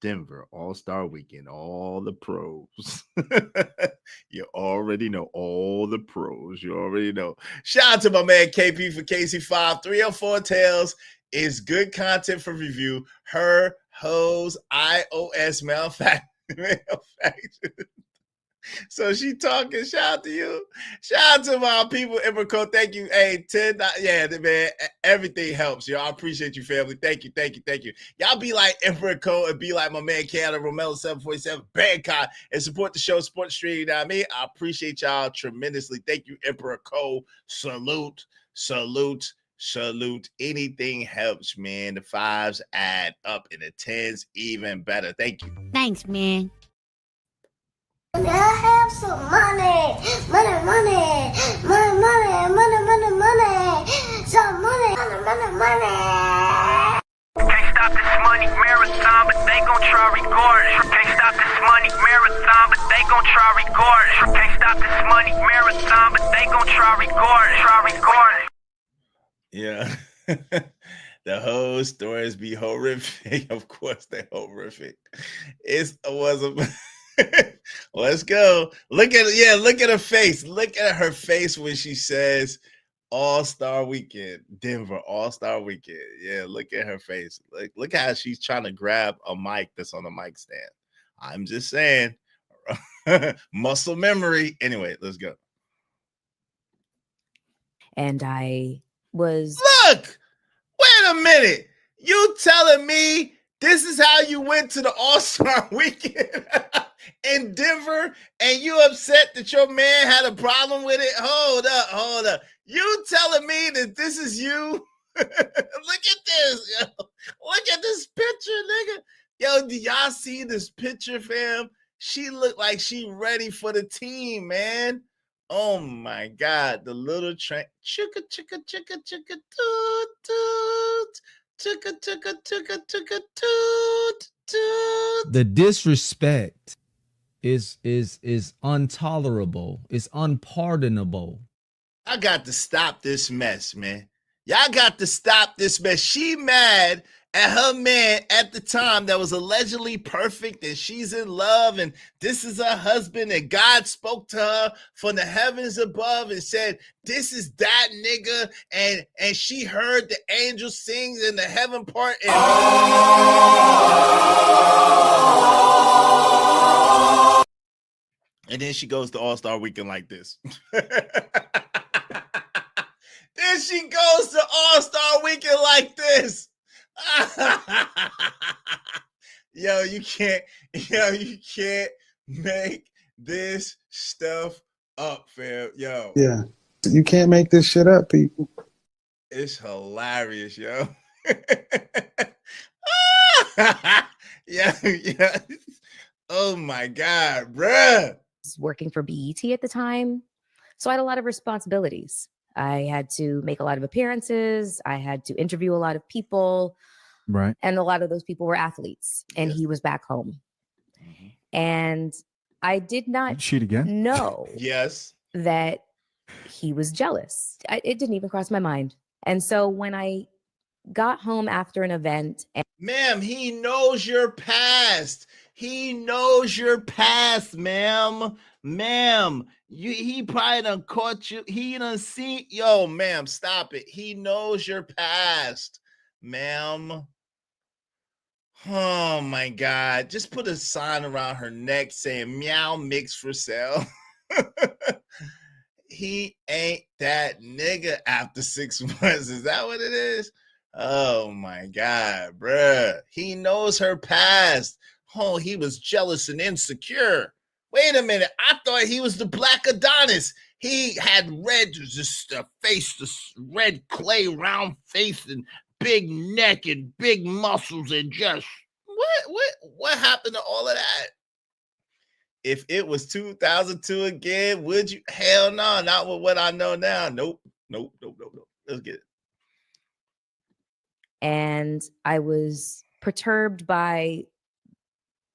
Denver, All-Star Weekend, all the pros. You already know all the pros. You already know. Shout out to my man KP for KC5. 304 Tales is good content for review. Her hoes iOS malfunction. So she talking. Shout out to you. Shout out to my people, Emrico. Thank you. Hey, 10. Yeah, man. Everything helps. Yo, I appreciate you, family. Thank you. Y'all be like Emrico and be like my man Canada Romello 747 Bangkok and support the show, support the stream. You know what I mean? I appreciate y'all tremendously. Thank you, Emrico. Salute. Anything helps, man. The 5s add up and the 10s even better. Thank you. Thanks, man. I have some money. Some money. Can't stop this money marathon, but they gon' try regardless. Can't stop this money marathon, but they gon' try regardless. Can't stop this money marathon, but they gon' try regardless. Yeah. The whole stories be horrific. Of course, they're horrific. It was a let's go. Look at her face. Look at her face when she says All-Star Weekend, Denver, All-Star Weekend. Yeah, look at her face. Look how she's trying to grab a mic that's on a mic stand. I'm just saying. Muscle memory. Anyway, let's go. And I was Look, wait a minute. You telling me this is how you went to the All-Star Weekend in Denver and you upset that your man had a problem with it? Hold up. You telling me that this is you? Look at this, yo. Look at this picture, nigga. Yo, do y'all see this picture, fam? She looked like she ready for the team, man. Oh my God, the little train. Chicka, chicka, chicka, chicka, toot, toot. Chicka, chicka, chicka, chicka, toot, toot. The disrespect is intolerable. It's unpardonable. I got to stop this mess, man. Y'all got to stop this mess. She mad at her man at the time that was allegedly perfect and she's in love and this is her husband and God spoke to her from the heavens above and said, this is that nigga. And she heard the angel sing in the heaven part. And then she goes to All-Star Weekend like this. Then she goes to All-Star Weekend like this. You can't make this stuff up, fam. Yo. Yeah. You can't make this shit up, people. It's hilarious, yo. Yeah. Oh my God, bruh. working for BET at the time. So I had a lot of responsibilities. I had to make a lot of appearances. I had to interview a lot of people. Right. And a lot of those people were athletes. And he was back home. And I did not Cheat again? know Yes. that he was jealous. It didn't even cross my mind. And so when I got home after an event, and Ma'am, he knows your past. He knows your past, ma'am. Ma'am, he probably done caught you. He done seen. Yo, ma'am, stop it. He knows your past, ma'am. Oh my God. Just put a sign around her neck saying meow mix for sale. He ain't that nigga after 6 months. Is that what it is? Oh my God, bruh. He knows her past. Oh, he was jealous and insecure. Wait a minute. I thought he was the Black Adonis. He had red, just a face, this red clay round face and big neck and big muscles and just what happened to all of that? If it was 2002 again, would you? Hell no, not with what I know now. Nope. Let's get it. and I was perturbed by,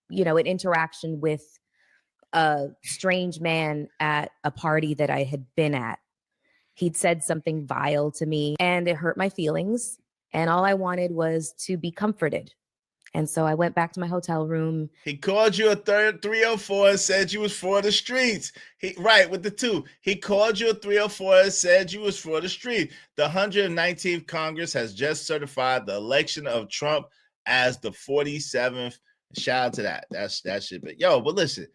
an interaction with a strange man at a party that I had been at. He'd said something vile to me and it hurt my feelings. And all I wanted was to be comforted. And so I went back to my hotel room. He called you a 304 and said you was for the streets. Right, with the two. He called you a 304 and said you was for the street. The 119th Congress has just certified the election of Trump as the 47th. Shout out to that. That shit. But listen,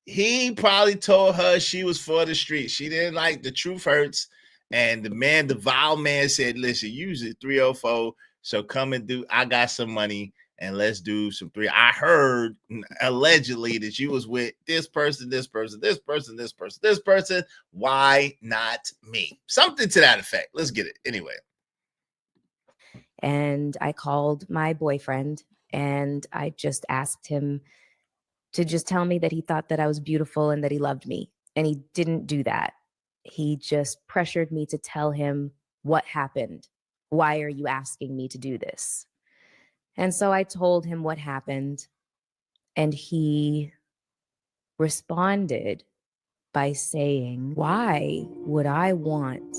he probably told her she was for the street. She didn't like the truth hurts. And the vile man said, listen, use it 304. So come and I got some money. And let's do some three. I heard allegedly that you was with this person. Why not me? Something to that effect. Let's get it. Anyway. And I called my boyfriend and I just asked him to just tell me that he thought that I was beautiful and that he loved me. And he didn't do that. He just pressured me to tell him what happened. Why are you asking me to do this? And so I told him what happened, and he responded by saying, why would I want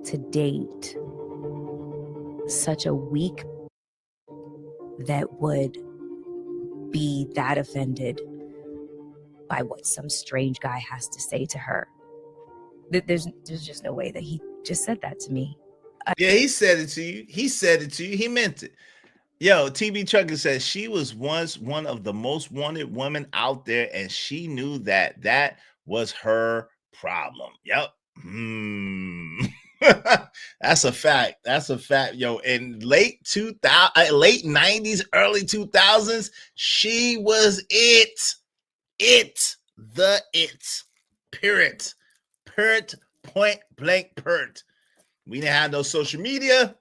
to date such a weak that would be that offended by what some strange guy has to say to her? There's just no way that he just said that to me. Yeah, he said it to you. He meant it. Yo, TB Trucker says she was once one of the most wanted women out there, and she knew that was her problem. Yep. That's a fact. Yo, in late 90s, early 2000s, she was it. Period. Point blank. We didn't have no social media.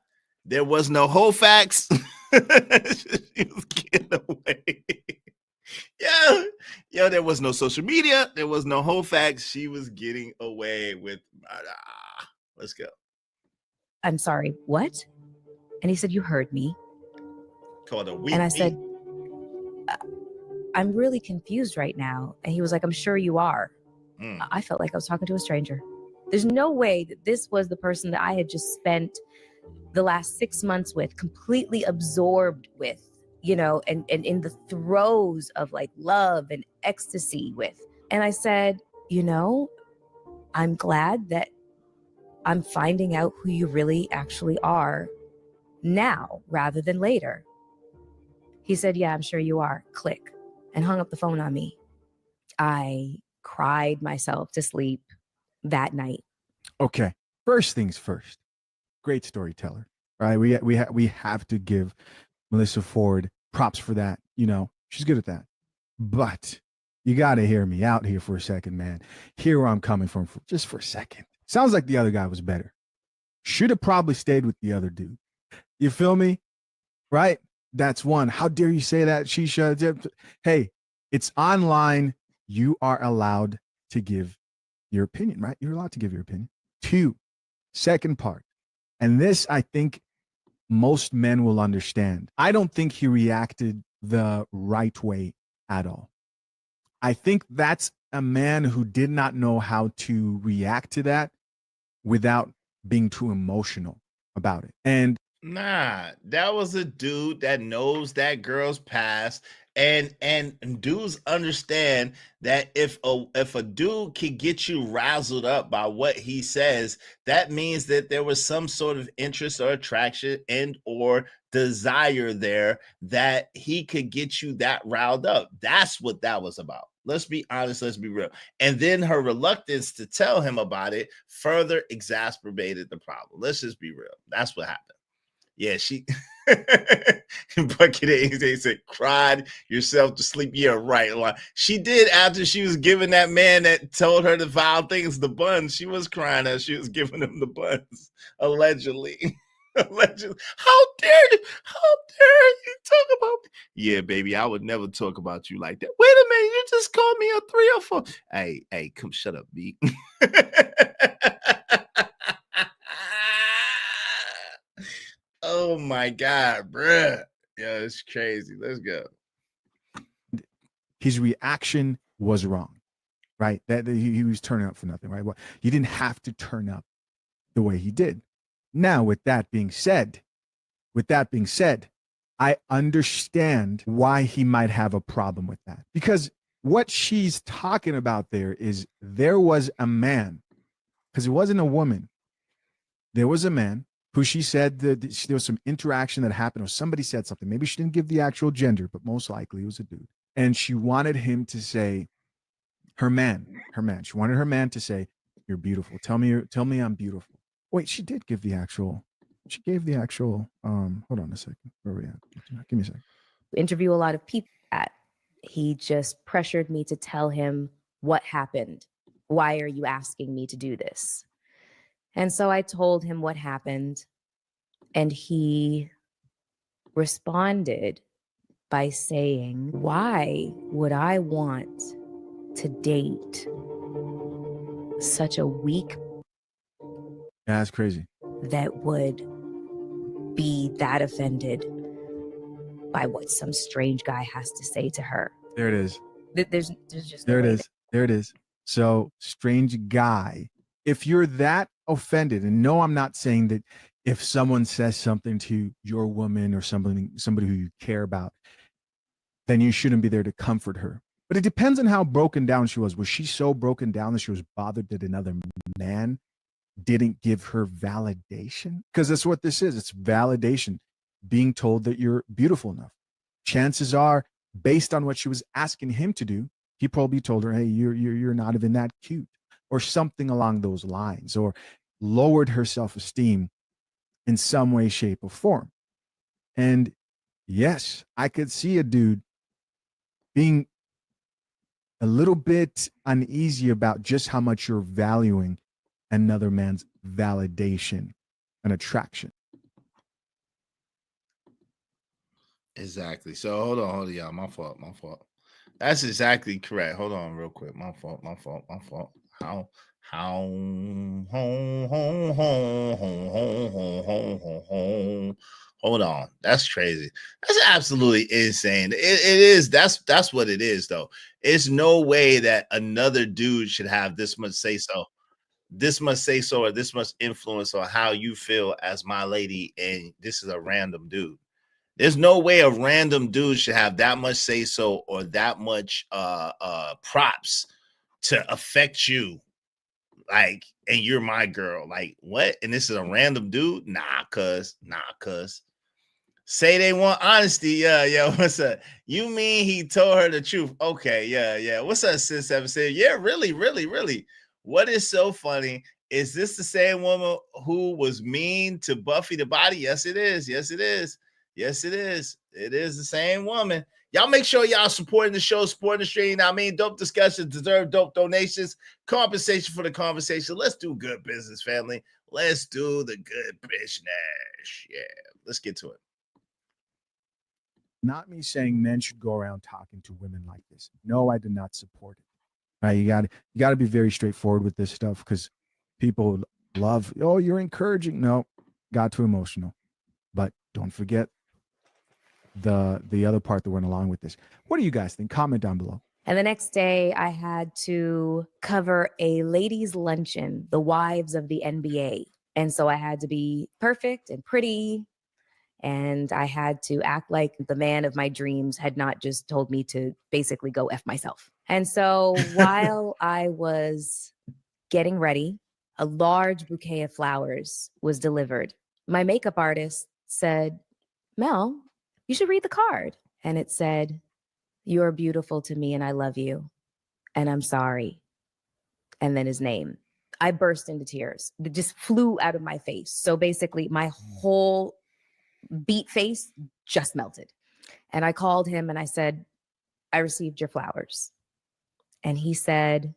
There was no whole facts. She was getting away. Yo, there was no social media. There was no whole facts. She was getting away with murder. Let's go. I'm sorry, what? And he said, you heard me. Called a weak. And I said, I'm really confused right now. And he was like, I'm sure you are. I felt like I was talking to a stranger. There's no way that this was the person that I had just spent the last 6 months with, completely absorbed with, and in the throes of like love and ecstasy with. And I said, I'm glad that I'm finding out who you really actually are now rather than later. He said, yeah, I'm sure you are. Click. And hung up the phone on me. I cried myself to sleep that night. Okay. First things first. Great storyteller, right? We have to give Melissa Ford props for that. She's good at that. But you got to hear me out here for a second, man. Hear where I'm coming from just for a second. Sounds like the other guy was better. Should have probably stayed with the other dude. You feel me? Right? That's one. How dare you say that, Shisha? Hey, it's online. You are allowed to give your opinion, right? You're allowed to give your opinion. 2, Second part, and this I think most men will understand. I don't think he reacted the right way at all. I think that's a man who did not know how to react to that without being too emotional about it. And Nah, that was a dude that knows that girl's past, and dudes understand that if a dude can get you razzled up by what he says, that means that there was some sort of interest or attraction and or desire there that he could get you that riled up. That's what that was about. Let's be honest, let's be real. And then her reluctance to tell him about it further exacerbated the problem. Let's just be real. That's what happened. Yeah, she Bucket Eggs, they said, cried yourself to sleep. Yeah, right. Like, she did after she was giving that man that told her the vile things the buns. She was crying as she was giving him the buns, allegedly. Allegedly. How dare you? How dare you talk about me? Yeah, baby, I would never talk about you like that. Wait a minute, you just called me a 304. Hey, come shut up, B. Oh my God, bruh. Yeah, it's crazy. Let's go. His reaction was wrong, right? That he was turning up for nothing, right? Well, he didn't have to turn up the way he did. Now, with that being said, I understand why he might have a problem with that, because what she's talking about there was a man, because it wasn't a woman. There was a man who she said that there was some interaction that happened, or somebody said something. Maybe she didn't give the actual gender, but most likely it was a dude. And she wanted him to say, her man. She wanted her man to say, "You're beautiful. Tell me I'm beautiful." Wait, she did give the actual. She gave the actual. Hold on a second. Where are we at? Give me a second. Interview a lot of people. That he just pressured me to tell him what happened. Why are you asking me to do this? And so I told him what happened, and he responded by saying, "Why would I want to date such a weak Yeah, that's crazy. that would be that offended by what some strange guy has to say to her?" There it is. There's just There no it way is. There it is. So, strange guy. If you're that offended, and no, I'm not saying that if someone says something to your woman or somebody who you care about, then you shouldn't be there to comfort her. But it depends on how broken down she was. Was she so broken down that she was bothered that another man didn't give her validation? Because that's what this is. It's validation, being told that you're beautiful enough. Chances are, based on what she was asking him to do, he probably told her, "Hey, you're not even that cute," or something along those lines, or lowered her self-esteem in some way, shape, or form. And yes, I could see a dude being a little bit uneasy about just how much you're valuing another man's validation and attraction. Exactly. So hold on, y'all. My fault. That's exactly correct. Hold on, real quick. My fault. Hold on. That's crazy. That's absolutely insane. It is. That's what it is, though. It's no way that another dude should have this much say so. This much say so, or this much influence on how you feel as my lady, and this is a random dude. There's no way a random dude should have that much say so or that much props to affect you. Like, and you're my girl. Like, what? And this is a random dude? Nah, cuz. Say they want honesty. Yeah. What's up? You mean he told her the truth? Okay, yeah. What's up, Sis 7 said? Yeah, really. What is so funny? Is this the same woman who was mean to Buffy the Body? Yes, it is. It is the same woman. Y'all make sure y'all supporting the show, supporting the stream. I mean, dope discussions deserve dope donations, compensation for the conversation. Let's do good business, family. Let's do the good business. Yeah, let's get to it. Not me saying men should go around talking to women like this. No, I do not support it. Right? You got to be very straightforward with this stuff, because people love. Oh, you're encouraging. No, got too emotional. But don't forget the other part that went along with this. What do you guys think? Comment down below. And the next day, I had to cover a ladies' luncheon, the wives of the NBA. And so I had to be perfect and pretty. And I had to act like the man of my dreams had not just told me to basically go F myself. And so while I was getting ready, a large bouquet of flowers was delivered. My makeup artist said, Mel, you should read the card. And it said, "You're beautiful to me and I love you. And I'm sorry." And then his name. I burst into tears. It just flew out of my face. So basically, my whole beat face just melted. And I called him and I said, "I received your flowers." And he said,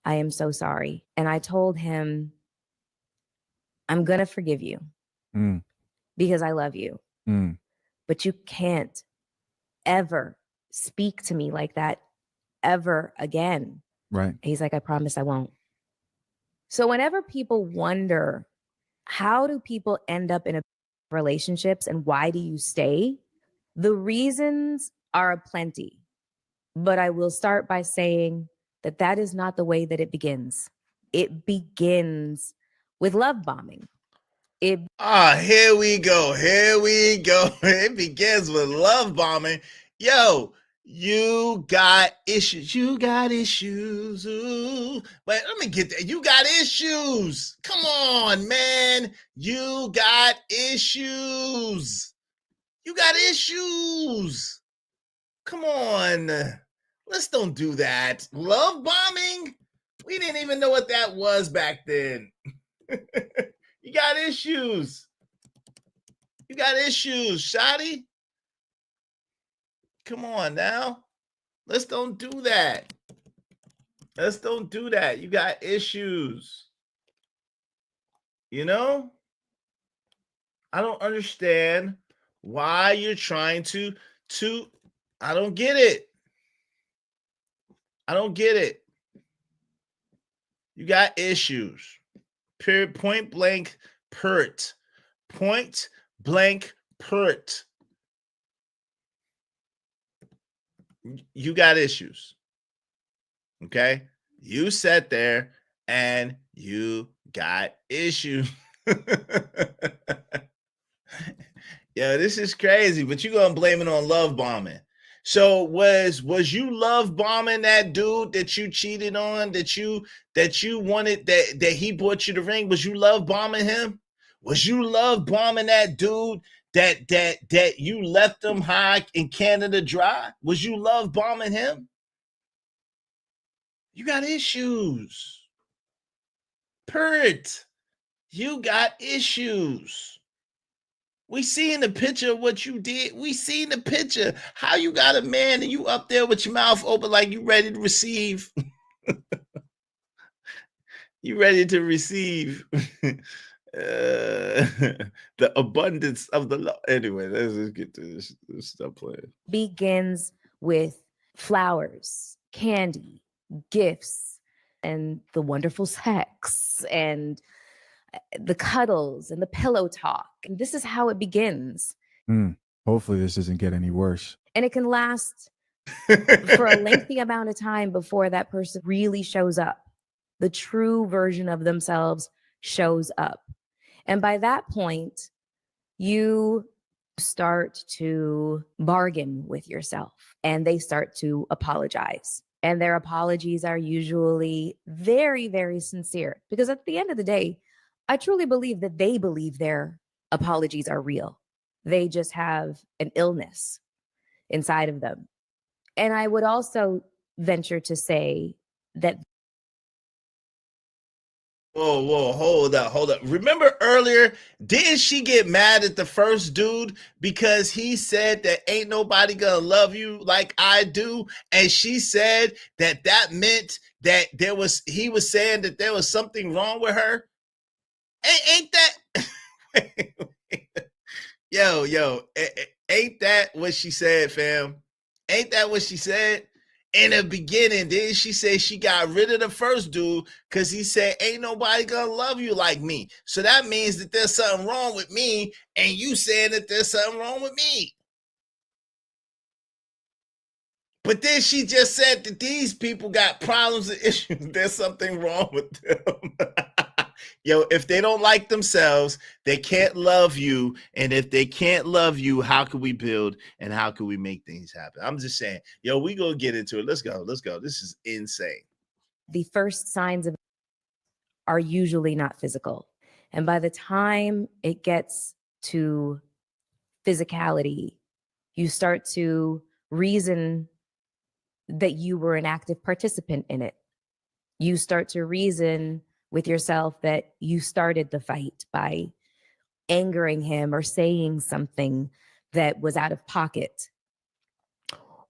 "I am so sorry." And I told him, "I'm going to forgive you because I love you. But you can't ever speak to me like that ever again." Right. He's like, "I promise I won't." So whenever people wonder, how do people end up in relationships and why do you stay? The reasons are aplenty. But I will start by saying that that is not the way that it begins. It begins with love bombing. Here we go. Here we go. It begins with love bombing. Yo, you got issues. You got issues. Ooh. But let me get that. You got issues. Come on, man. You got issues. You got issues. Come on. Let's don't do that. Love bombing? We didn't even know what that was back then. You got issues. You got issues, Shotty. Come on now. Let's don't do that. Let's don't do that. You got issues. You know? I don't understand why you're trying to I don't get it. I don't get it. You got issues. Period. Point blank pert. Point blank pert. You got issues. Okay? You sat there and you got issues. Yo, this is crazy, but you're gonna blame it on love bombing. So was you love bombing that dude that you cheated on, that you wanted, that he bought you the ring? Was you love bombing him? Was you love bombing that dude that you left him high in Canada dry? Was you love bombing him? You got issues. Pert. You got issues. We seen the picture of what you did. We seen the picture. How you got a man and you up there with your mouth open like you ready to receive. You ready to receive the abundance of the love. Anyway, let's just get to this. Stop playing. Begins with flowers, candy, gifts, and the wonderful sex, and the cuddles and the pillow talk. And this is how it begins. Hopefully this doesn't get any worse. And it can last for a lengthy amount of time before that person really shows up. The true version of themselves shows up. And by that point, you start to bargain with yourself and they start to apologize. And their apologies are usually very, very sincere, because at the end of the day, I truly believe that they believe their apologies are real. They just have an illness inside of them. And I would also venture to say that. Whoa, hold up. Remember earlier, didn't she get mad at the first dude because he said that ain't nobody gonna love you like I do? And she said that meant that he was saying that there was something wrong with her? Ain't that yo, ain't that what she said, fam? Ain't that what she said? in the beginning. Then she said she got rid of the first dude because he said, ain't nobody gonna love you like me. So that means that there's something wrong with me, and you saying that there's something wrong with me. But then she just said that these people got problems and issues. There's something wrong with them. Yo, if they don't like themselves, they can't love you. And if they can't love you, how can we build and how can we make things happen? I'm just saying, yo, we gonna get into it. Let's go. Let's go. This is insane. The first signs of are usually not physical. And by the time it gets to physicality, you start to reason that you were an active participant in it. You start to reason with yourself that you started the fight by angering him or saying something that was out of pocket.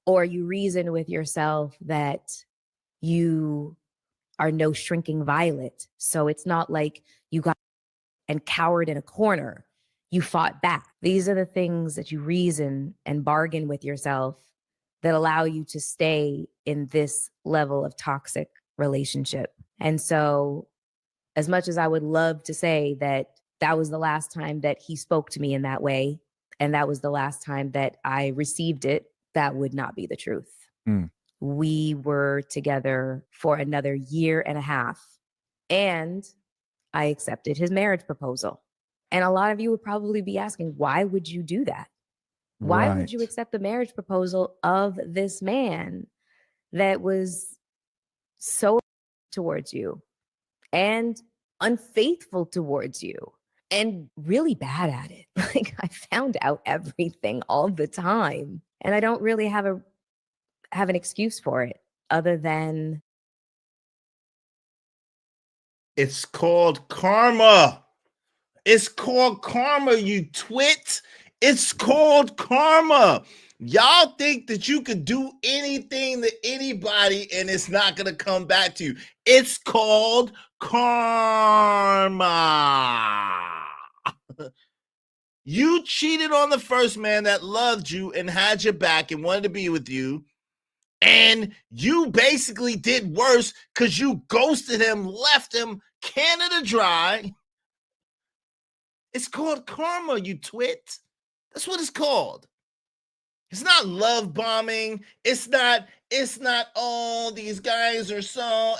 Or you reason with yourself that you are no shrinking violet. So it's not like you got and cowered in a corner. You fought back. These are the things that you reason and bargain with yourself that allow you to stay in this level of toxic relationship. And so as much as I would love to say that that was the last time that he spoke to me in that way, and that was the last time that I received it, that would not be the truth. We were together for another year and a half, and I accepted his marriage proposal. And a lot of you would probably be asking, why would you do that? Why would you accept the marriage proposal of this man that was so towards you and unfaithful towards you and really bad at it? Like, I found out everything all the time, and I don't really have an excuse for it other than it's called karma. It's called karma, you twit. It's called karma. Y'all think that you could do anything to anybody and it's not going to come back to you. It's called karma. You cheated on the first man that loved you and had your back and wanted to be with you. And you basically did worse because you ghosted him, left him Canada dry. It's called karma, you twit. That's what it's called. It's not love bombing. It's not, oh, these guys are so,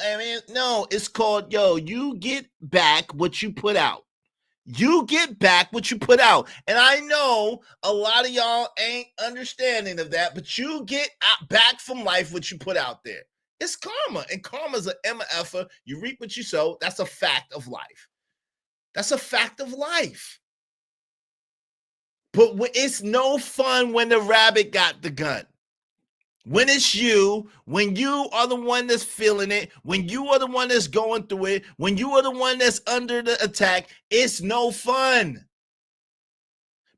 no, it's called, yo, you get back what you put out. You get back what you put out. And I know a lot of y'all ain't understanding of that, but you get back from life what you put out there. It's karma. And karma's an MFer. You reap what you sow. That's a fact of life. That's a fact of life. But it's no fun when the rabbit got the gun. When it's you, when you are the one that's feeling it, when you are the one that's going through it, when you are the one that's under the attack, it's no fun.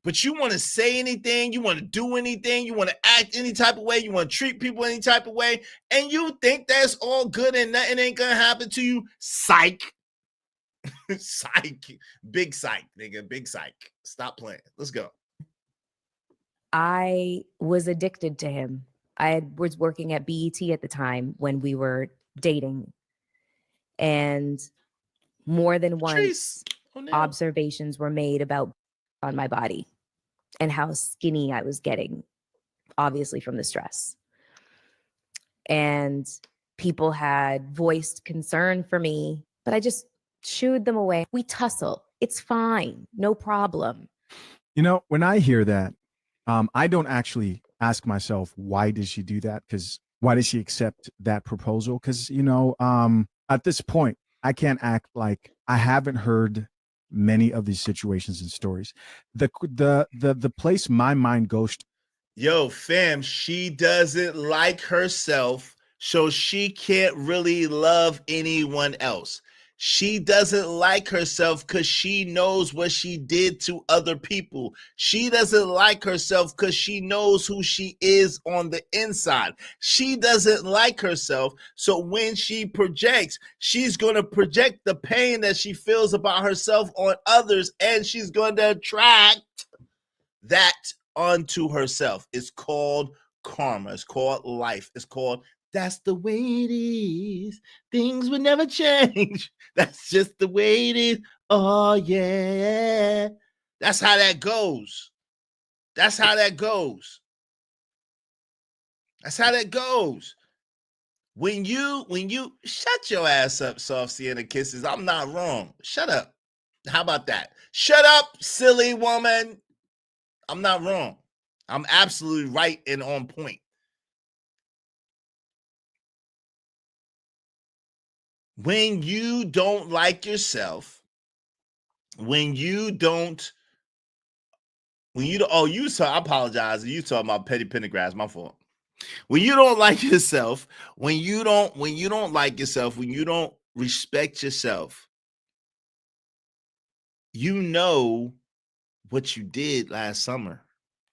But you want to say anything, you want to do anything, you want to act any type of way, you want to treat people any type of way, and you think that's all good and nothing ain't gonna happen to you. Psych. Psych. Big psych, nigga. Big psych. Stop playing. Let's go. I was addicted to him. I was working at BET at the time when we were dating. And more than once, observations were made about on my body and how skinny I was getting, obviously from the stress. And people had voiced concern for me, but I just shooed them away. We tussle. It's fine. No problem. You know, when I hear that, I don't actually ask myself, why did she do that? Because why did she accept that proposal? Because, you know, at this point, I can't act like I haven't heard many of these situations and stories. The place my mind goes to. Yo, fam, she doesn't like herself, so she can't really love anyone else. She doesn't like herself because she knows what she did to other people. She doesn't like herself because she knows who she is on the inside. She doesn't like herself. So when she projects, she's going to project the pain that she feels about herself on others, and she's going to attract that onto herself. It's called karma. It's called life. It's called That's the way it is. Things would never change. That's just the way it is. Oh, yeah. That's how that goes. That's how that goes. That's how that goes. When you shut your ass up, Soft Sienna Kisses. I'm not wrong. Shut up. How about that? Shut up, silly woman. I'm not wrong. I'm absolutely right and on point. When you don't like yourself, I apologize. You talking about Petty Pendergrass, my fault. When you don't like yourself, when you don't like yourself, when you don't respect yourself, you know what you did last summer.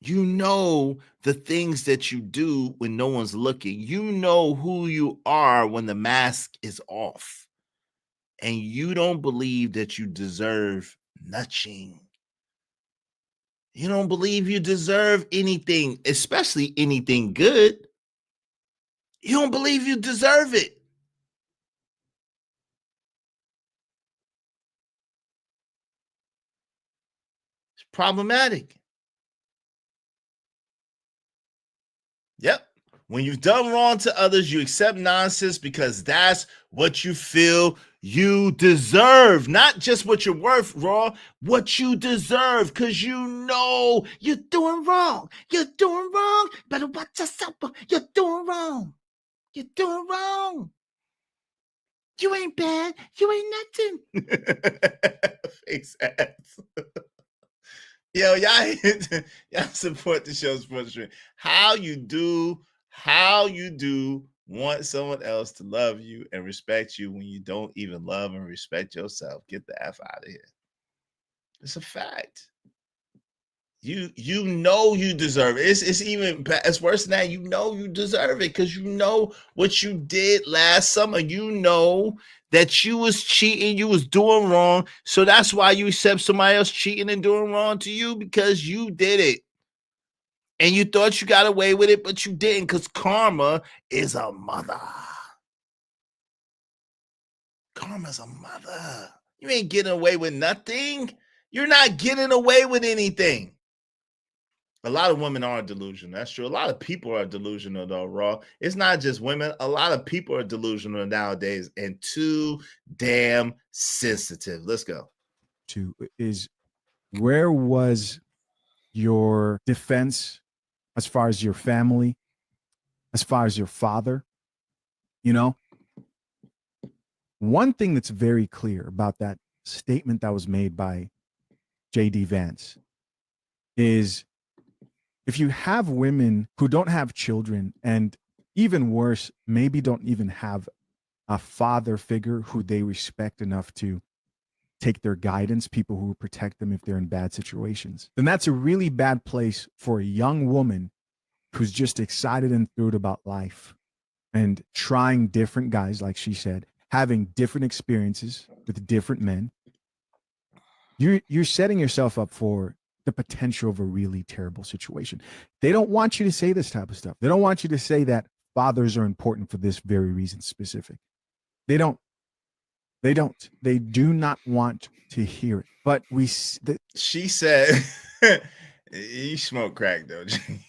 You know the things that you do when no one's looking. You know who you are when the mask is off. And you don't believe that you deserve nothing. You don't believe you deserve anything, especially anything good. You don't believe you deserve it. It's problematic. Yep. When you've done wrong to others, you accept nonsense because that's what you feel you deserve. Not just what you're worth, Raw, what you deserve, because you know you're doing wrong. You're doing wrong. Better watch yourself. You're doing wrong. You're doing wrong. You ain't bad. You ain't nothing. Face ass. Yo, y'all support the show Sports Stream. How you do want someone else to love you and respect you when you don't even love and respect yourself. Get the F out of here. It's a fact. You know you deserve it. It's worse than that. You know you deserve it because you know what you did last summer. You know that you was cheating, you was doing wrong. So that's why you accept somebody else cheating and doing wrong to you, because you did it. And you thought you got away with it, but you didn't, because karma is a mother. Karma's a mother. You ain't getting away with nothing. You're not getting away with anything. A lot of women are delusional. That's true. A lot of people are delusional, though, Raw. It's not just women. A lot of people are delusional nowadays and too damn sensitive. Let's go. Where was your defense as far as your family, as far as your father? You know, one thing that's very clear about that statement that was made by J.D. Vance is, if you have women who don't have children, and even worse, maybe don't even have a father figure who they respect enough to take their guidance, people who protect them if they're in bad situations, then that's a really bad place for a young woman who's just excited and thrilled about life and trying different guys, like she said, having different experiences with different men. You're setting yourself up for the potential of a really terrible situation. They don't want you to say this type of stuff. They don't want you to say that fathers are important for this very reason specific. They don't. They do not want to hear it. But she said, you smoke crack, though.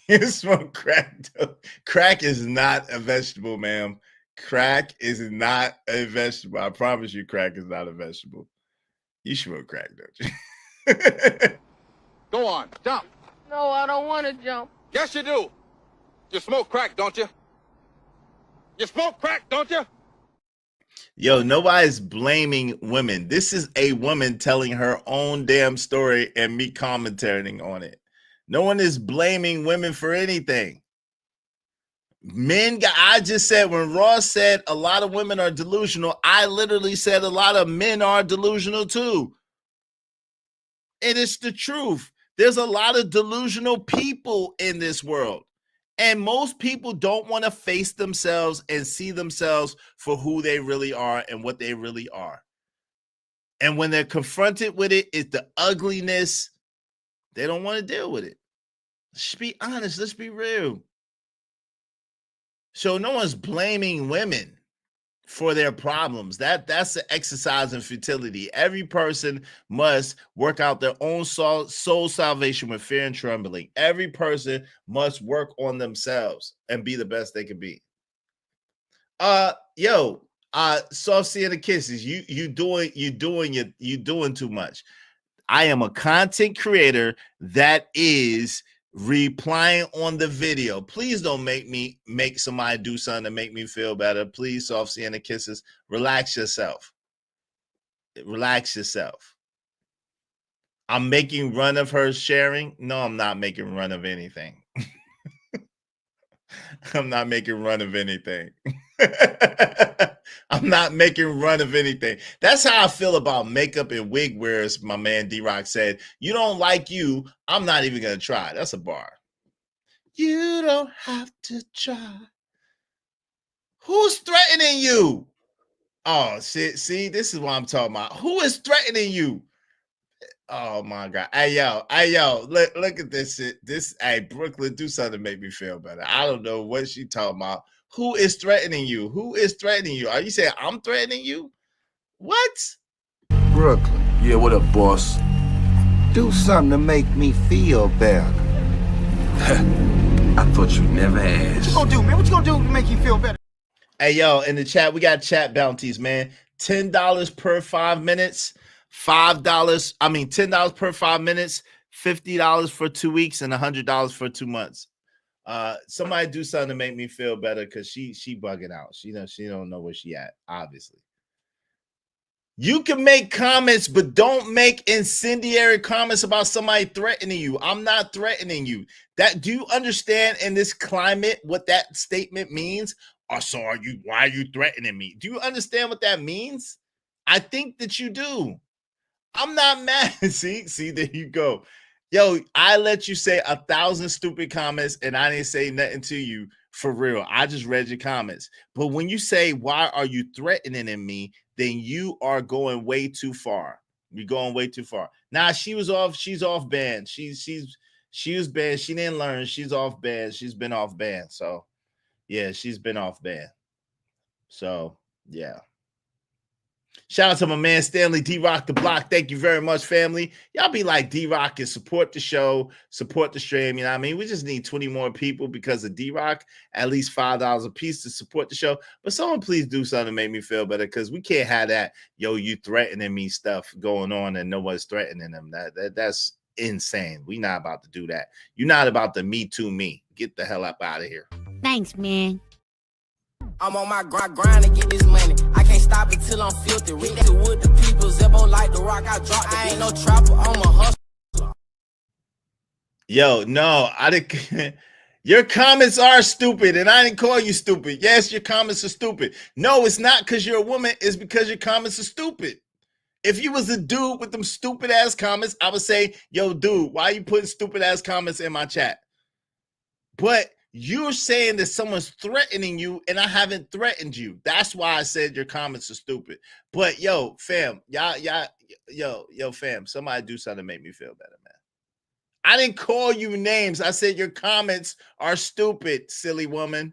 You smoke crack, though. Crack is not a vegetable, ma'am. Crack is not a vegetable. I promise you, crack is not a vegetable. You smoke crack, don't you? Go on, jump. No, I don't want to jump. Yes, you do. You smoke crack, don't you? You smoke crack, don't you? Yo, nobody's blaming women. This is a woman telling her own damn story and me commentating on it. No one is blaming women for anything. I just said, when Ross said a lot of women are delusional, I literally said a lot of men are delusional too. And it's the truth. There's a lot of delusional people in this world. And most people don't want to face themselves and see themselves for who they really are and what they really are. And when they're confronted with it, it's the ugliness. They don't want to deal with it. Let's be honest. Let's be real. So no one's blaming women for their problems. That's the exercise in futility. Every person must work out their own soul salvation with fear and trembling. Every person must work on themselves and be the best they can be. Soft Sienna Kisses, you doing too much. I am a content creator that is replying on the video. Please don't make somebody do something to make me feel better. Please, Soft Sienna Kisses, relax yourself. Relax yourself. I'm making run of her sharing. No, I'm not making run of anything. I'm not making run of anything. I'm not making run of anything. That's how I feel about makeup and wig wearers. My man D-Rock said, you don't like you, I'm not even going to try. That's a bar. You don't have to try. Who's threatening you? Oh, see, this is what I'm talking about. Who is threatening you? Oh my God. Hey, yo, look at this shit. Hey, Brooklyn, do something to make me feel better. I don't know what she talking about. Who is threatening you? Who is threatening you? Are you saying I'm threatening you? What? Brooklyn. Yeah, what up, boss? Do something to make me feel better. I thought you'd never ask. What you gonna do, man? What you gonna do to make you feel better? Hey, yo, in the chat, we got chat bounties, man. $10 per 5 minutes. $10 per 5 minutes, $50 for 2 weeks, and $100 for 2 months. Somebody do something to make me feel better because she bugging out. She don't know where she at, obviously. You can make comments, but don't make incendiary comments about somebody threatening you. I'm not threatening you. Do you understand in this climate what that statement means? Why are you threatening me? Do you understand what that means? I think that you do. I'm not mad. See, there you go. Yo, I let you say 1,000 stupid comments and I didn't say nothing to you for real. I just read your comments. But when you say, why are you threatening me? Then you are going way too far. You're going way too far. Now she's off ban. She was banned. She didn't learn. She's off ban. She's been off ban. So yeah, she's been off ban. So yeah. Shout out to my man Stanley D-Rock the Block. Thank you very much, family. Y'all be like D-Rock and support the show, support the stream. You know what I mean? We just need 20 more people because of D-Rock, at least $5 a piece to support the show. But someone please do something to make me feel better because we can't have that, yo, you threatening me stuff going on and no one's threatening them. That's insane. We not about to do that. You're not about to me too me. Get the hell up out of here. Thanks, man. I'm on my grind to get this money. I can't stop it till I'm filthy. Read that with the people. Zebo like the rock. I dropped. I ain't no trapper. I'm a hustler. Yo, no, I didn't. Your comments are stupid, and I didn't call you stupid. Yes, your comments are stupid. No, it's not because you're a woman. It's because your comments are stupid. If you was a dude with them stupid ass comments, I would say, yo, dude, why are you putting stupid ass comments in my chat? But you're saying that someone's threatening you, and I haven't threatened you. That's why I said your comments are stupid. But yo, fam, yo, fam, somebody do something to make me feel better, man. I didn't call you names. I said your comments are stupid, silly woman.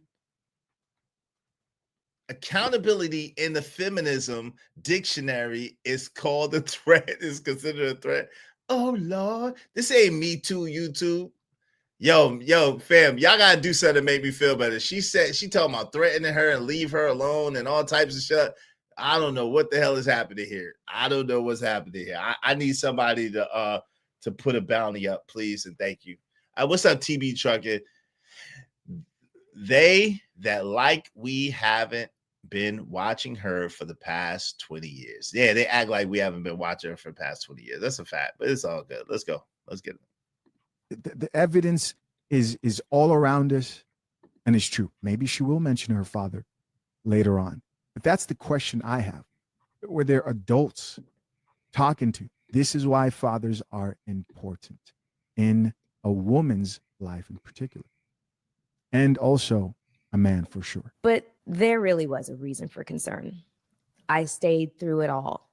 Accountability in the feminism dictionary is called a threat, is considered a threat. Oh, Lord. This ain't Me Too, YouTube. Yo, fam, y'all gotta do something to make me feel better. She talking about threatening her and leave her alone and all types of shit. I don't know what the hell is happening here. I don't know what's happening here. I need somebody to put a bounty up, please, and thank you. What's up, TB Trucker? They that like we haven't been watching her for the past 20 years. Yeah, they act like we haven't been watching her for the past 20 years. That's a fact, but it's all good. Let's go. Let's get it. The evidence is all around us, and it's true. Maybe she will mention her father later on, but that's the question I have. Were there adults talking to? This is why fathers are important in a woman's life in particular, and also a man for sure. But there really was a reason for concern. I stayed through it all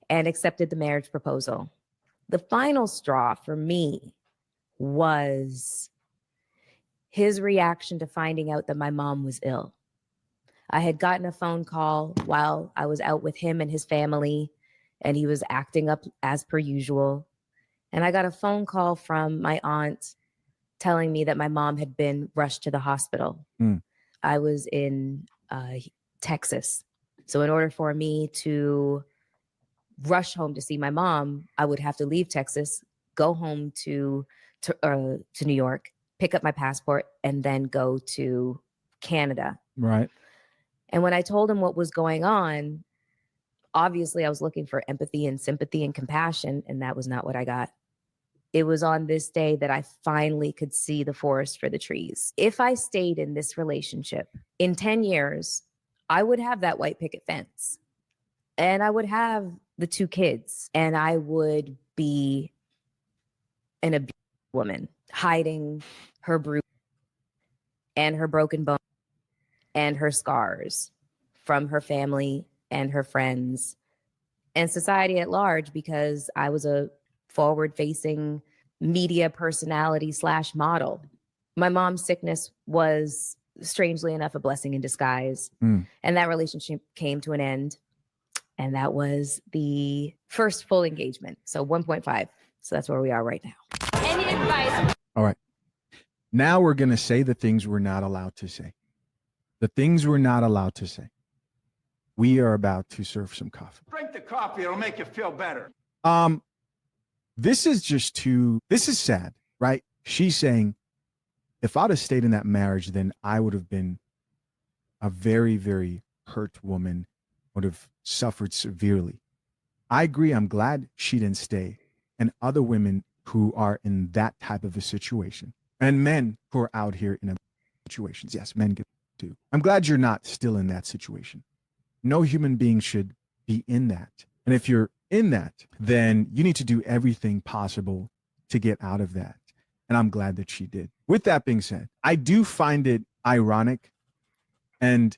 and accepted the marriage proposal. The final straw for me was his reaction to finding out that my mom was ill. I had gotten a phone call while I was out with him and his family, and he was acting up as per usual. And I got a phone call from my aunt telling me that my mom had been rushed to the hospital. I was in Texas. So in order for me to rush home to see my mom, I would have to leave Texas, go home to New York, pick up my passport, and then go to Canada. Right. And when I told him what was going on, obviously I was looking for empathy and sympathy and compassion, and that was not what I got. It was on this day that I finally could see the forest for the trees. If I stayed in this relationship in 10 years, I would have that white picket fence, and I would have the 2 kids, and I would be an abused woman hiding her bruise and her broken bone and her scars from her family and her friends and society at large, because I was a forward-facing media personality / model. My mom's sickness was, strangely enough, a blessing in disguise. And that relationship came to an end. And that was the first full engagement. So 1.5. So that's where we are right now. Any advice? All right. Now we're going to say the things we're not allowed to say. The things we're not allowed to say. We are about to serve some coffee. Drink the coffee, it'll make you feel better. This is sad, right? She's saying, if I'd have stayed in that marriage, then I would have been a very, very hurt woman, would have suffered severely. I agree. I'm glad she didn't stay. And other women who are in that type of a situation, and men who are out here in situations. Yes, men get too. I'm glad you're not still in that situation. No human being should be in that. And if you're in that, then you need to do everything possible to get out of that. And I'm glad that she did. With that being said, I do find it ironic, and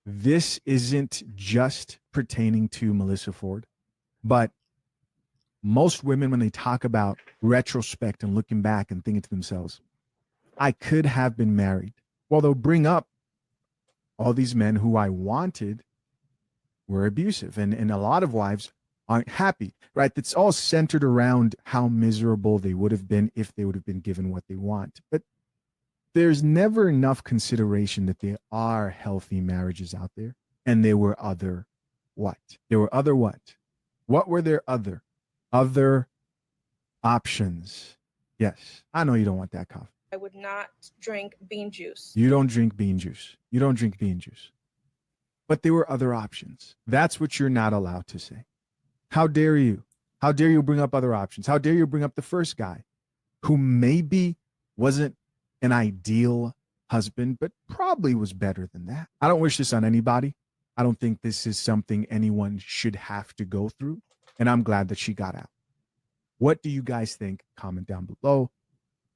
this isn't just pertaining to Melissa Ford, but most women, when they talk about retrospect and looking back and thinking to themselves, I could have been married. Well, they'll bring up all these men who I wanted were abusive, and a lot of wives aren't happy, right? It's all centered around how miserable they would have been if they would have been given what they want. But there's never enough consideration that there are healthy marriages out there, and there were other what? There were other what? What were there other options? Yes, I know you don't want that coffee. I would not drink bean juice. You don't drink bean juice. You don't drink bean juice. But there were other options. That's what you're not allowed to say. How dare you? How dare you bring up other options? How dare you bring up the first guy who maybe wasn't an ideal husband, but probably was better than that? I don't wish this on anybody. I don't think this is something anyone should have to go through. And I'm glad that she got out. What do you guys think? Comment down below.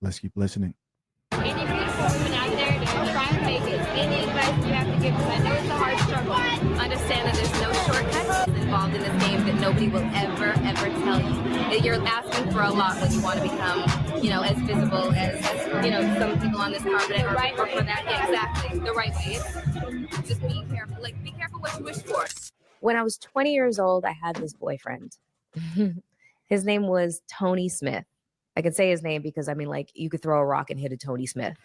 Let's keep listening. Any beautiful women out there that try and make it, any advice you have to give, because I know it's a hard struggle. Understand that there's no shortcuts involved in this game that nobody will ever tell you. You're asking for a lot when you want to become, as visible as, some people on this carpet or right or for that. Yeah, exactly. The right way. It's just be careful. Be careful what you wish for. When I was 20 years old, I had this boyfriend. His name was Tony Smith. I could say his name because, you could throw a rock and hit a Tony Smith.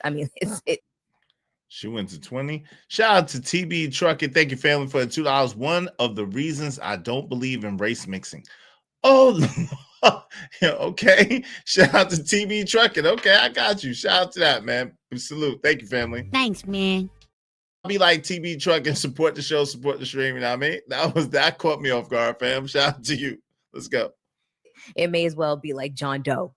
She went to 20. Shout out to TB Trucking. Thank you, family, for the $2. One of the reasons I don't believe in race mixing. Oh, okay. Shout out to TB Trucking. Okay, I got you. Shout out to that, man. Salute. Thank you, family. Thanks, man. Be like TB Trucking. Support the show. Support the stream. You know what I mean? That caught me off guard, fam. Shout out to you. Let's go. It may as well be like John Doe.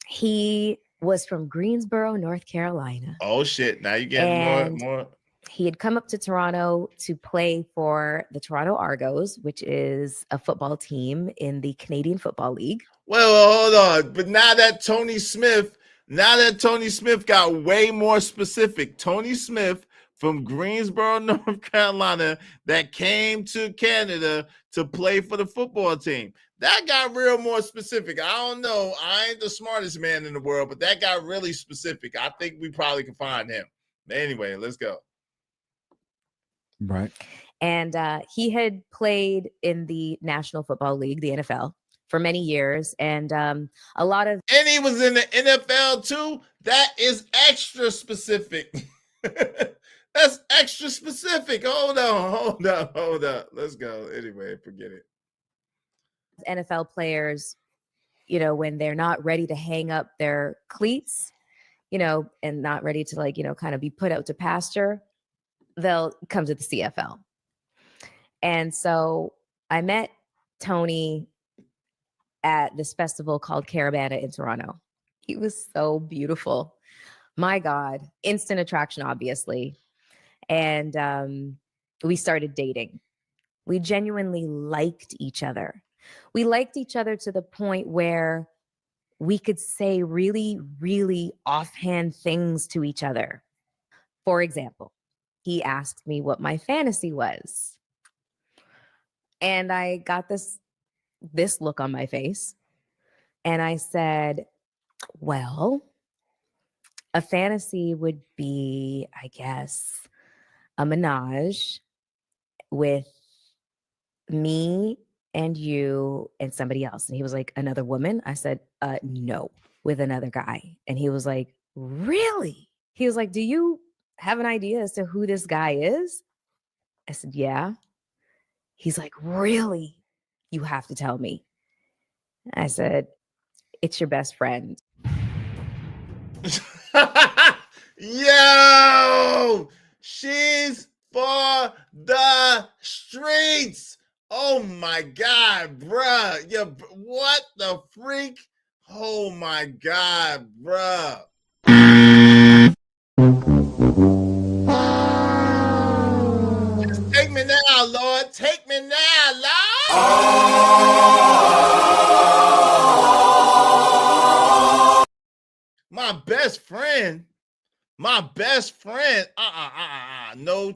He was from Greensboro, North Carolina. Oh, shit. Now you're getting more. He had come up to Toronto to play for the Toronto Argos, which is a football team in the Canadian Football League. Well, hold on. But now that Tony Smith got way more specific. Tony Smith from Greensboro, North Carolina, that came to Canada to play for the football team. That got real more specific. I don't know. I ain't the smartest man in the world, but that got really specific. I think we probably can find him. Anyway, let's go. Right. And he had played in the National Football League, the NFL, for many years. And a lot of. And he was in the NFL too. That is extra specific. That's extra specific. Hold on. Let's go. Anyway, forget it. NFL players, you know, when they're not ready to hang up their cleats, you know, and not ready to, like, you know, kind of be put out to pasture, they'll come to the CFL. And so I met Tony at this festival called Caravana in Toronto. He was so beautiful. My God, instant attraction, obviously. And we started dating. We genuinely liked each other. We liked each other to the point where we could say really, really offhand things to each other. For example, he asked me what my fantasy was. And I got this look on my face. And I said, well, a fantasy would be, I guess, a menage with me and you and somebody else. And he was like, another woman? I said, no, with another guy. And he was like, really? He was like, do you have an idea as to who this guy is? I said, yeah. He's like, really? You have to tell me. I said, it's your best friend. Yo, she's for the streets. Oh my God, bruh. Yeah, what the freak? Oh my God, bruh. Just take me now, Lord. Take me now, Lord. My best friend. My best friend. No,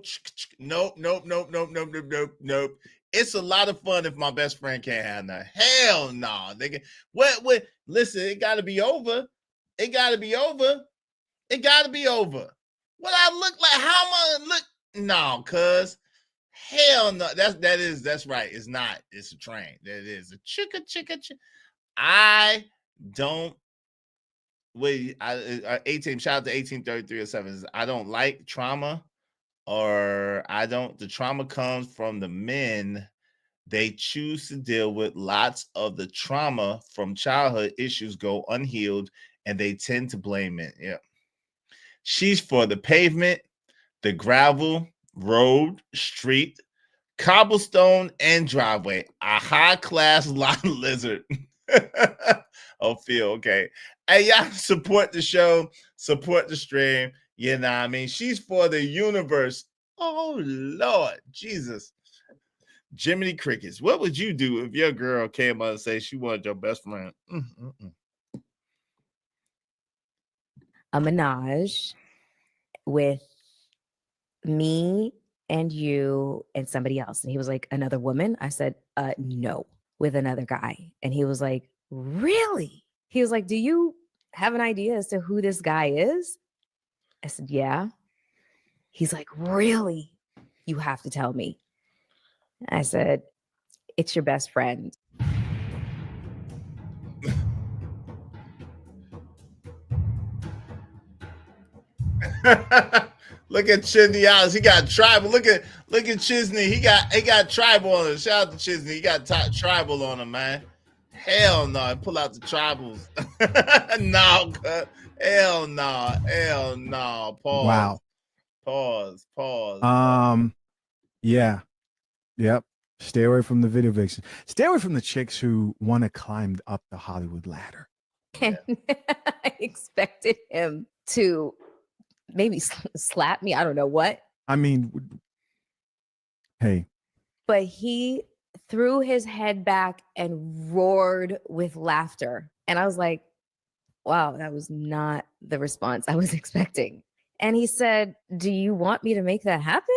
nope. It's a lot of fun if my best friend can't have none. Hell no, nigga. What? Listen, it gotta be over. It gotta be over. What I look like? How am I look? No, cuz hell no. That's right. It's not. It's a train. That is a chicka. I don't. Wait, 18. Shout out to 183307. I don't like trauma, or the trauma comes from the men. They choose to deal with lots of the trauma from childhood issues go unhealed, and they tend to blame it. Yeah. She's for the pavement, the gravel, road, street, cobblestone, and driveway. A high-class lot lizard. Oh, Phil, okay. Hey, y'all support the show, support the stream. You know what I mean? She's for the universe. Oh, Lord, Jesus. Jiminy Crickets, what would you do if your girl came up and say she wanted your best friend? A menage with me and you and somebody else. And he was like, another woman? I said, no, with another guy. And he was like, really? He was like, do you have an idea as to who this guy is? I said, yeah. He's like, really? You have to tell me. I said, it's your best friend. Look at Chisney Alice. He got tribal. Look at Chisney. He got tribal on him. Shout out to Chisney. He got tribal on him, man. Hell no. Pull out the tribals. No, hell no. Pause. Wow. Pause. Yeah. Yep. Stay away from the video vixen. Stay away from the chicks who want to climb up the Hollywood ladder. And I expected him to maybe slap me. I don't know what. I mean, hey. But he threw his head back and roared with laughter. And I was like, wow, that was not the response I was expecting. And he said, do you want me to make that happen?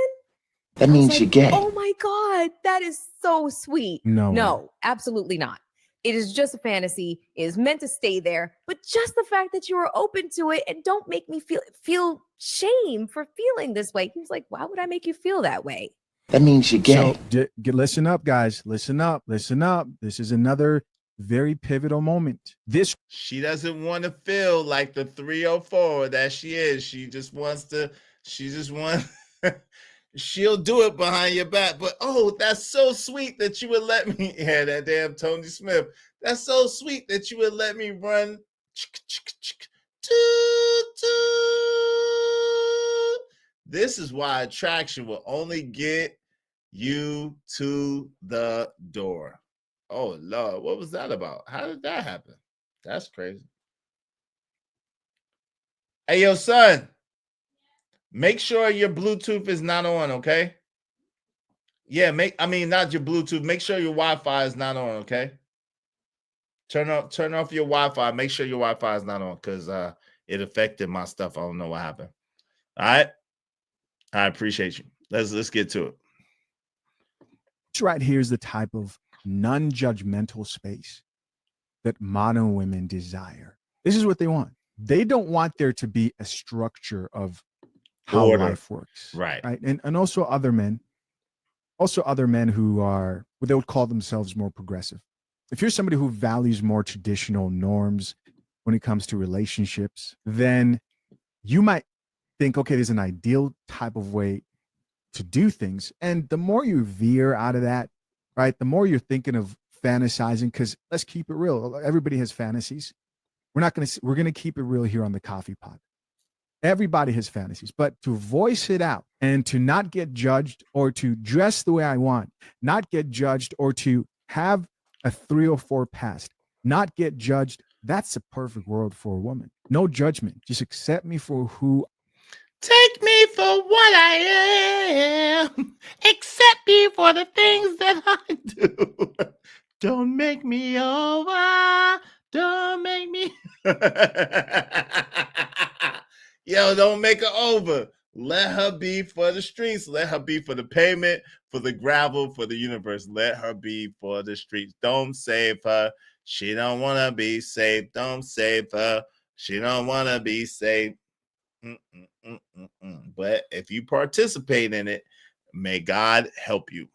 That means you're gay. Oh my God, that is so sweet. No, absolutely not. It is just a fantasy. It is meant to stay there. But just the fact that you are open to it and don't make me feel shame for feeling this way. He was like, why would I make you feel that way? That means you're gay. So listen up, guys. Listen up. Listen up. This is another very pivotal moment. She doesn't want to feel like the 304 that she is. She just wants, she'll do it behind your back. But oh, that's so sweet that you would let me, yeah, that damn Tony Smith. That's so sweet that you would let me run. This is why attraction will only get you to the door. Oh, Lord, what was that about? How did that happen? That's crazy. Hey, yo, son, make sure your Bluetooth is not on, okay? Yeah, not your Bluetooth. Make sure your Wi-Fi is not on, okay? Turn off your Wi-Fi. Make sure your Wi-Fi is not on because it affected my stuff. I don't know what happened. All right. I appreciate you. Let's get to it. This right here is the type of non-judgmental space that modern women desire. This is what they want. They don't want there to be a structure of how life works. Right. And also other men who are what they would call themselves more progressive. If you're somebody who values more traditional norms when it comes to relationships, then you might think, okay, there's an ideal type of way to do things. And the more you veer out of that, right, the more you're thinking of fantasizing, because let's keep it real. Everybody has fantasies. We're going to keep it real here on the Coffee Pot. Everybody has fantasies, but to voice it out and to not get judged or to dress the way I want, not get judged, or to have a 304 past, not get judged. That's a perfect world for a woman. No judgment. Just accept me for who. Take me for what I am. Accept me for the things that I do. Don't make me over. Don't make me. Yo, don't make her over. Let her be for the streets. Let her be for the pavement, for the gravel, for the universe. Let her be for the streets. Don't save her. She don't want to be saved. Don't save her. She don't want to be saved. But if you participate in it, may God help you.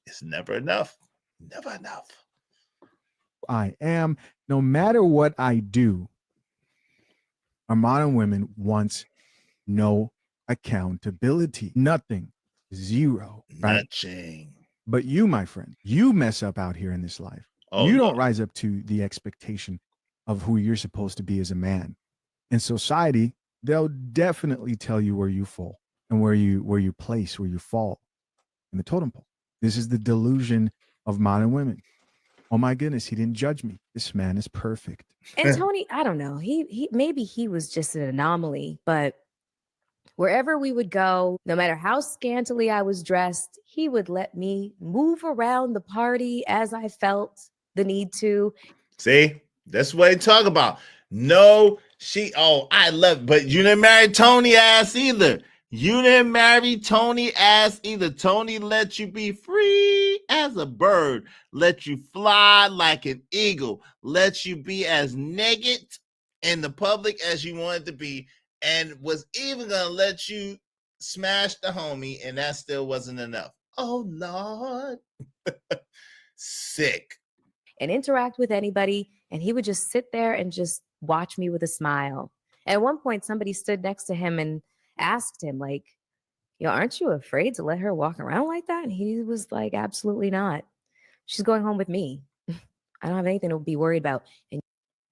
It's never enough. Never enough. I am, no matter what I do, our modern women wants no accountability. Nothing. Zero. Right? Nothing. But you, my friend, you mess up out here in this life. Oh, you don't rise up to the expectation of who you're supposed to be as a man. In society, they'll definitely tell you where you fall and where you fall in the totem pole. This is the delusion of modern women. Oh my goodness, he didn't judge me. This man is perfect. And Tony, I don't know. He maybe he was just an anomaly, but wherever we would go, no matter how scantily I was dressed, he would let me move around the party as I felt the need to. See, that's what they talk about. No, I love, but you didn't marry Tony ass either. You didn't marry Tony ass either. Tony let you be free as a bird, let you fly like an eagle, let you be as naked in the public as you wanted to be, and was even gonna let you smash the homie, and that still wasn't enough. Oh Lord. Sick. And interact with anybody, and he would just sit there and just watch me with a smile. At one point, somebody stood next to him and asked him, like, aren't you afraid to let her walk around like that? And he was like, absolutely not. She's going home with me. I don't have anything to be worried about. And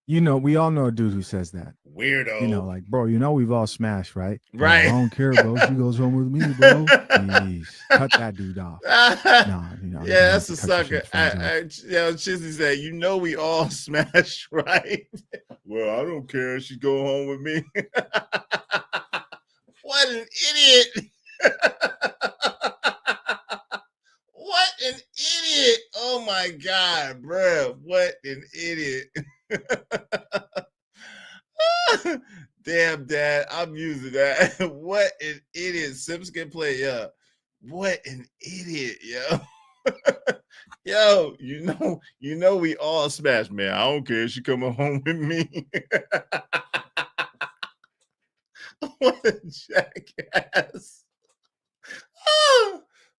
we all know a dude who says that. Weirdo. Like, bro, we've all smashed, right? Right. I don't care, bro. She goes home with me, bro. Jeez. Cut that dude off. Yeah, that's a sucker. Chizzy said, we all smash, right? Well, I don't care. She go home with me. What an idiot. What an idiot. Oh my God, bro. What an idiot. Damn, Dad, I'm using that. What an idiot. Sims can play, yeah. What an idiot, yo. Yo, you know we all smash, man. I don't care if she coming home with me. What a jackass.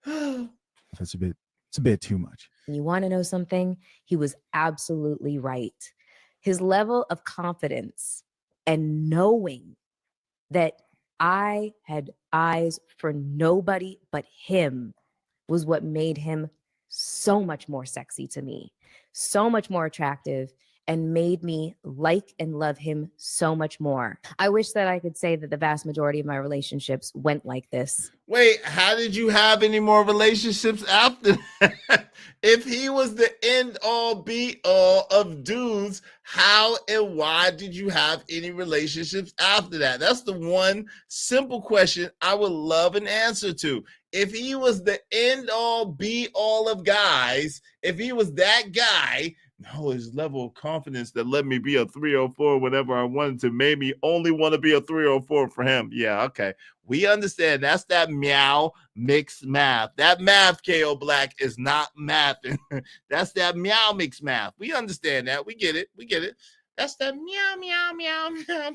It's a bit too much. You want to know something? He was absolutely right. His level of confidence and knowing that I had eyes for nobody but him was what made him so much more sexy to me, so much more attractive, and made me like and love him so much more. I wish that I could say that the vast majority of my relationships went like this. Wait, how did you have any more relationships after that? If he was the end all be all of dudes, how and why did you have any relationships after that? That's the one simple question I would love an answer to. If he was the end all be all of guys, if he was that guy, no, his level of confidence that let me be a 304 whenever I wanted to made me only want to be a 304 for him. Yeah, okay. We understand. That's that meow mixed math. That math, KO Black, is not math. That's that meow mixed math. We understand that. We get it. We get it. That's that meow, meow, meow, meow.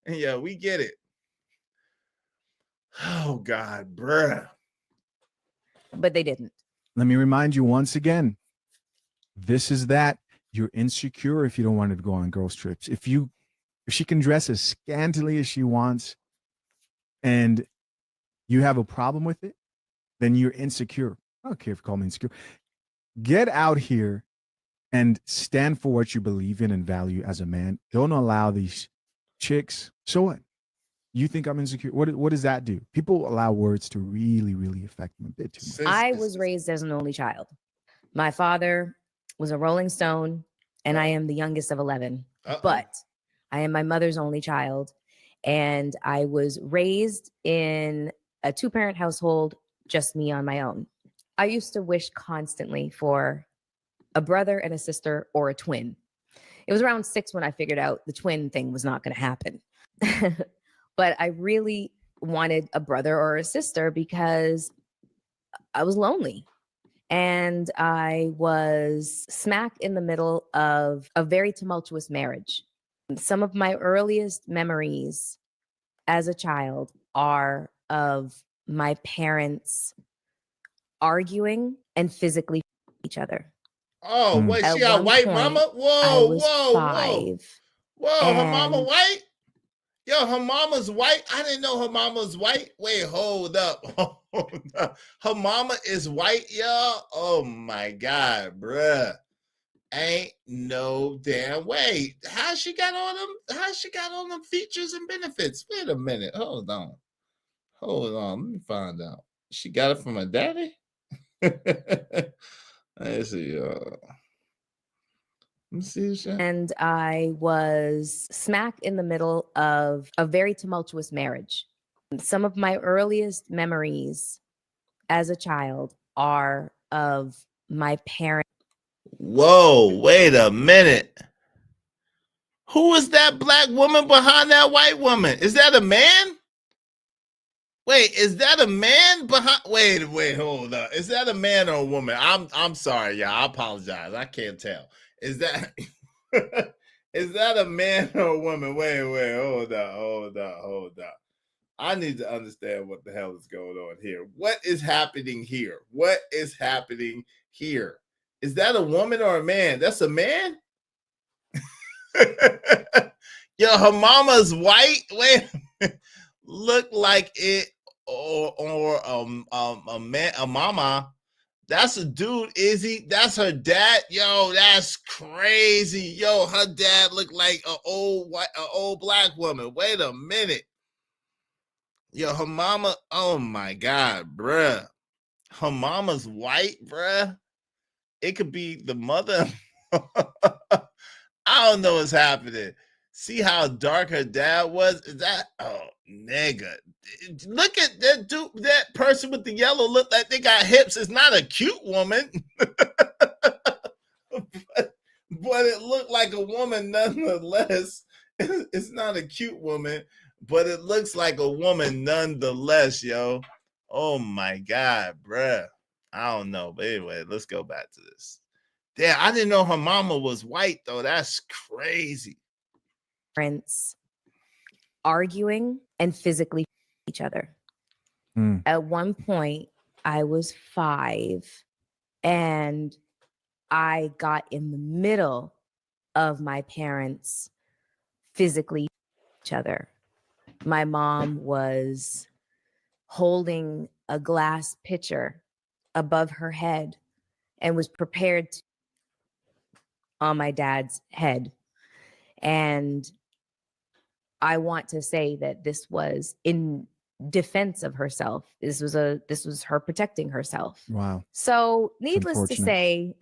Yeah, we get it. Oh, God, bruh. But they didn't. Let me remind you once again, this is that. You're insecure if you don't want her to go on girls' trips. If she can dress as scantily as she wants and you have a problem with it, then you're insecure. I don't care if you call me insecure. Get out here and stand for what you believe in and value as a man. Don't allow these chicks. So what? You think I'm insecure? What does that do? People allow words to really, really affect them a bit too much. I was raised as an only child. My father was a Rolling Stone, and I am the youngest of 11. But I am my mother's only child, and I was raised in a two-parent household, just me on my own. I used to wish constantly for a brother and a sister or a twin. It was around 6 when I figured out the twin thing was not going to happen. But I really wanted a brother or a sister because I was lonely. And I was smack in the middle of a very tumultuous marriage. Some of my earliest memories as a child are of my parents arguing and physically each other. Oh, wait, At she got one white point, mama? I Whoa, was whoa, 5. whoa. Her mama and- white? Yo, her mama's white? I didn't know her mama's white. Wait, hold up. Hold up. Her mama is white, y'all? Oh, my God, bruh. Ain't no damn way. How she got all them features and benefits? Wait a minute. Hold on. Let me find out. She got it from her daddy? Let's see. And I was smack in the middle of a very tumultuous marriage. Some of my earliest memories as a child are of my parents. Whoa, wait a minute. Who is that black woman behind that white woman? Is that a man? Wait, is that a man behind? Wait, hold up. Is that a man or a woman? I'm sorry, y'all. I apologize. I can't tell. Is that is that a man or a woman? Wait, hold up. I need to understand what the hell is going on here. What is happening here? What is happening here? Is that a woman or a man? That's a man? Yo, her mama's white. Wait, look like it or a man, a mama. That's a dude, Izzy. That's her dad. Yo, that's crazy. Yo, her dad looked like an old black woman. Wait a minute. Yo, her mama. Oh my God, bruh. Her mama's white, bruh. It could be the mother. I don't know what's happening. See how dark her dad was? Is that nigga? Look at that dude, that person with the yellow look like they got hips. It's not a cute woman. but it looked like a woman nonetheless. It's not a cute woman, but it looks like a woman nonetheless, yo. Oh my God, bruh. I don't know. But anyway, let's go back to this. Yeah, I didn't know her mama was white, though. That's crazy. Parents arguing and physically each other. At one point, I was 5 and I got in the middle of my parents physically each other. My mom was holding a glass pitcher above her head and was prepared to on my dad's head. And I want to say that this was in defense of herself. This was her protecting herself. Wow. So needless to Unfortunate. say,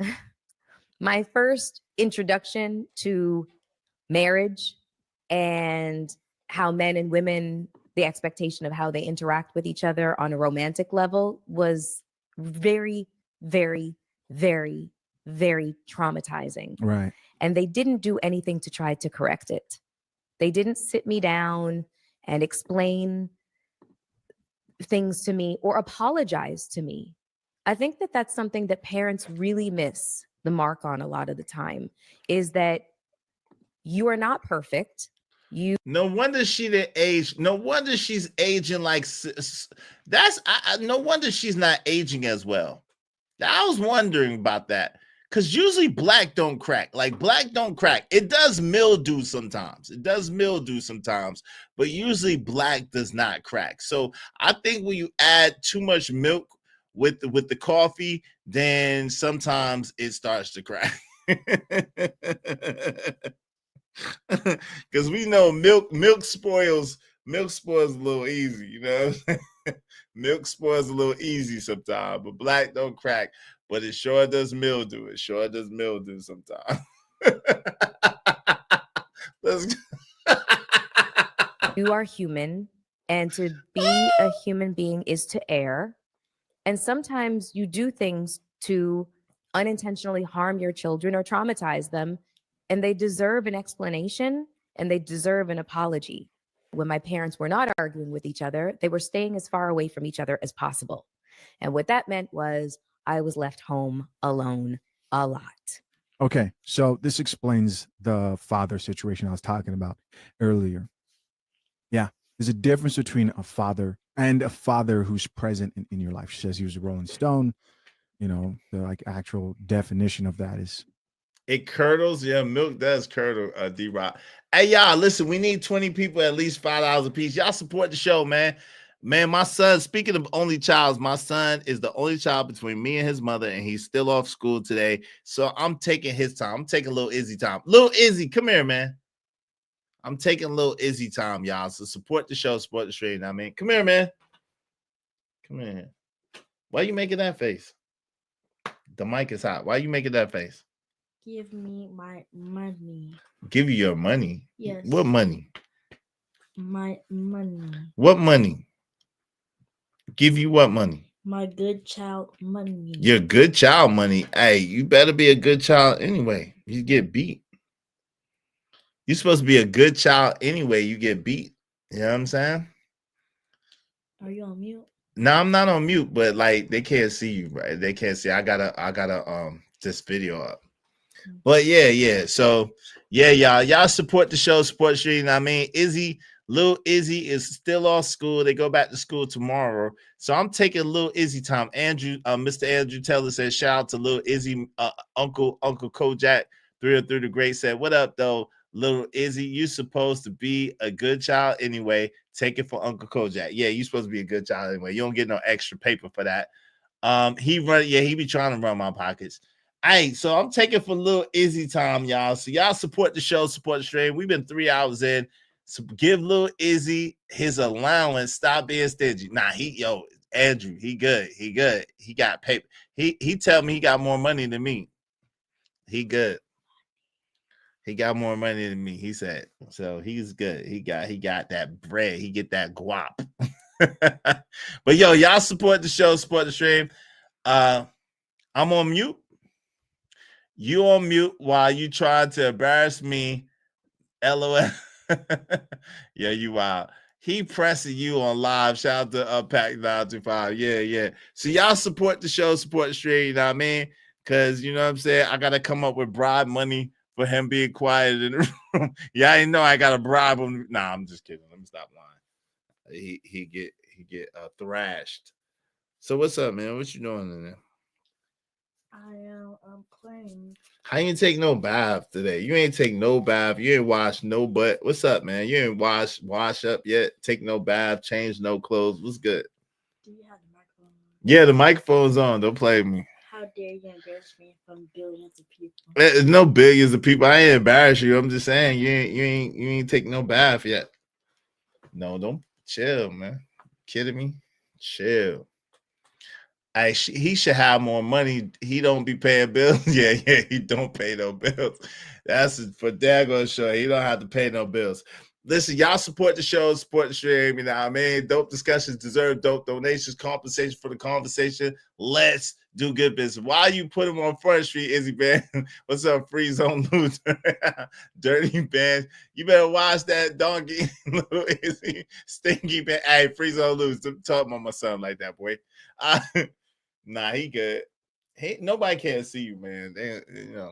my first introduction to marriage and how men and women, the expectation of how they interact with each other on a romantic level was very, very, very, very traumatizing. Right. And they didn't do anything to try to correct it. They didn't sit me down and explain things to me or apologize to me. I think that that's something that parents really miss the mark on a lot of the time, is that you are not perfect. No wonder she didn't age. No wonder she's aging like that's. No wonder she's not aging as well. I was wondering about that, because usually black don't crack. Like black don't crack. It does mildew sometimes. But usually black does not crack. So I think when you add too much milk with the coffee, then sometimes it starts to crack. Because we know milk spoils a little easy, you know. Milk spoils a little easy sometimes, but black don't crack. But it sure does mildew. It sure does mildew sometimes. Let's go. You are human, and to be a human being is to err. And sometimes you do things to unintentionally harm your children or traumatize them, and they deserve an explanation and they deserve an apology. When my parents were not arguing with each other, they were staying as far away from each other as possible. And what that meant was I was left home alone a lot. Okay, so this explains the father situation I was talking about earlier. Yeah, there's a difference between a father and a father who's present in your life. She says he was a Rolling Stone. You know, the like actual definition of that is it curdles. Yeah, milk does curdle, D-Rock. Hey, y'all, listen, we need 20 people, at least $5 a piece. Y'all support the show, man. Man, my son, speaking of only childs, my son is the only child between me and his mother, and he's still off school today. So I'm taking his time. I'm taking little Izzy time. Little Izzy, come here, man. I'm taking little Izzy time, y'all. So support the show, support the stream. I mean, come here, man. Come here. Why are you making that face? The mic is hot. Why are you making that face? Give me my money. Give you your money? Yes. What money? My money. What money? Give you what money? My good child money. Your good child money. Hey, you better be a good child anyway. You get beat. You're supposed to be a good child anyway. You get beat. You know what I'm saying? Are you on mute? No, I'm not on mute, but like they can't see you, right? They can't see. I gotta this video up. But yeah. So yeah, y'all support the show, support the stream. I mean, little Izzy is still off school. They go back to school tomorrow. So I'm taking little Izzy time. Andrew, Mr. Andrew Taylor says, shout out to little Izzy, Uncle Kojak 303 the Great said, what up though, little Izzy? You supposed to be a good child anyway. Take it for Uncle Kojak. Yeah, you supposed to be a good child anyway. You don't get no extra paper for that. He be trying to run my pockets. Hey, so I'm taking for little Izzy time, y'all. So y'all support the show, support the stream. We've been 3 hours in. So give little Izzy his allowance. Stop being stingy. Nah, Andrew, he good. He good. He got paper. He tell me he got more money than me. He good. He got more money than me, he said. So he's good. He got that bread. He get that guap. But yo, y'all support the show, support the stream. I'm on mute. You on mute while you try to embarrass me. LOL. Yeah, you wild. He pressing you on live. Shout out to Pack 925. Yeah. So y'all support the show, support the stream, you know what I mean? Because you know what I'm saying? I gotta come up with bribe money for him being quiet in the room. Yeah, I know I gotta bribe him. Nah, I'm just kidding. Let me stop lying. He get thrashed. So what's up, man? What you doing in there? I am playing. How you ain't take no bath today? You ain't take no bath. You ain't wash no butt. What's up, man? You ain't wash up yet. Take no bath. Change no clothes. What's good? Do you have the microphone on? Yeah, the microphone's on. Don't play with me. How dare you embarrass me in front of billions of people? There's no billions of people. I ain't embarrass you. I'm just saying you ain't take no bath yet. No, don't chill, man. Kidding me? Chill. He should have more money. He don't be paying bills. Yeah, he don't pay no bills. That's for daggone sure. He don't have to pay no bills. Listen, y'all support the show, support the stream. You know what I mean? Dope discussions deserve dope donations, compensation for the conversation. Let's do good business. Why you put him on Front Street, Izzy Band? What's up, Free Zone Loser? Dirty Band. You better watch that donkey, little Izzy. Stinky Band. Hey, Free Zone Loser. Don't talk about my son like that, boy. Nah, he good. Nobody can see you, man. You know.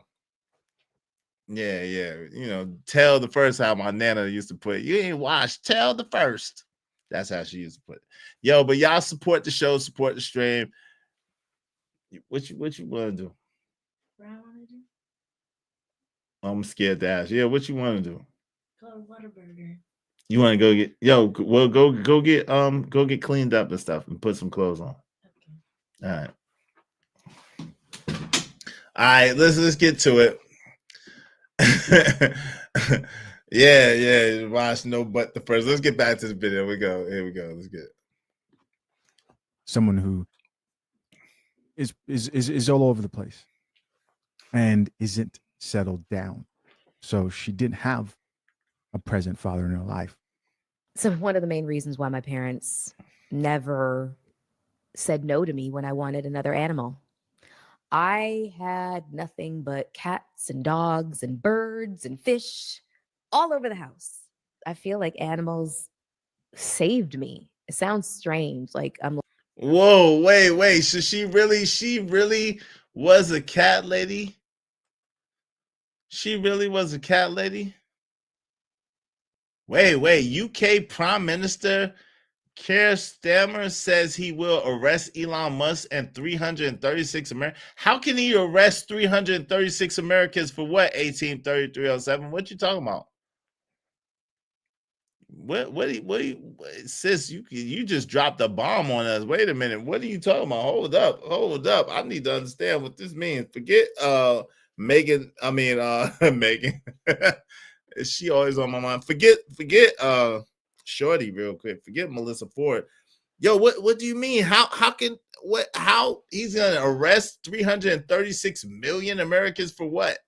Yeah. You know, tell the first how my nana used to put it. You ain't watched. Tell the first. That's how she used to put it. Yo, but y'all support the show, support the stream. What you want to do? What I want to do? I'm scared to ask. Yeah, what you want to do? Go to Whataburger. You want to go get go get cleaned up and stuff and put some clothes on. Okay. All right, let's get to it. yeah, watch no but the first. Let's get back to the video. Here we go. Let's get it. Someone who is all over the place and isn't settled down. So she didn't have a present father in her life. So one of the main reasons why my parents never said no to me when I wanted another animal. I had nothing but cats and dogs and birds and fish all over the house. I feel like animals saved me. It sounds strange. Like I'm Whoa, wait. So she really was a cat lady? She really was a cat lady? Wait. UK Prime Minister Keir Starmer says he will arrest Elon Musk and 336 Americans. How can he arrest 336 Americans for what? 183307? What you talking about? What sis, you just dropped a bomb on us. Wait a minute. What are you talking about? Hold up. I need to understand what this means. Forget Megan. Megan. She always on my mind. Forget Shorty real quick. Forget Melissa Ford. Yo, what do you mean? How he's gonna arrest 336 million Americans for what?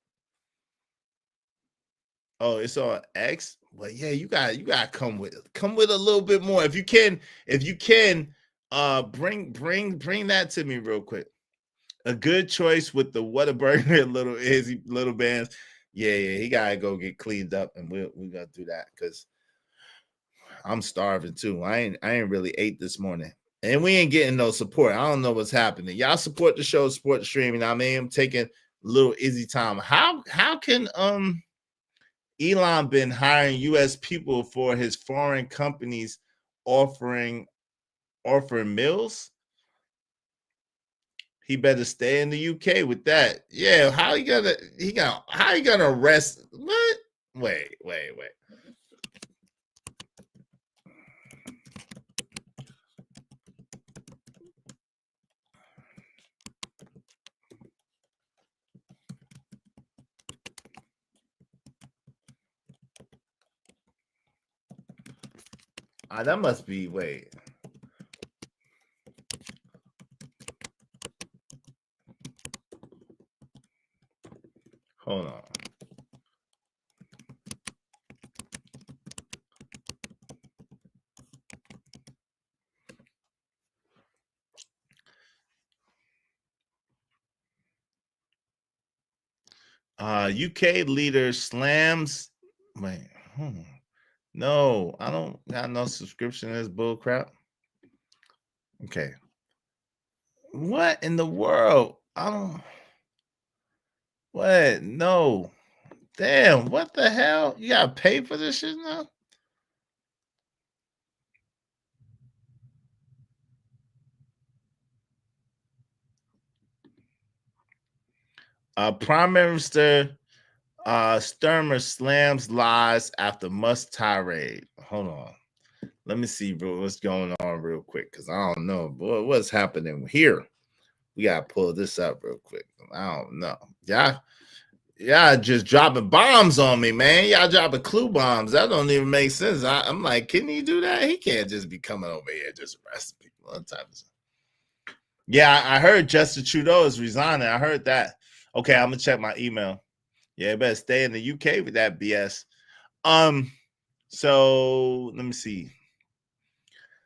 Oh, it's on X. Well, yeah, you gotta come with a little bit more. If you can, bring that to me real quick. A good choice with the Whataburger little bands. Yeah, he gotta go get cleaned up, and we're gonna do that because I'm starving too. I ain't really ate this morning, and we ain't getting no support. I don't know what's happening. Y'all support the show, support the streaming. I mean, I'm taking a little Izzy time. How can Elon been hiring U.S. people for his foreign companies offering meals? He better stay in the UK with that. Yeah, how you gonna arrest? What? Wait. That must be Hold on. UK leader slams. Hold on. No, I don't got no subscription to this bull crap. Okay. What in the world? I don't. What? No. Damn, what the hell? You gotta pay for this shit now? Prime Minister Sturmer slams lies after Musk tirade. Hold on. Let me see, bro, what's going on real quick, because I don't know. Boy, what's happening here? We gotta pull this up real quick. I don't know. Y'all just dropping bombs on me, man. Y'all dropping clue bombs. That don't even make sense. I'm like, can he do that? He can't just be coming over here and just arresting people all the time. Yeah, I heard Justin Trudeau is resigning. I heard that. Okay, I'm gonna check my email. Yeah, you better stay in the UK with that BS. So let me see.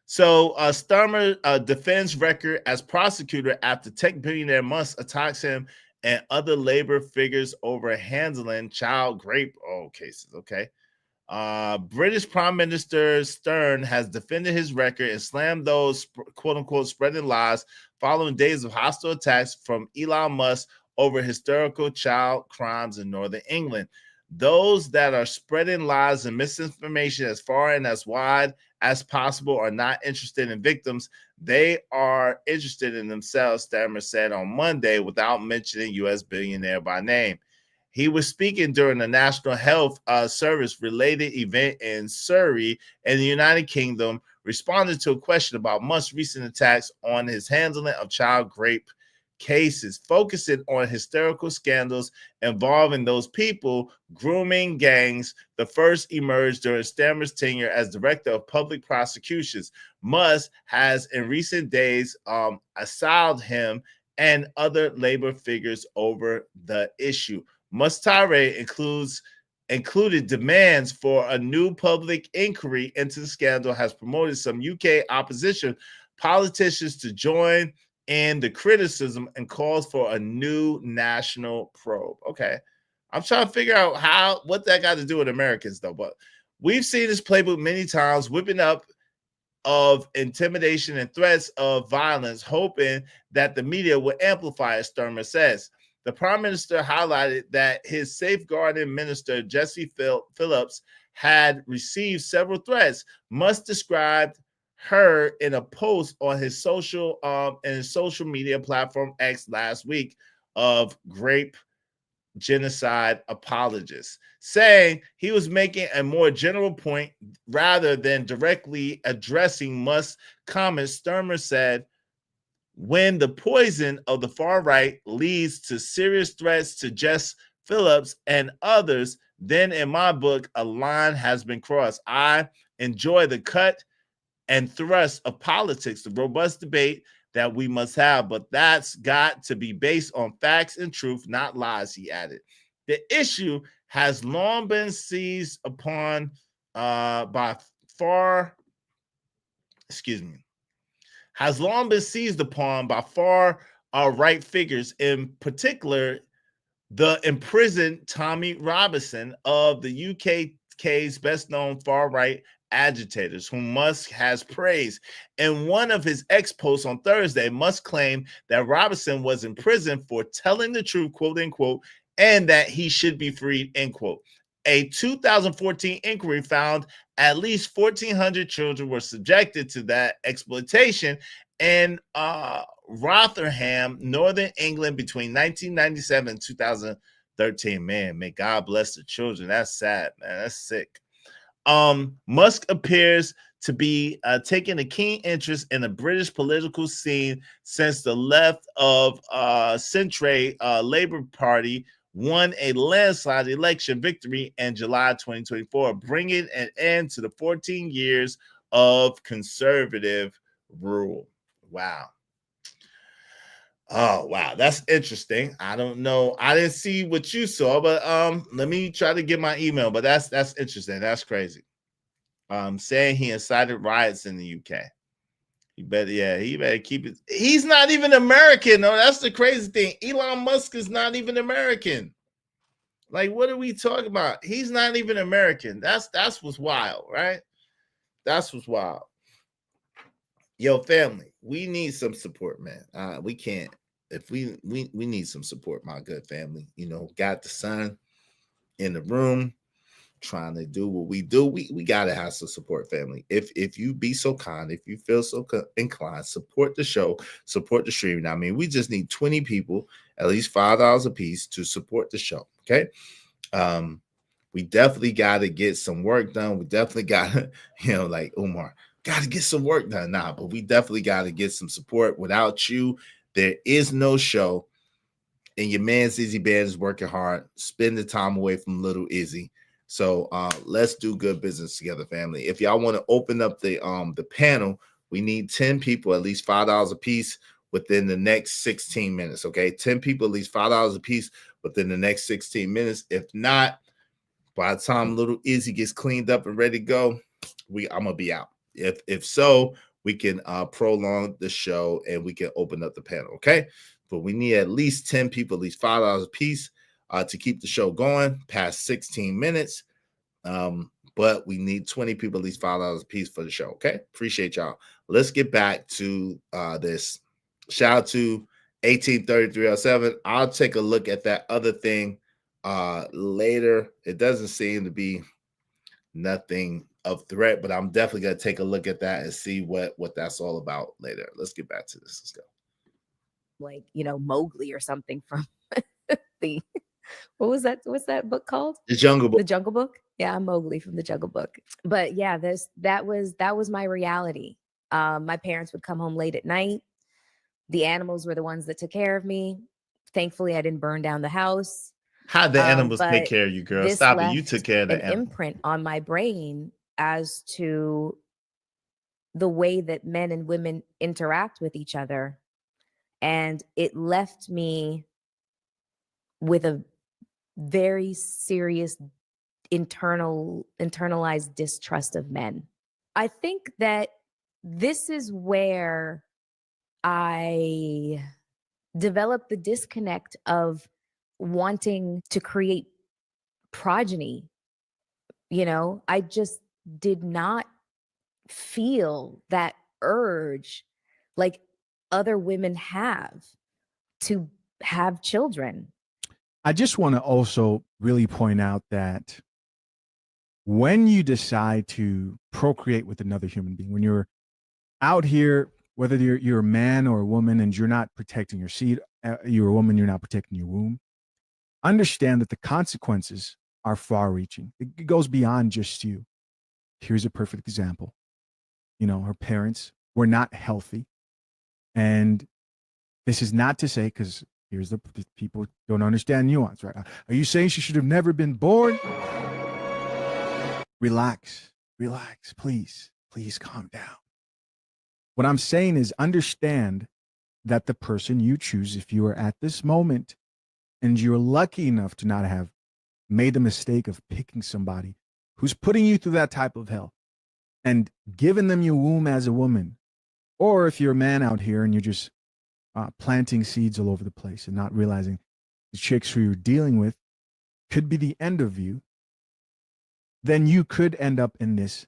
So Sturmer defends record as prosecutor after tech billionaire Musk attacks him and other labor figures over handling child rape cases. Okay. British Prime Minister Stern has defended his record and slammed those quote unquote spreading lies following days of hostile attacks from Elon Musk over historical child crimes in Northern England. Those that are spreading lies and misinformation as far and as wide as possible are not interested in victims. They are interested in themselves, Stammer said on Monday without mentioning U.S. billionaire by name. He was speaking during the National Health Service related event in Surrey in the United Kingdom, responding to a question about Musk's recent attacks on his handling of child rape cases, focusing on hysterical scandals involving those people. Grooming gangs, the first emerged during Stammer's tenure as director of public prosecutions. Musk has in recent days assailed him and other labor figures over the issue. Musk's tirade included demands for a new public inquiry into the scandal, has promoted some UK opposition politicians to join in the criticism, and calls for a new national probe. Okay. I'm trying to figure out what that got to do with Americans, though. But we've seen this playbook many times, whipping up of intimidation and threats of violence, hoping that the media will amplify, as Sturmer says. The Prime Minister highlighted that his safeguarding minister, Jesse Phillips, had received several threats. Musk described her in a post on his social media platform X last week of rape genocide apologists, saying he was making a more general point rather than directly addressing Musk's comments. Sturmer said, when the poison of the far right leads to serious threats to Jess Phillips and others, then in my book, a line has been crossed. I enjoy the cut and thrust of politics, the robust debate that we must have, but that's got to be based on facts and truth, not lies, he added. The issue has long been seized upon by far right figures, in particular the imprisoned Tommy Robinson of the UK's best-known far-right agitators, whom Musk has praised. In one of his X posts on Thursday, Musk claimed that Robinson was in prison for telling the truth, quote unquote, and that he should be freed, end quote. A 2014 inquiry found at least 1,400 children were subjected to that exploitation in Rotherham, Northern England, between 1997 and 2013. Man, may God bless the children. That's sad, man. That's sick. Musk appears to be taking a keen interest in the British political scene since the left of centre Labour Party won a landslide election victory in July 2024, bringing an end to the 14 years of conservative rule. Wow. Oh, wow. That's interesting. I don't know. I didn't see what you saw, but let me try to get my email. But that's interesting. That's crazy. Saying he incited riots in the UK. He better keep it. He's not even American. No, that's the crazy thing. Elon Musk is not even American. Like, what are we talking about? He's not even American. That's what's wild, right? That's what's wild. Yo, family, we need some support, man. We can't. If we need some support, my good family. You know, got the son in the room trying to do what we do. We gotta have some support, family. If you be so kind, if you feel so inclined, support the show, support the stream. I mean, we just need 20 people, at least $5 a piece, to support the show. Okay. We definitely got to get some work done. We definitely got to, like Umar, got to get some work done now, but we definitely got to get some support. Without you, there is no show. And your man's Izzy Band is working hard. Spend the time away from little Izzy. So let's do good business together, family. If y'all want to open up the panel, we need 10 people, at least $5 a piece within the next 16 minutes. Okay, 10 people, at least $5 a piece within the next 16 minutes. If not, by the time little Izzy gets cleaned up and ready to go, I'm gonna be out. If so, we can prolong the show and we can open up the panel. Okay, but we need at least 10 people, at least $5 a piece to keep the show going past 16 minutes. But we need 20 people, at least $5 a piece for the show. Okay, appreciate y'all. Let's get back to this. Shout out to 183307. I'll take a look at that other thing later. It doesn't seem to be nothing of threat, but I'm definitely gonna take a look at that and see what that's all about later. Let's get back to this. Let's go. Like, Mowgli or something from the what's that book called? The Jungle Book. The Jungle Book. Yeah, I'm Mowgli from the Jungle Book. But yeah, that was my reality. My parents would come home late at night. The animals were the ones that took care of me. Thankfully, I didn't burn down the house. How'd the animals take care of you, girl? Stop it. You took care of the animals. Imprint on my brain as to the way that men and women interact with each other. And it left me with a very serious internalized distrust of men. I think that this is where I developed the disconnect of wanting to create progeny. I just did not feel that urge like other women have to have children. I just want to also really point out that when you decide to procreate with another human being, when you're out here, whether you're a man or a woman and you're not protecting your seed, you're a woman, you're not protecting your womb, understand that the consequences are far-reaching. It goes beyond just you. Here's a perfect example. Her parents were not healthy. And this is not to say, because here's the people don't understand nuance, right? Are you saying she should have never been born? Relax, please calm down. What I'm saying is understand that the person you choose, if you are at this moment and you're lucky enough to not have made the mistake of picking somebody who's putting you through that type of hell and giving them your womb as a woman, or if you're a man out here and you're just planting seeds all over the place and not realizing the chicks who you're dealing with could be the end of you, then you could end up in this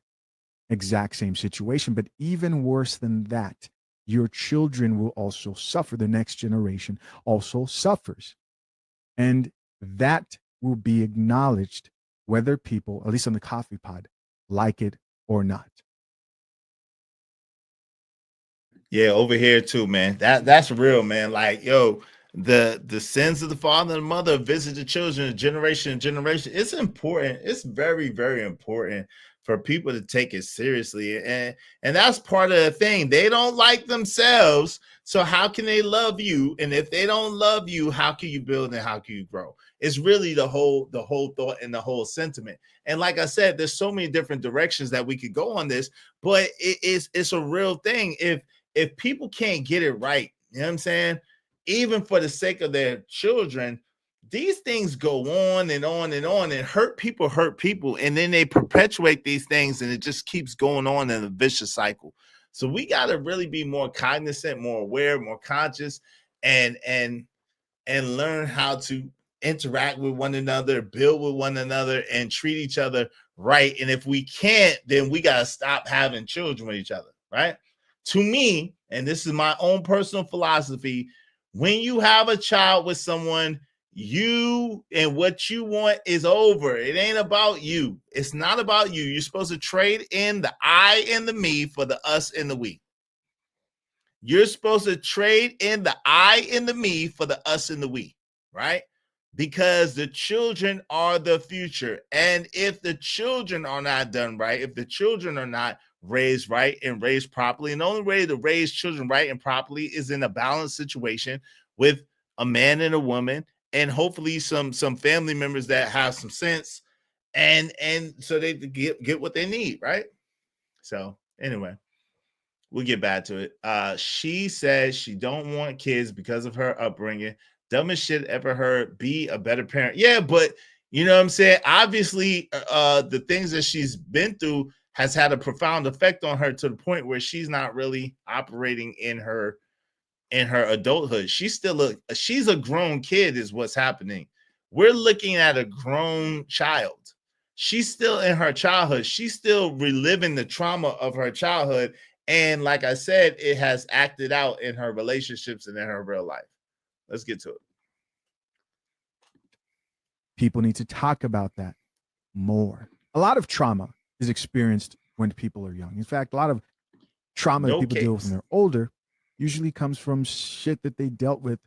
exact same situation. But even worse than that, your children will also suffer. The next generation also suffers. And that will be acknowledged whether people, at least on the coffee pod, like it or not. Yeah, over here too, man. That's real, man. Like, yo, the sins of the father and the mother visit the children generation and generation. It's important. It's very, very important for people to take it seriously. And that's part of the thing. They don't like themselves. So how can they love you? And if they don't love you, how can you build and how can you grow? It's really the whole thought and the whole sentiment. And like I said, there's so many different directions that we could go on this, but it's a real thing. If people can't get it right, you know what I'm saying? Even for the sake of their children, these things go on and on and on, and hurt people, and then they perpetuate these things, and it just keeps going on in a vicious cycle. So we got to really be more cognizant, more aware, more conscious, and learn how to interact with one another, build with one another, and treat each other right. And if we can't, then we got to stop having children with each other, right? To me, and this is my own personal philosophy, when you have a child with someone, you and what you want is over. It ain't about you. It's not about you. You're supposed to trade in the I and the me for the us and the we. You're supposed to trade in the I and the me for the us and the we, right? Because the children are the future. And if the children are not done right, if the children are not raised right and raised properly, and the only way to raise children right and properly is in a balanced situation with a man and a woman, and hopefully some family members that have some sense, and so they get what they need, right? So anyway, we'll get back to it. She says she don't want kids because of her upbringing. Dumbest shit ever heard. Be a better parent. Yeah, but you know what I'm saying? Obviously, the things that she's been through has had a profound effect on her to the point where she's not really operating in her adulthood. She's a grown kid is what's happening. We're looking at a grown child. She's still in her childhood. She's still reliving the trauma of her childhood. And like I said, it has acted out in her relationships and in her real life. Let's get to it. People need to talk about that more. A lot of trauma is experienced when people are young. In fact, a lot of trauma that people deal with when they're older usually comes from shit that they dealt with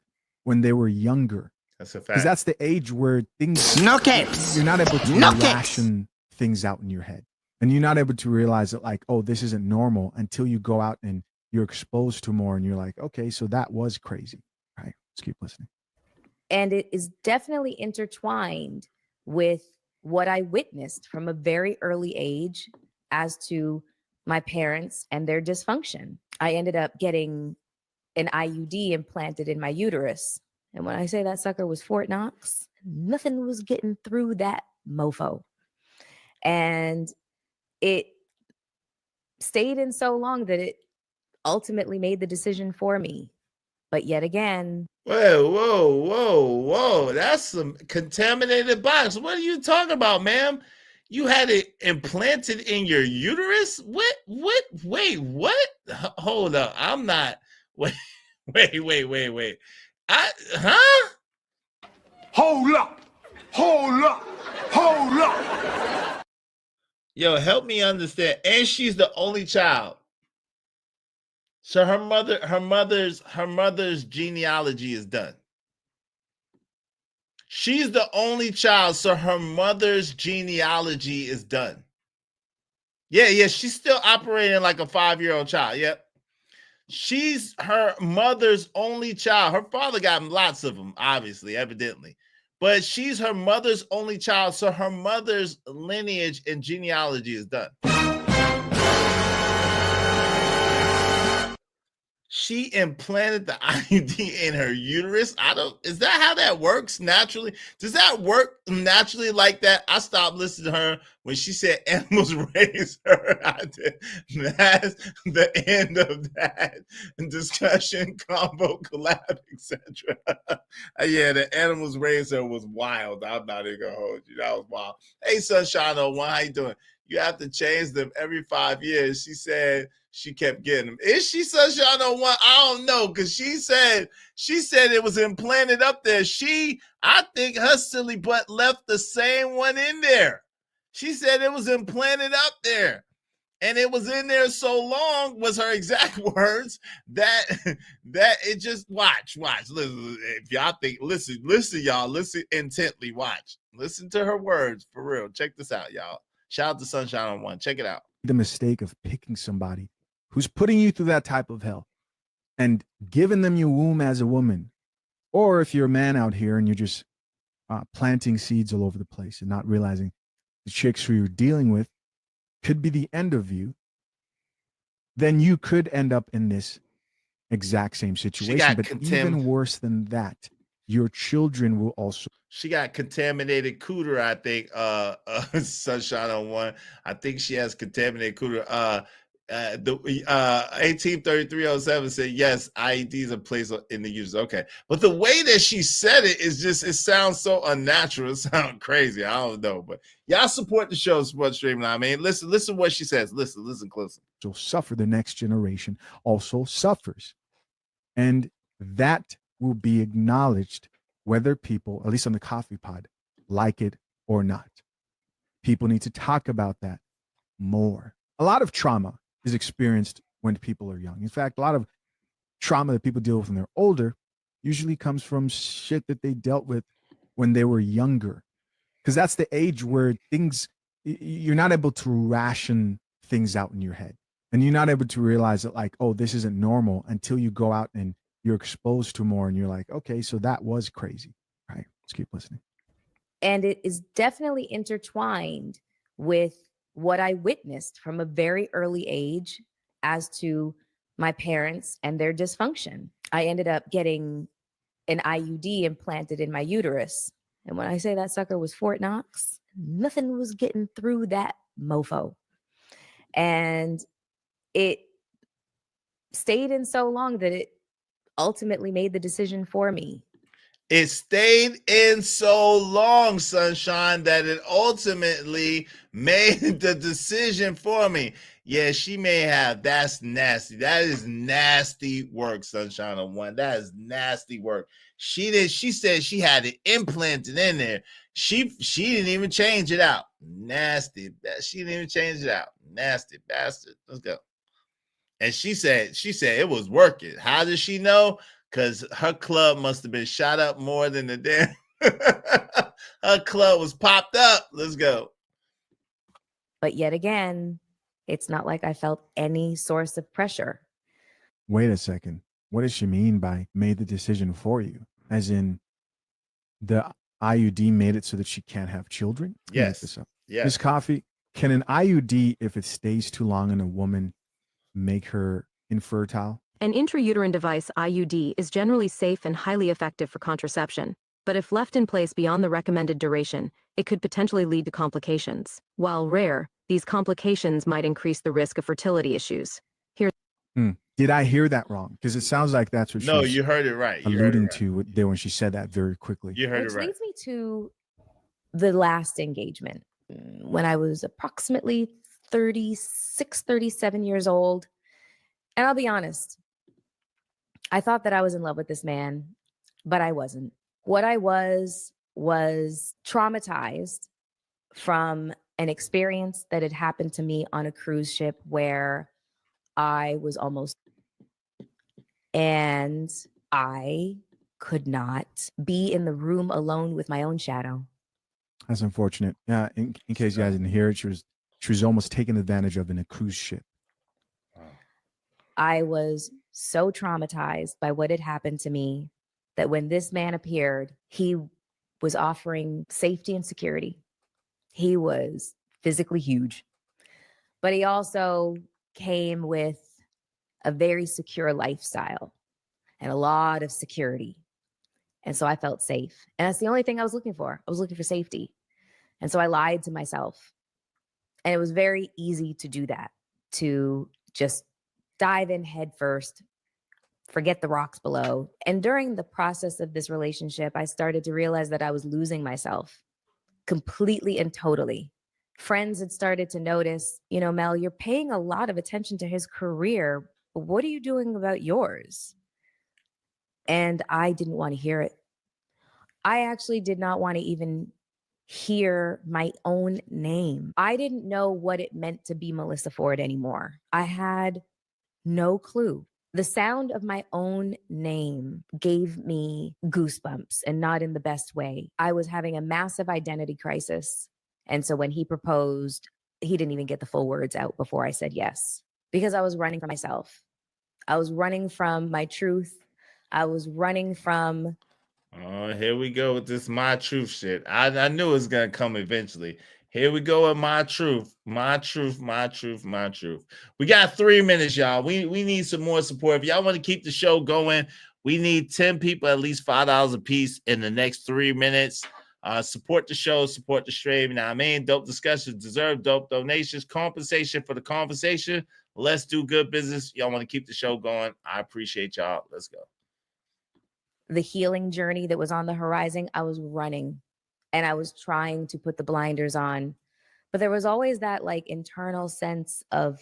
when they were younger. That's a fact. Because that's the age where things... No capes. You're not able to ration things out in your head. And you're not able to realize that, like, oh, this isn't normal until you go out and you're exposed to more and you're like, okay, so that was crazy. Right? Let's keep listening. And it is definitely intertwined with what I witnessed from a very early age as to my parents and their dysfunction. I ended up getting an IUD implanted in my uterus. And when I say that sucker was Fort Knox, nothing was getting through that mofo. And it stayed in so long that it ultimately made the decision for me. But yet again, whoa. That's some contaminated box. What are you talking about, ma'am? You had it implanted in your uterus? What? Wait, what? Hold up. I'm not. Wait. Huh? Hold up. Yo, help me understand. And she's the only child. So her mother's genealogy is done. She's the only child, so her mother's genealogy is done. Yeah, she's still operating like a 5-year-old child. Yep. She's her mother's only child. Her father got lots of them, obviously, evidently. But she's her mother's only child, so her mother's lineage and genealogy is done. She implanted the IUD in her uterus. Is that how that works naturally? Does that work naturally like that? I stopped listening to her when she said animals raise her. That's the end of that discussion, combo, collab, etc. Yeah, the animals raise her was wild. I'm not even gonna hold you. That was wild. Hey, Sunshine 01, how you doing? You have to change them every 5 years. She said she kept getting them. Is she Sunshine 01? I don't know, because she said it was implanted up there. I think her silly butt left the same one in there. She said it was implanted up there. And it was in there so long, was her exact words, that it just watch. Listen, if y'all think, listen, y'all, listen intently, watch. Listen to her words for real. Check this out, y'all. Shout out to Sunshine 01. Check it out. The mistake of picking somebody who's putting you through that type of hell and giving them your womb as a woman. Or if you're a man out here and you're just planting seeds all over the place and not realizing the chicks who you're dealing with could be the end of you, then you could end up in this exact same situation. But even worse than that, your children will also. She got contaminated cooter, I think. Sunshine 01. I think she has contaminated cooter. The 183307 said yes, IEDs are placed in the user. Okay, but the way that she said it is just, it sounds so unnatural. It sounds crazy. I don't know, but y'all support the show, support streaming. I mean, listen what she says. Listen closely. So suffer, the next generation also suffers, and that will be acknowledged whether people, at least on the coffee pod, like it or not. People need to talk about that more. A lot of trauma is experienced when people are young. In fact, a lot of trauma that people deal with when they're older usually comes from shit that they dealt with when they were younger. Because that's the age where things, you're not able to ration things out in your head. And you're not able to realize that, like, oh, this isn't normal, until you go out and you're exposed to more and you're like, okay, so that was crazy. All right, let's keep listening. And it is definitely intertwined with what I witnessed from a very early age as to my parents and their dysfunction. I ended up getting an IUD implanted in my uterus. And when I say that sucker was Fort Knox, nothing was getting through that mofo. And it stayed in so long that it ultimately made the decision for me. It stayed in so long, Sunshine, that it ultimately made the decision for me. Yeah, she may have. That's nasty. That is nasty work, Sunshine on One. That is nasty work. She said she had it implanted in there. She didn't even change it out. Nasty. She didn't even change it out. Nasty bastard. Let's go. And she said it was working. How does she know? Because her club must have been shot up more than the damn. Her club was popped up. Let's go. But yet again, it's not like I felt any source of pressure. Wait a second. What does she mean by made the decision for you? As in, the IUD made it so that she can't have children? Yes. Yes. Ms. Coffee, can an IUD, if it stays too long in a woman, make her infertile? An intrauterine device IUD is generally safe and highly effective for contraception, but if left in place beyond the recommended duration, it could potentially lead to complications. While rare, these complications might increase the risk of fertility issues. Did I hear that wrong? Because it sounds like that's what No, she's you heard it right. alluding to there when she said that very quickly. You heard Which it right. leads me to the last engagement when I was approximately 36, 37 years old. And I'll be honest, I thought that I was in love with this man, but I wasn't. What I was traumatized from an experience that had happened to me on a cruise ship where I was almost, and I could not be in the room alone with my own shadow. That's unfortunate. Yeah, in case you guys didn't hear it, she was almost taken advantage of in a cruise ship. I was so traumatized by what had happened to me that when this man appeared, he was offering safety and security. He was physically huge, but he also came with a very secure lifestyle and a lot of security. And so I felt safe. And that's the only thing I was looking for. I was looking for safety. And so I lied to myself. And it was very easy to do that, to just dive in head first, forget the rocks below. And during the process of this relationship, I started to realize that I was losing myself completely and totally. Friends had started to notice, Mel, you're paying a lot of attention to his career. What are you doing about yours? And I didn't want to hear it. I actually did not want to even hear my own name. I didn't know what it meant to be Melissa Ford anymore. I had no clue. The sound of my own name gave me goosebumps, and not in the best way. I was having a massive identity crisis. And so when he proposed, he didn't even get the full words out before I said yes, because I was running from myself. I was running from my truth. I was running from... Oh, here we go with this my truth shit. I knew it was going to come eventually. Here we go with my truth. My truth, my truth, my truth. We got 3 minutes, y'all. We need some more support. If y'all want to keep the show going, we need 10 people, at least $5 a piece in the next 3 minutes. Support the show, support the stream. Now, dope discussions deserve dope donations. Compensation for the conversation. Let's do good business. Y'all want to keep the show going. I appreciate y'all. Let's go. The healing journey that was on the horizon, I was running and I was trying to put the blinders on. But there was always that like internal sense of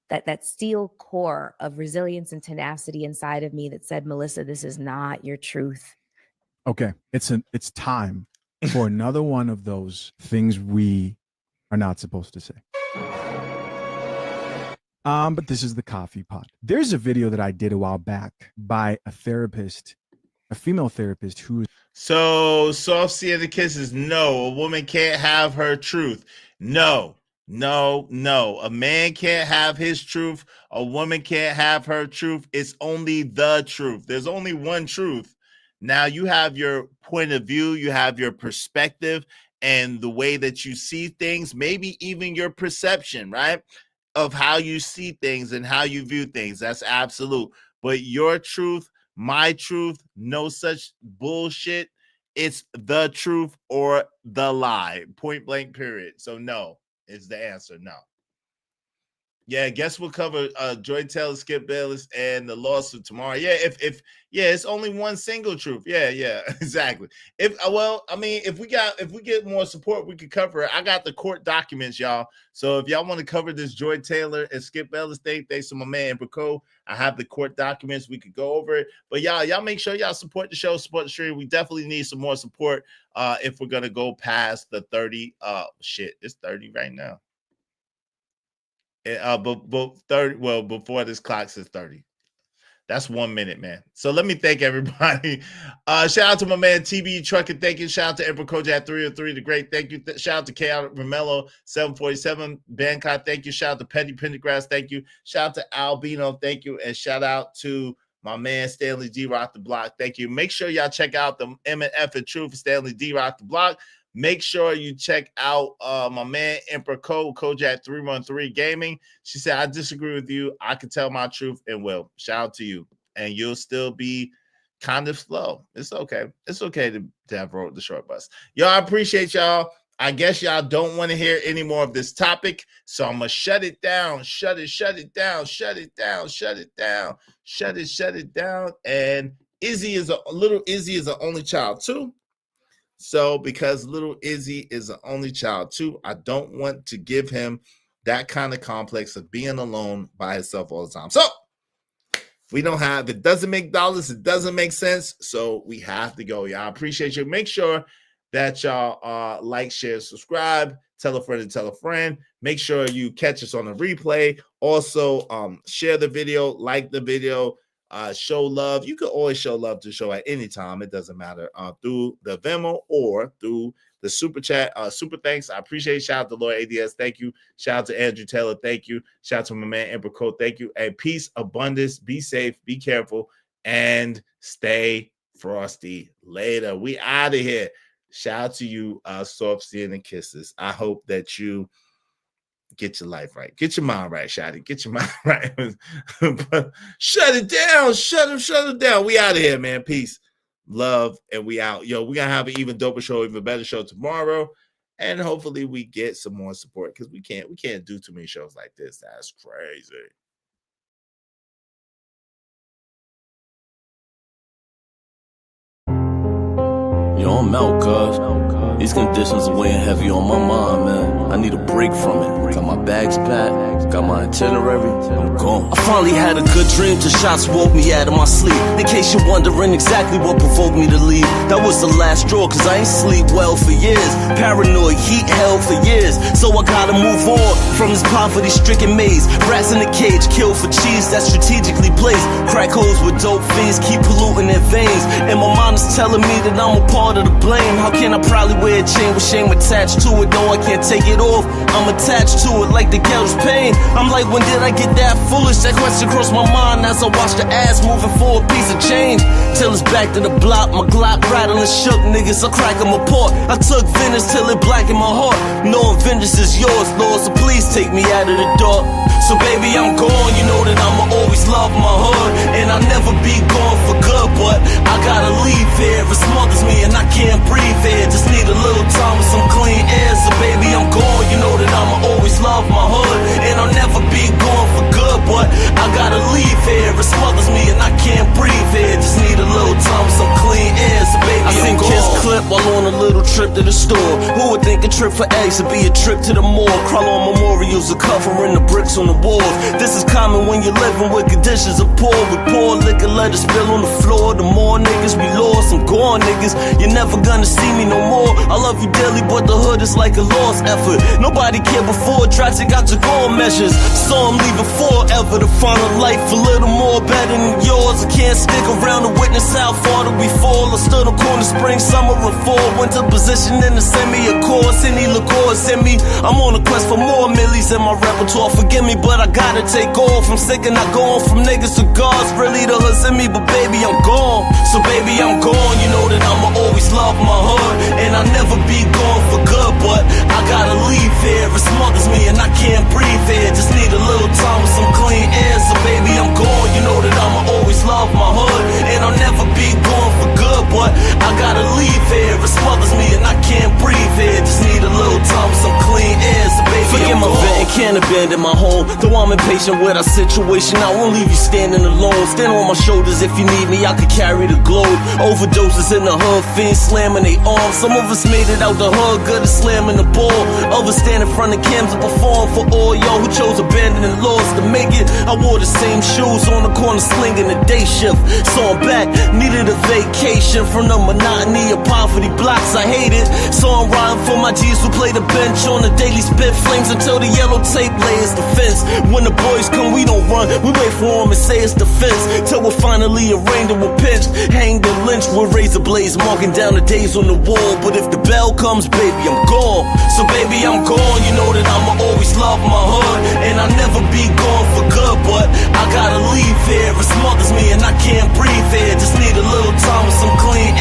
that steel core of resilience and tenacity inside of me that said, Melissa, this is not your truth. Okay, it's time for another one of those things we are not supposed to say. But this is the coffee pot. There's a video that I did a while back by a therapist, a female therapist who. So soft Sienna Kisses, no, a woman can't have her truth. No. A man can't have his truth. A woman can't have her truth. It's only the truth. There's only one truth. Now you have your point of view, you have your perspective and the way that you see things, maybe even your perception, right? Of how you see things and how you view things. That's absolute. But your truth, my truth, no such bullshit. It's the truth or the lie. Point blank, period. So no is the answer. No. Yeah, I guess we'll cover Joy Taylor, Skip Bayless, and the lawsuit tomorrow. Yeah, if it's only one single truth. Yeah, exactly. If we get more support, we could cover it. I got the court documents, y'all. So if y'all want to cover this Joy Taylor and Skip Bayless thing, thanks to my man Amber Cole. I have the court documents. We could go over it. But y'all make sure y'all support the show, support the stream. We definitely need some more support if we're gonna go past the 30. It's 30 right now. But 30, well, before this clock says 30. That's 1 minute, man. So let me thank everybody. Shout out to my man TB Trucker. Thank you. Shout out to Emperor Kojak 303, the great. Thank you. Shout out to K.R. Romello 747. Bancott, thank you. Shout out to Petty Pendergrass. Thank you. Shout out to Albino. Thank you. And shout out to my man Stanley D. Rock the Block. Thank you. Make sure y'all check out the M&F and Truth for Stanley D. Rock the Block. Make sure you check out my man Emperor Kojak 313 Gaming. She said, I disagree with you. I can tell my truth and will. Shout out to you. And you'll still be kind of slow. It's okay. It's okay to have rode the short bus. Y'all, I appreciate y'all. I guess y'all don't want to hear any more of this topic. So I'm going to shut it down. Shut it down. And little Izzy is an only child too. So because little Izzy is an only child too, I don't want to give him that kind of complex of being alone by himself all the time. So it doesn't make dollars, it doesn't make sense. So we have to go. Y'all, I appreciate you. Make sure that y'all like, share, subscribe, tell a friend and tell a friend. Make sure you catch us on the replay. Also, share the video, like the video. Show love. You can always show love to the show at any time. It doesn't matter. Through the Venmo or through the super chat. Super thanks. I appreciate it. Shout out to Lord ADS. Thank you. Shout out to Andrew Taylor. Thank you. Shout out to my man Emperor Cole. Thank you. And peace, abundance. Be safe. Be careful. And stay frosty. Later. We out of here. Shout out to you, soft skin and kisses. I hope that you get your life right. Get your mind right, Shotty. Get your mind right. Shut it down. Shut it down. We out of here, man. Peace, love, and we out. Yo, we're going to have an even doper show, even better show tomorrow. And hopefully we get some more support because we can't do too many shows like this. That's crazy. Yo, I'm out, cuz. These conditions are weighing heavy on my mind, man. I need a break from it. Got my bags packed, got my itinerary, I'm gone. I finally had a good dream till shots woke me out of my sleep. In case you're wondering exactly what provoked me to leave, that was the last straw, cause I ain't sleep well for years. Paranoid, heat hell for years. So I gotta move on from this poverty-stricken maze. Rats in a cage, killed for cheese that's strategically placed. Crack holes with dope fiends, keep polluting their veins. And my mind is telling me that I'm a part of the blame. How can I proudly wear a chain with shame attached to it? No, I can't take it off, I'm attached to it like the ghetto's pain. I'm like, when did I get that foolish? That question crossed my mind as I watched the ass moving for a piece of change. Till it's back to the block, my Glock rattling shook. Niggas, I crack them apart. I took vengeance till it blackened my heart. Knowing vengeance is yours, Lord, so please take me out of the dark. So baby, I'm gone, you know that I'ma always love my hood. And I'll never be gone for good, but I gotta leave here. It smothers me and I can't breathe here. Just need a little time with some clean air. So baby, I'm gone, you know that I'ma always love my hood. And I'll never be gone for good. trip to the store. Who would think a trip for eggs would be a trip to the mall? Crawl on memorials are covering the bricks on the walls. This is common when you're living with conditions of poor. With poor liquor, let it spill on the floor. The more niggas we lost, I'm gone, niggas. You're never gonna see me no more. I love you dearly, but the hood is like a lost effort. Nobody cared before, Dragic got your goal measures. So I'm leaving forever to find a life a little more better than yours. I can't stick around to witness how far that we fall. I stood on corner, spring, summer, and fall. Winter position in the semi, of course. Any liqueur send me. I'm on a quest for more millies in my repertoire. Forgive me, but I gotta take off. I'm sick and I go on from niggas to gods. Really, the hood's in me, but baby, I'm gone. So baby, I'm gone. You know that I'ma always love my hood, and I'll never be gone for good. But I gotta leave here. It smothers me and I can't breathe here. Just need a little time with some clean air. So baby, I'm gone. You know that I'ma always love my hood, and I'll never be gone for good. But I gotta leave here. It smothers me and I can't breathe here. Just need a little time with some clean air. So baby, forget my vent, can't abandon my home. Though I'm impatient with our situation, I won't leave you standing alone. Stand on my shoulders if you need me, I could carry the globe. Overdoses in the hood, fiends slamming they arms. Some of us made it out the hood, good at slamming the ball. Others stand in front of cams and perform for all y'all who chose abandoning laws to make it. I wore the same shoes on the corner slinging the day shift. So I'm back, needed a vacation from the monotony of poverty blocks I hated. So I'm riding for my G's who play the bench on the daily spit flames until the yellow tape layers the fence. When the boys come, we don't run, we wait for them and say it's the fence. Till we're finally arraigned and we're pinched, hanged and lynched with razor blades marking down the days on the wall. But if the bell comes, baby, I'm gone. So baby, I'm gone. You know that I'ma always love my hood, and I'll never be gone for good. But I gotta leave here. It smothers me and I can't breathe here. Just need a little time with some clean